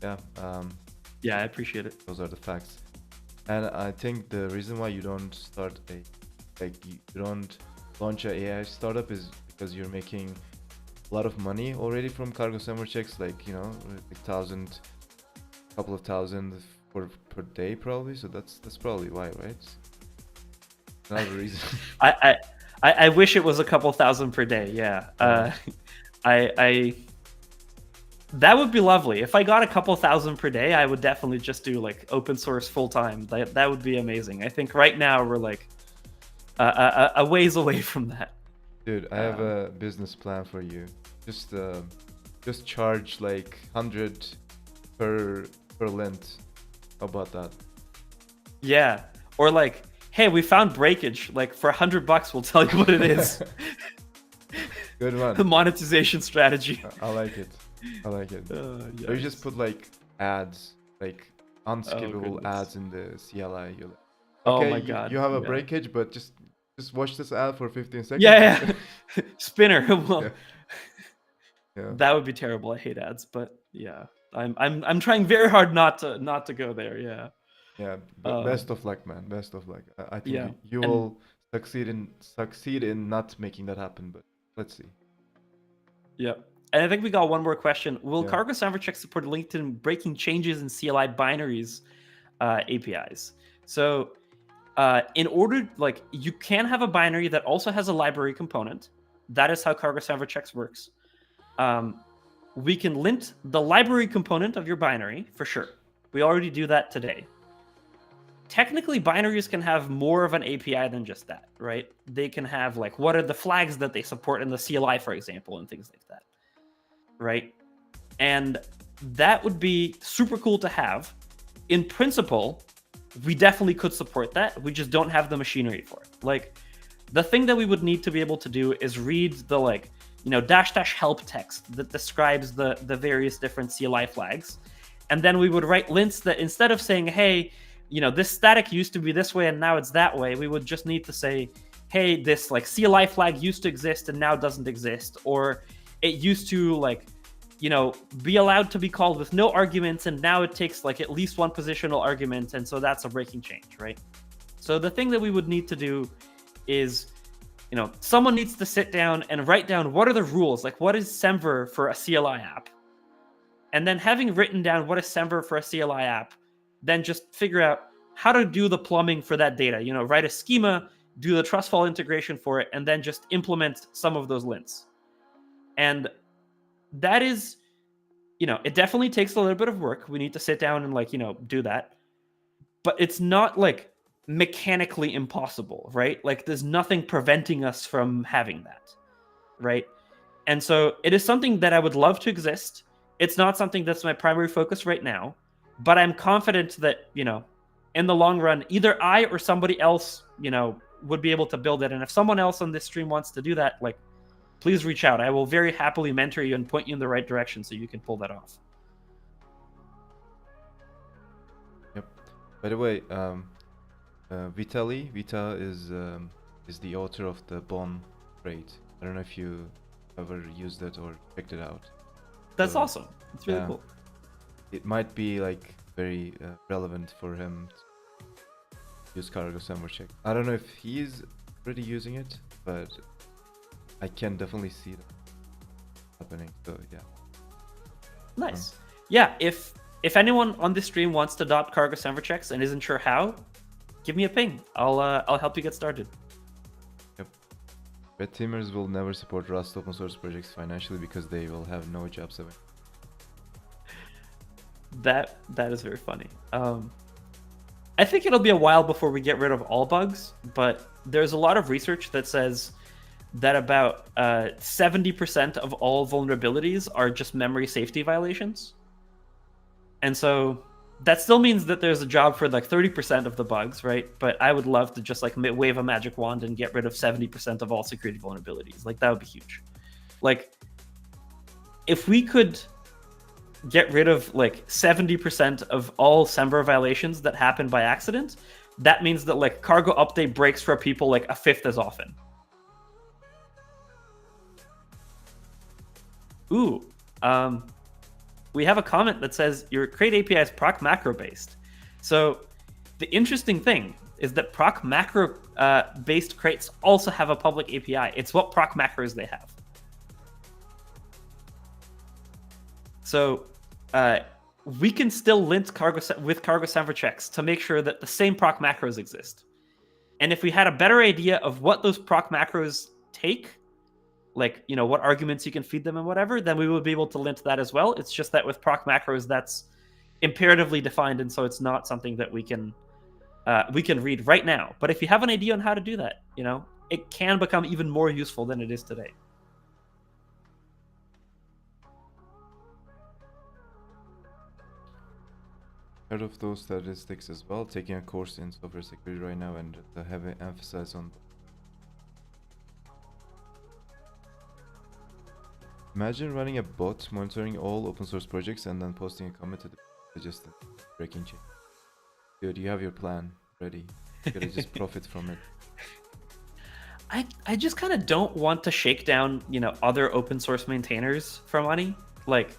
Yeah. Yeah, I appreciate it. Those are the facts. And I think the reason why you don't start you don't launch an AI startup is because you're making a lot of money already from cargo-semver-checks, like couple of thousand per day probably. So that's probably why, right? Another reason. I wish it was a couple thousand per day. Yeah. I that would be lovely. If I got a couple thousand per day, I would definitely just do like open source full time. That would be amazing. I think right now we're like a ways away from that. Dude, I have a business plan for you. Just charge like 100 per lint. How about that? Yeah. Or like, hey, we found breakage. Like for $100, we'll tell you what it is. Good one. The monetization strategy. I like it. Yes. Or you just put like ads, like unskippable ads in the CLI. You're like, okay, oh my god. You have a breakage, but just watch this ad for 15 seconds. Yeah. Spinner. Well, yeah. That would be terrible. I hate ads, but yeah. I'm trying very hard not to go there. Yeah. Yeah. Best of luck, man. Best of luck. I think you and will succeed in not making that happen, but let's see. Yeah. And I think we got one more question. Will cargo-semver-checks support LinkedIn breaking changes in CLI binaries APIs? So in order, like, you can have a binary that also has a library component. That is how cargo-semver-checks works. We can lint the library component of your binary for sure. We already do that today. technically binaries can have more of an API than just that, right? They can have like, what are the flags that they support in the CLI, for example, and things like that, right? And that would be super cool to have. In principle, we definitely could support that. We just don't have the machinery for it. Like, the thing that we would need to be able to do is read the like, -- help text that describes the various different CLI flags. And then we would write lints that instead of saying, hey, this static used to be this way and now it's that way, we would just need to say, hey, this like CLI flag used to exist and now doesn't exist. Or it used to like, be allowed to be called with no arguments and now it takes like at least one positional argument. And so that's a breaking change, right? So the thing that we would need to do is, someone needs to sit down and write down what are the rules, like what is semver for a CLI app? And then having written down what is semver for a CLI app, then just figure out how to do the plumbing for that data. Write a schema, do the Trustfall integration for it, and then just implement some of those lints. And that is, it definitely takes a little bit of work. We need to sit down and like, do that. But it's not like mechanically impossible, right? Like there's nothing preventing us from having that, right? And so it is something that I would love to exist. It's not something that's my primary focus right now, but I'm confident that, in the long run, either I or somebody else, would be able to build it. And if someone else on this stream wants to do that, like, please reach out. I will very happily mentor you and point you in the right direction so you can pull that off. Yep. By the way, Vita is the author of the Bon rate. I don't know if you ever used it or checked it out. That's awesome. It's really cool. It might be like very relevant for him to use cargo-semver-checks. I don't know if he's already using it, but I can definitely see that happening. So yeah. Nice. Yeah. If anyone on this stream wants to adopt cargo-semver-checks and isn't sure how, give me a ping. I'll help you get started. Yep. Red teamers will never support Rust open source projects financially because they will have no jobs of it. That is very funny. I think it'll be a while before we get rid of all bugs, but there's a lot of research that says that about 70% of all vulnerabilities are just memory safety violations. And so that still means that there's a job for like 30% of the bugs, right? But I would love to just like wave a magic wand and get rid of 70% of all security vulnerabilities. Like that would be huge. Like if we could get rid of like 70% of all semver violations that happen by accident, that means that like cargo update breaks for people like a fifth as often. Ooh, we have a comment that says your crate API is proc macro based. So the interesting thing is that proc macro based crates also have a public API. It's what proc macros they have. So we can still lint with cargo-semver-checks to make sure that the same proc macros exist. And if we had a better idea of what those proc macros take, like, what arguments you can feed them and whatever, then we would be able to lint that as well. It's just that with proc macros, that's imperatively defined, and so it's not something that we can read right now. But if you have an idea on how to do that, it can become even more useful than it is today. Heard of those statistics as well, taking a course in software security right now and the heavy emphasis on. Imagine running a bot monitoring all open source projects and then posting a comment to the suggested breaking change. Dude, you have your plan ready. You gotta just profit from it. I just kind of don't want to shake down, other open source maintainers for money. Like,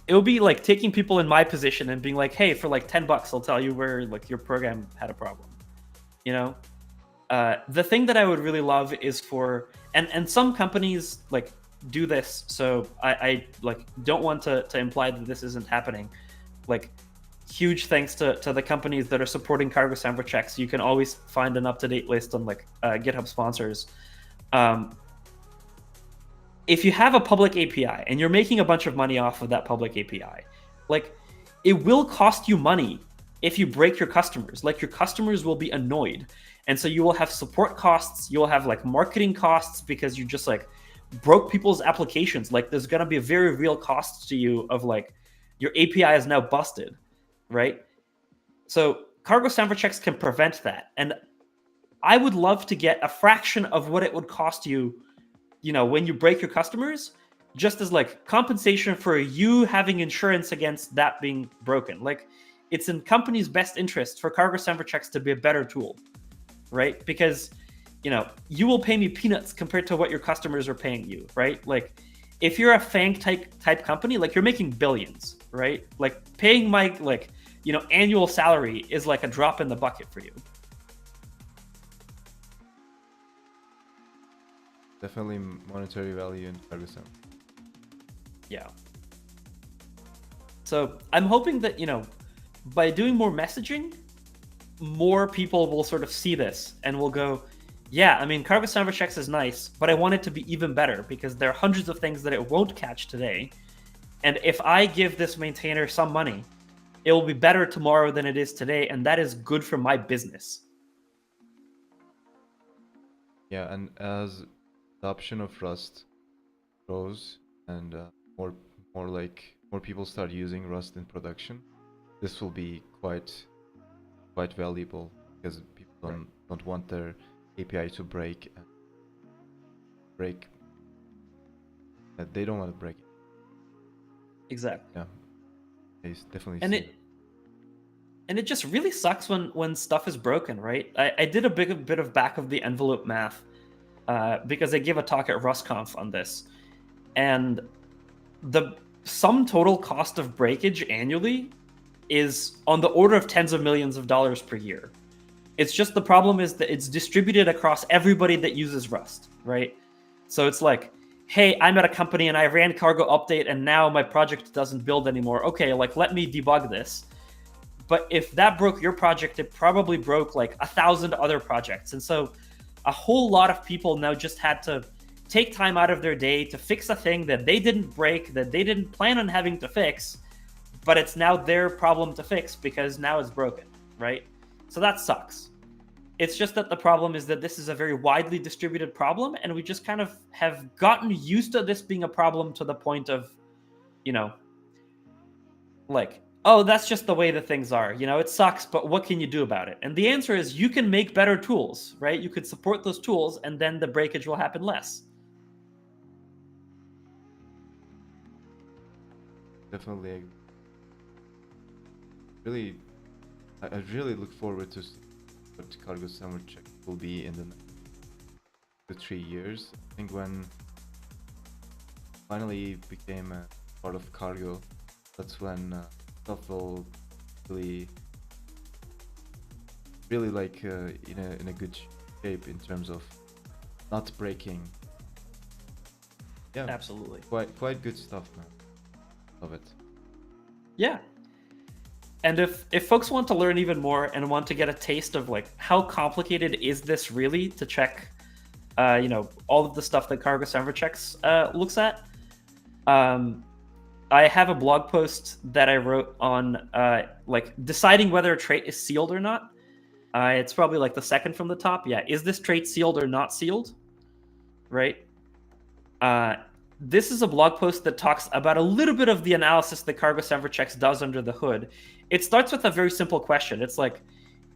it would be like taking people in my position and being like, hey, for like $10, I'll tell you where like your program had a problem. The thing that I would really love is for, and some companies like do this, so I like don't want to imply that this isn't happening. Like, huge thanks to the companies that are supporting cargo-semver-checks. You can always find an up-to-date list on like GitHub sponsors. If you have a public API and you're making a bunch of money off of that public API, like, it will cost you money if you break your customers. Like, your customers will be annoyed, and so you will have support costs, you will have like marketing costs because you just like broke people's applications. Like, there's gonna be a very real cost to you of like your API is now busted, right? So cargo-semver-checks can prevent that, and I would love to get a fraction of what it would cost you, when you break your customers, just as like compensation for you having insurance against that being broken. Like, it's in companies' best interest for cargo-semver-checks to be a better tool, right? Because you will pay me peanuts compared to what your customers are paying you, right? Like, if you're a FANG type company, like, you're making billions, right? Like, paying my annual salary is like a drop in the bucket for you. Definitely monetary value in cargo-sem. Yeah. So I'm hoping that, by doing more messaging, more people will sort of see this and will go, yeah, I mean, cargo-semver-checks is nice, but I want it to be even better because there are hundreds of things that it won't catch today. And if I give this maintainer some money, it will be better tomorrow than it is today, and that is good for my business. Yeah, and as adoption of Rust grows and more people start using Rust in production, this will be quite valuable because people don't want their API to break. They don't want to break it. Exactly. Yeah, they definitely And see. it just really sucks when stuff is broken, right? I did a bit of back of the envelope math because I gave a talk at RustConf on this, and the sum total cost of breakage annually is on the order of tens of millions of dollars per year. It's just, the problem is that it's distributed across everybody that uses Rust, right? So it's like, hey, I'm at a company and I ran cargo update and now my project doesn't build anymore. Okay, like, let me debug this. But if that broke your project, it probably broke like 1,000 other projects. And so a whole lot of people now just had to take time out of their day to fix a thing that they didn't break, that they didn't plan on having to fix, but it's now their problem to fix because now it's broken, right? So that sucks. It's just that the problem is that this is a very widely distributed problem, and we just kind of have gotten used to this being a problem to the point of, like, oh, that's just the way that things are. It sucks, but what can you do about it? And the answer is you can make better tools, right? You could support those tools, and then the breakage will happen less. Definitely, I really look forward to what cargo-semver-check will be in the next 3 years. I think when finally became a part of cargo, that's when stuff will really like in a good shape in terms of not breaking. Yeah, Absolutely. quite good stuff, man. Love it. Yeah. And if folks want to learn even more and want to get a taste of like how complicated is this really to check, all of the stuff that cargo-semver-checks looks at, I have a blog post that I wrote on like deciding whether a trait is sealed or not. It's probably like the second from the top. Yeah, is this trait sealed or not sealed? Right. This is a blog post that talks about a little bit of the analysis that cargo-semver-checks does under the hood. It starts with a very simple question. It's like,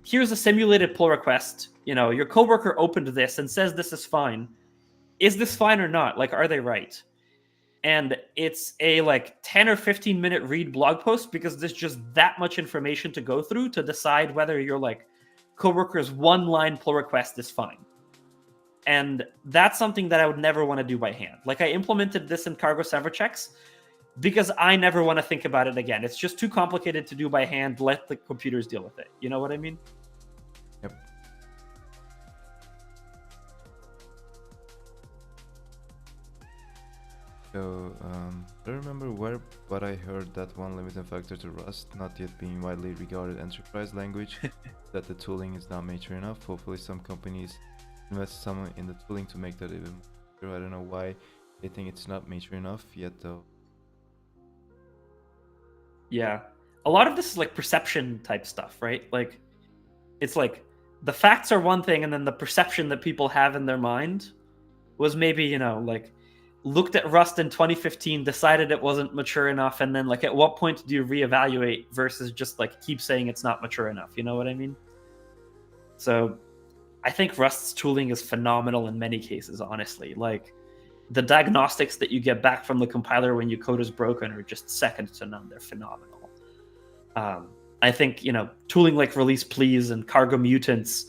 here's a simulated pull request. Your coworker opened this and says this is fine. Is this fine or not? Like, are they right? And it's a like 10 or 15 minute read blog post because there's just that much information to go through to decide whether your like coworker's one line pull request is fine. And that's something that I would never want to do by hand. Like, I implemented this in cargo-semver-checks because I never want to think about it again. It's just too complicated to do by hand. Let the computers deal with it. You know what I mean? Yep. So, I don't remember where, but I heard that one limiting factor to Rust not yet being widely regarded enterprise language, that the tooling is not mature enough. Hopefully some companies invest some in the tooling to make that even mature. I don't know why they think it's not mature enough yet though. Yeah. a lot of this is like perception type stuff, right? Like, it's like the facts are one thing, and then the perception that people have in their mind was maybe, you know, like looked at Rust in 2015, decided it wasn't mature enough, and then like at what point do you reevaluate versus just like keep saying it's not mature enough? You know what I mean? So I think Rust's tooling is phenomenal in many cases, honestly. Like the diagnostics that you get back from the compiler when your code is broken are just second to none. They're phenomenal. I think, you know, tooling like release please and cargo mutants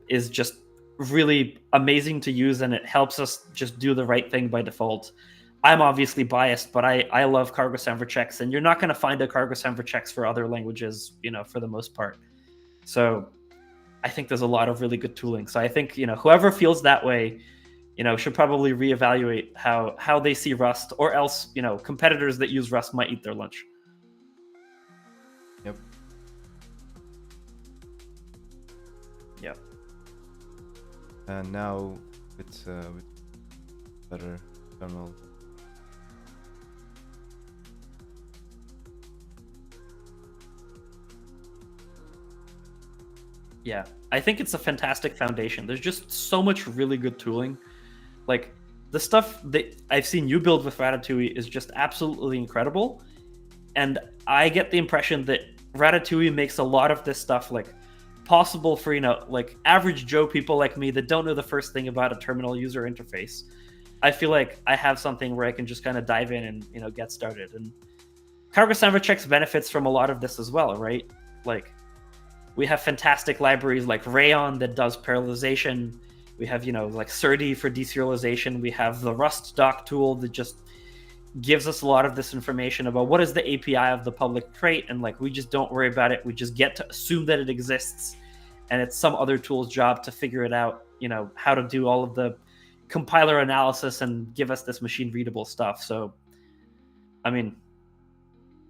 is just really amazing to use, and it helps us just do the right thing by default. I'm obviously biased, but I love cargo-semver-checks, and you're not going to find a cargo-semver-checks for other languages, you know, for the most part. So I think there's a lot of really good tooling. So I think, you know, whoever feels that way, you know, should probably reevaluate how they see Rust, or else, you know, competitors that use Rust might eat their lunch. Yep. Yep. And now it's with better terminal. Yeah, I think it's a fantastic foundation. There's just so much really good tooling. Like the stuff that I've seen you build with Ratatui is just absolutely incredible. And I get the impression that Ratatui makes a lot of this stuff like possible for, you know, like average Joe people like me that don't know the first thing about a terminal user interface. I feel like I have something where I can just kind of dive in and, you know, get started. And cargo-semver-checks benefits from a lot of this as well, right? Like we have fantastic libraries like Rayon that does parallelization. We have, you know, like Surdy for deserialization. We have the Rust doc tool that just gives us a lot of this information about what is the API of the public crate, and like we just don't worry about it. We just get to assume that it exists, and it's some other tool's job to figure it out, you know, how to do all of the compiler analysis and give us this machine readable stuff. So I mean,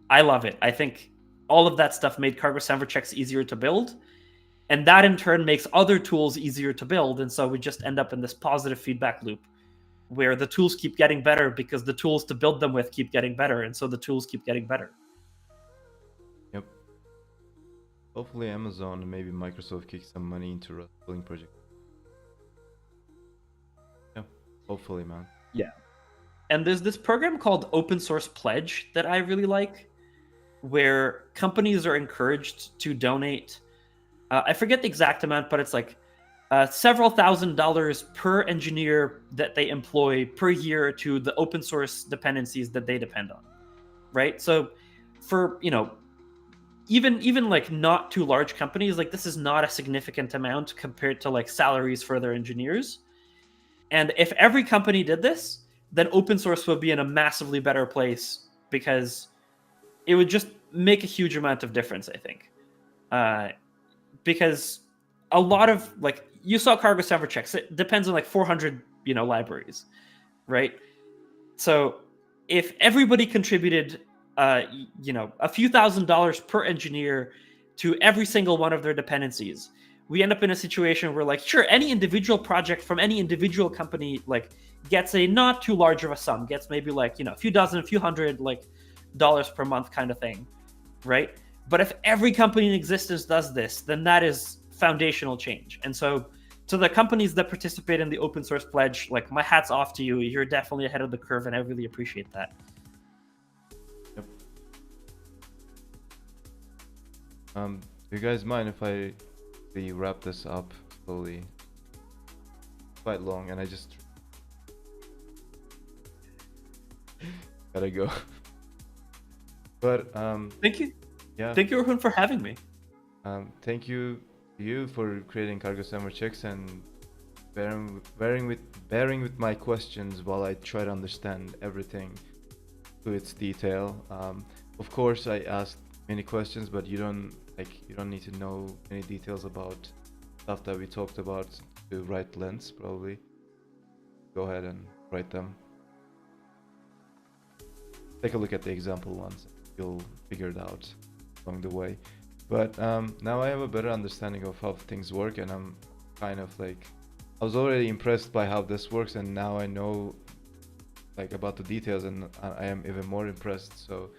I love it. I think all of that stuff made cargo-semver-checks easier to build, and that in turn makes other tools easier to build. And so we just end up in this positive feedback loop where the tools keep getting better because the tools to build them with keep getting better, and so the tools keep getting better. Yep. Hopefully Amazon and maybe Microsoft kick some money into Rust building project. Yeah, hopefully, man. Yeah. And there's this program called Open Source Pledge that I really like, where companies are encouraged to donate. I forget the exact amount, but it's like several $1,000s per engineer that they employ per year to the open source dependencies that they depend on, right? So for, you know, even like not too large companies, like this is not a significant amount compared to like salaries for their engineers. And if every company did this, then open source would be in a massively better place, because it would just make a huge amount of difference, I think. Because a lot of, like, you saw cargo-semver-checks, it depends on like 400, you know, libraries, right? So if everybody contributed, you know, a few $1,000s per engineer to every single one of their dependencies, we end up in a situation where, like, sure, any individual project from any individual company, like, gets a not too large of a sum, gets maybe like, you know, a few dozen, a few hundred, like, dollars per month kind of thing, right? But if every company in existence does this, then that is foundational change. And so to the companies that participate in the open source pledge, like, my hat's off to you. You're definitely ahead of the curve, and I really appreciate that. Yep. Do you guys mind if we wrap this up slowly? Quite long, and I just gotta go. But Thank you. yeah. Thank you, Orhun, for having me. Thank you for creating cargo-semver-checks and bearing with my questions while I try to understand everything to its detail. Of course, I asked many questions, but you don't need to know any details about stuff that we talked about to write lints. Probably go ahead and write them. Take a look at the example ones. You'll figure it out along the way. But now I have a better understanding of how things work, and I'm kind of like, I was already impressed by how this works, and now I know like about the details, and I am even more impressed. So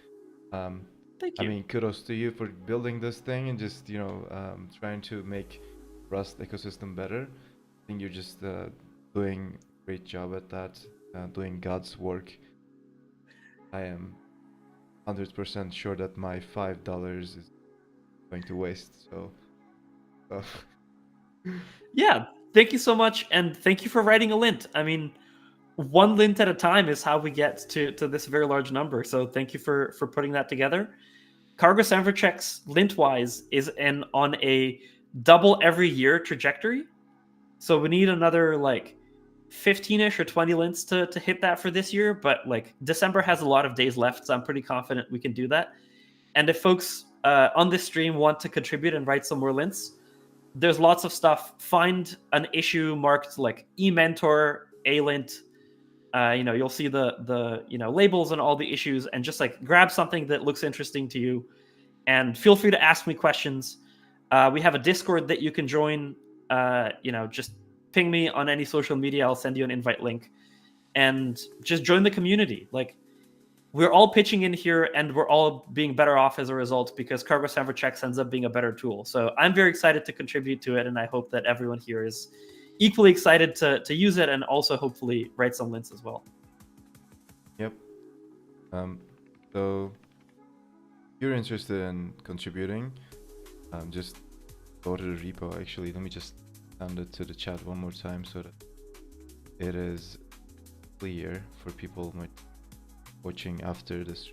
Thank I you. mean, kudos to you for building this thing and just, trying to make Rust ecosystem better. I think you're just doing a great job at that, doing God's work. I am 100% sure that my $5 is going to waste. So Yeah, thank you so much, and thank you for writing a lint. I mean, one lint at a time is how we get to this very large number. So thank you for putting that together. cargo-semver-checks lint wise is on a double every year trajectory. So we need another like 15ish or 20 lints to hit that for this year. But like December has a lot of days left, so I'm pretty confident we can do that. And if folks on this stream want to contribute and write some more lints, there's lots of stuff. Find an issue marked like eMentor, alint. You'll see the labels and all the issues, and just like grab something that looks interesting to you, and feel free to ask me questions. We have a Discord that you can join. Just ping me on any social media. I'll send you an invite link, and just join the community. Like, we're all pitching in here, and we're all being better off as a result because cargo-semver-checks ends up being a better tool. So I'm very excited to contribute to it, and I hope that everyone here is equally excited to use it and also hopefully write some lints as well. Yep. So if you're interested in contributing, just go to the repo. Actually, let me just send it to the chat one more time so that it is clear for people watching after this.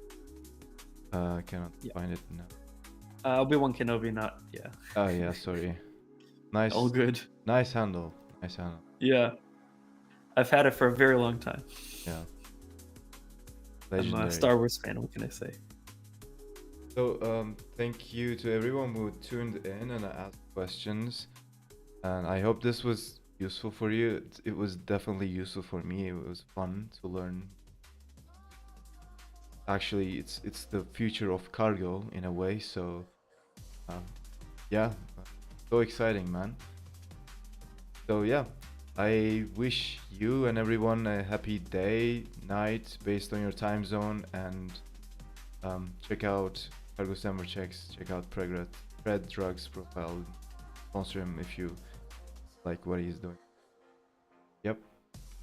Cannot find it now. Obi-Wan Kenobi, not yeah. Oh yeah, sorry. Nice. All good. Nice handle. Nice handle. Yeah, I've had it for a very long time. Yeah. I'm a Star Wars fan. What can I say? So thank you to everyone who tuned in and asked questions, and I hope this was useful for you. It was definitely useful for me. It was fun to learn. Actually, it's the future of cargo in a way. So yeah, so exciting, man. So yeah, I wish you and everyone a happy day, night, based on your time zone, and check out cargo-semver-checks, check out Fred Drugs profile, sponsor him if you like what he's doing. Yep.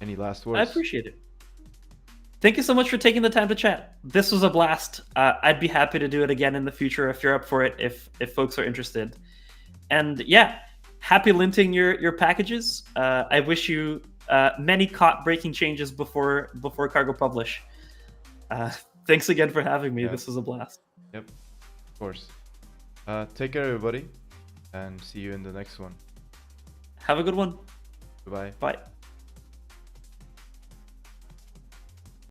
Any last words? I appreciate it. Thank you so much for taking the time to chat. This was a blast. I'd be happy to do it again in the future if you're up for it, if folks are interested. And yeah, happy linting your packages. I wish you many caught-breaking changes before Cargo publish. Thanks again for having me. Yeah. This was a blast. Yep, of course. Take care, everybody, and see you in the next one. Have a good one. Goodbye. Bye.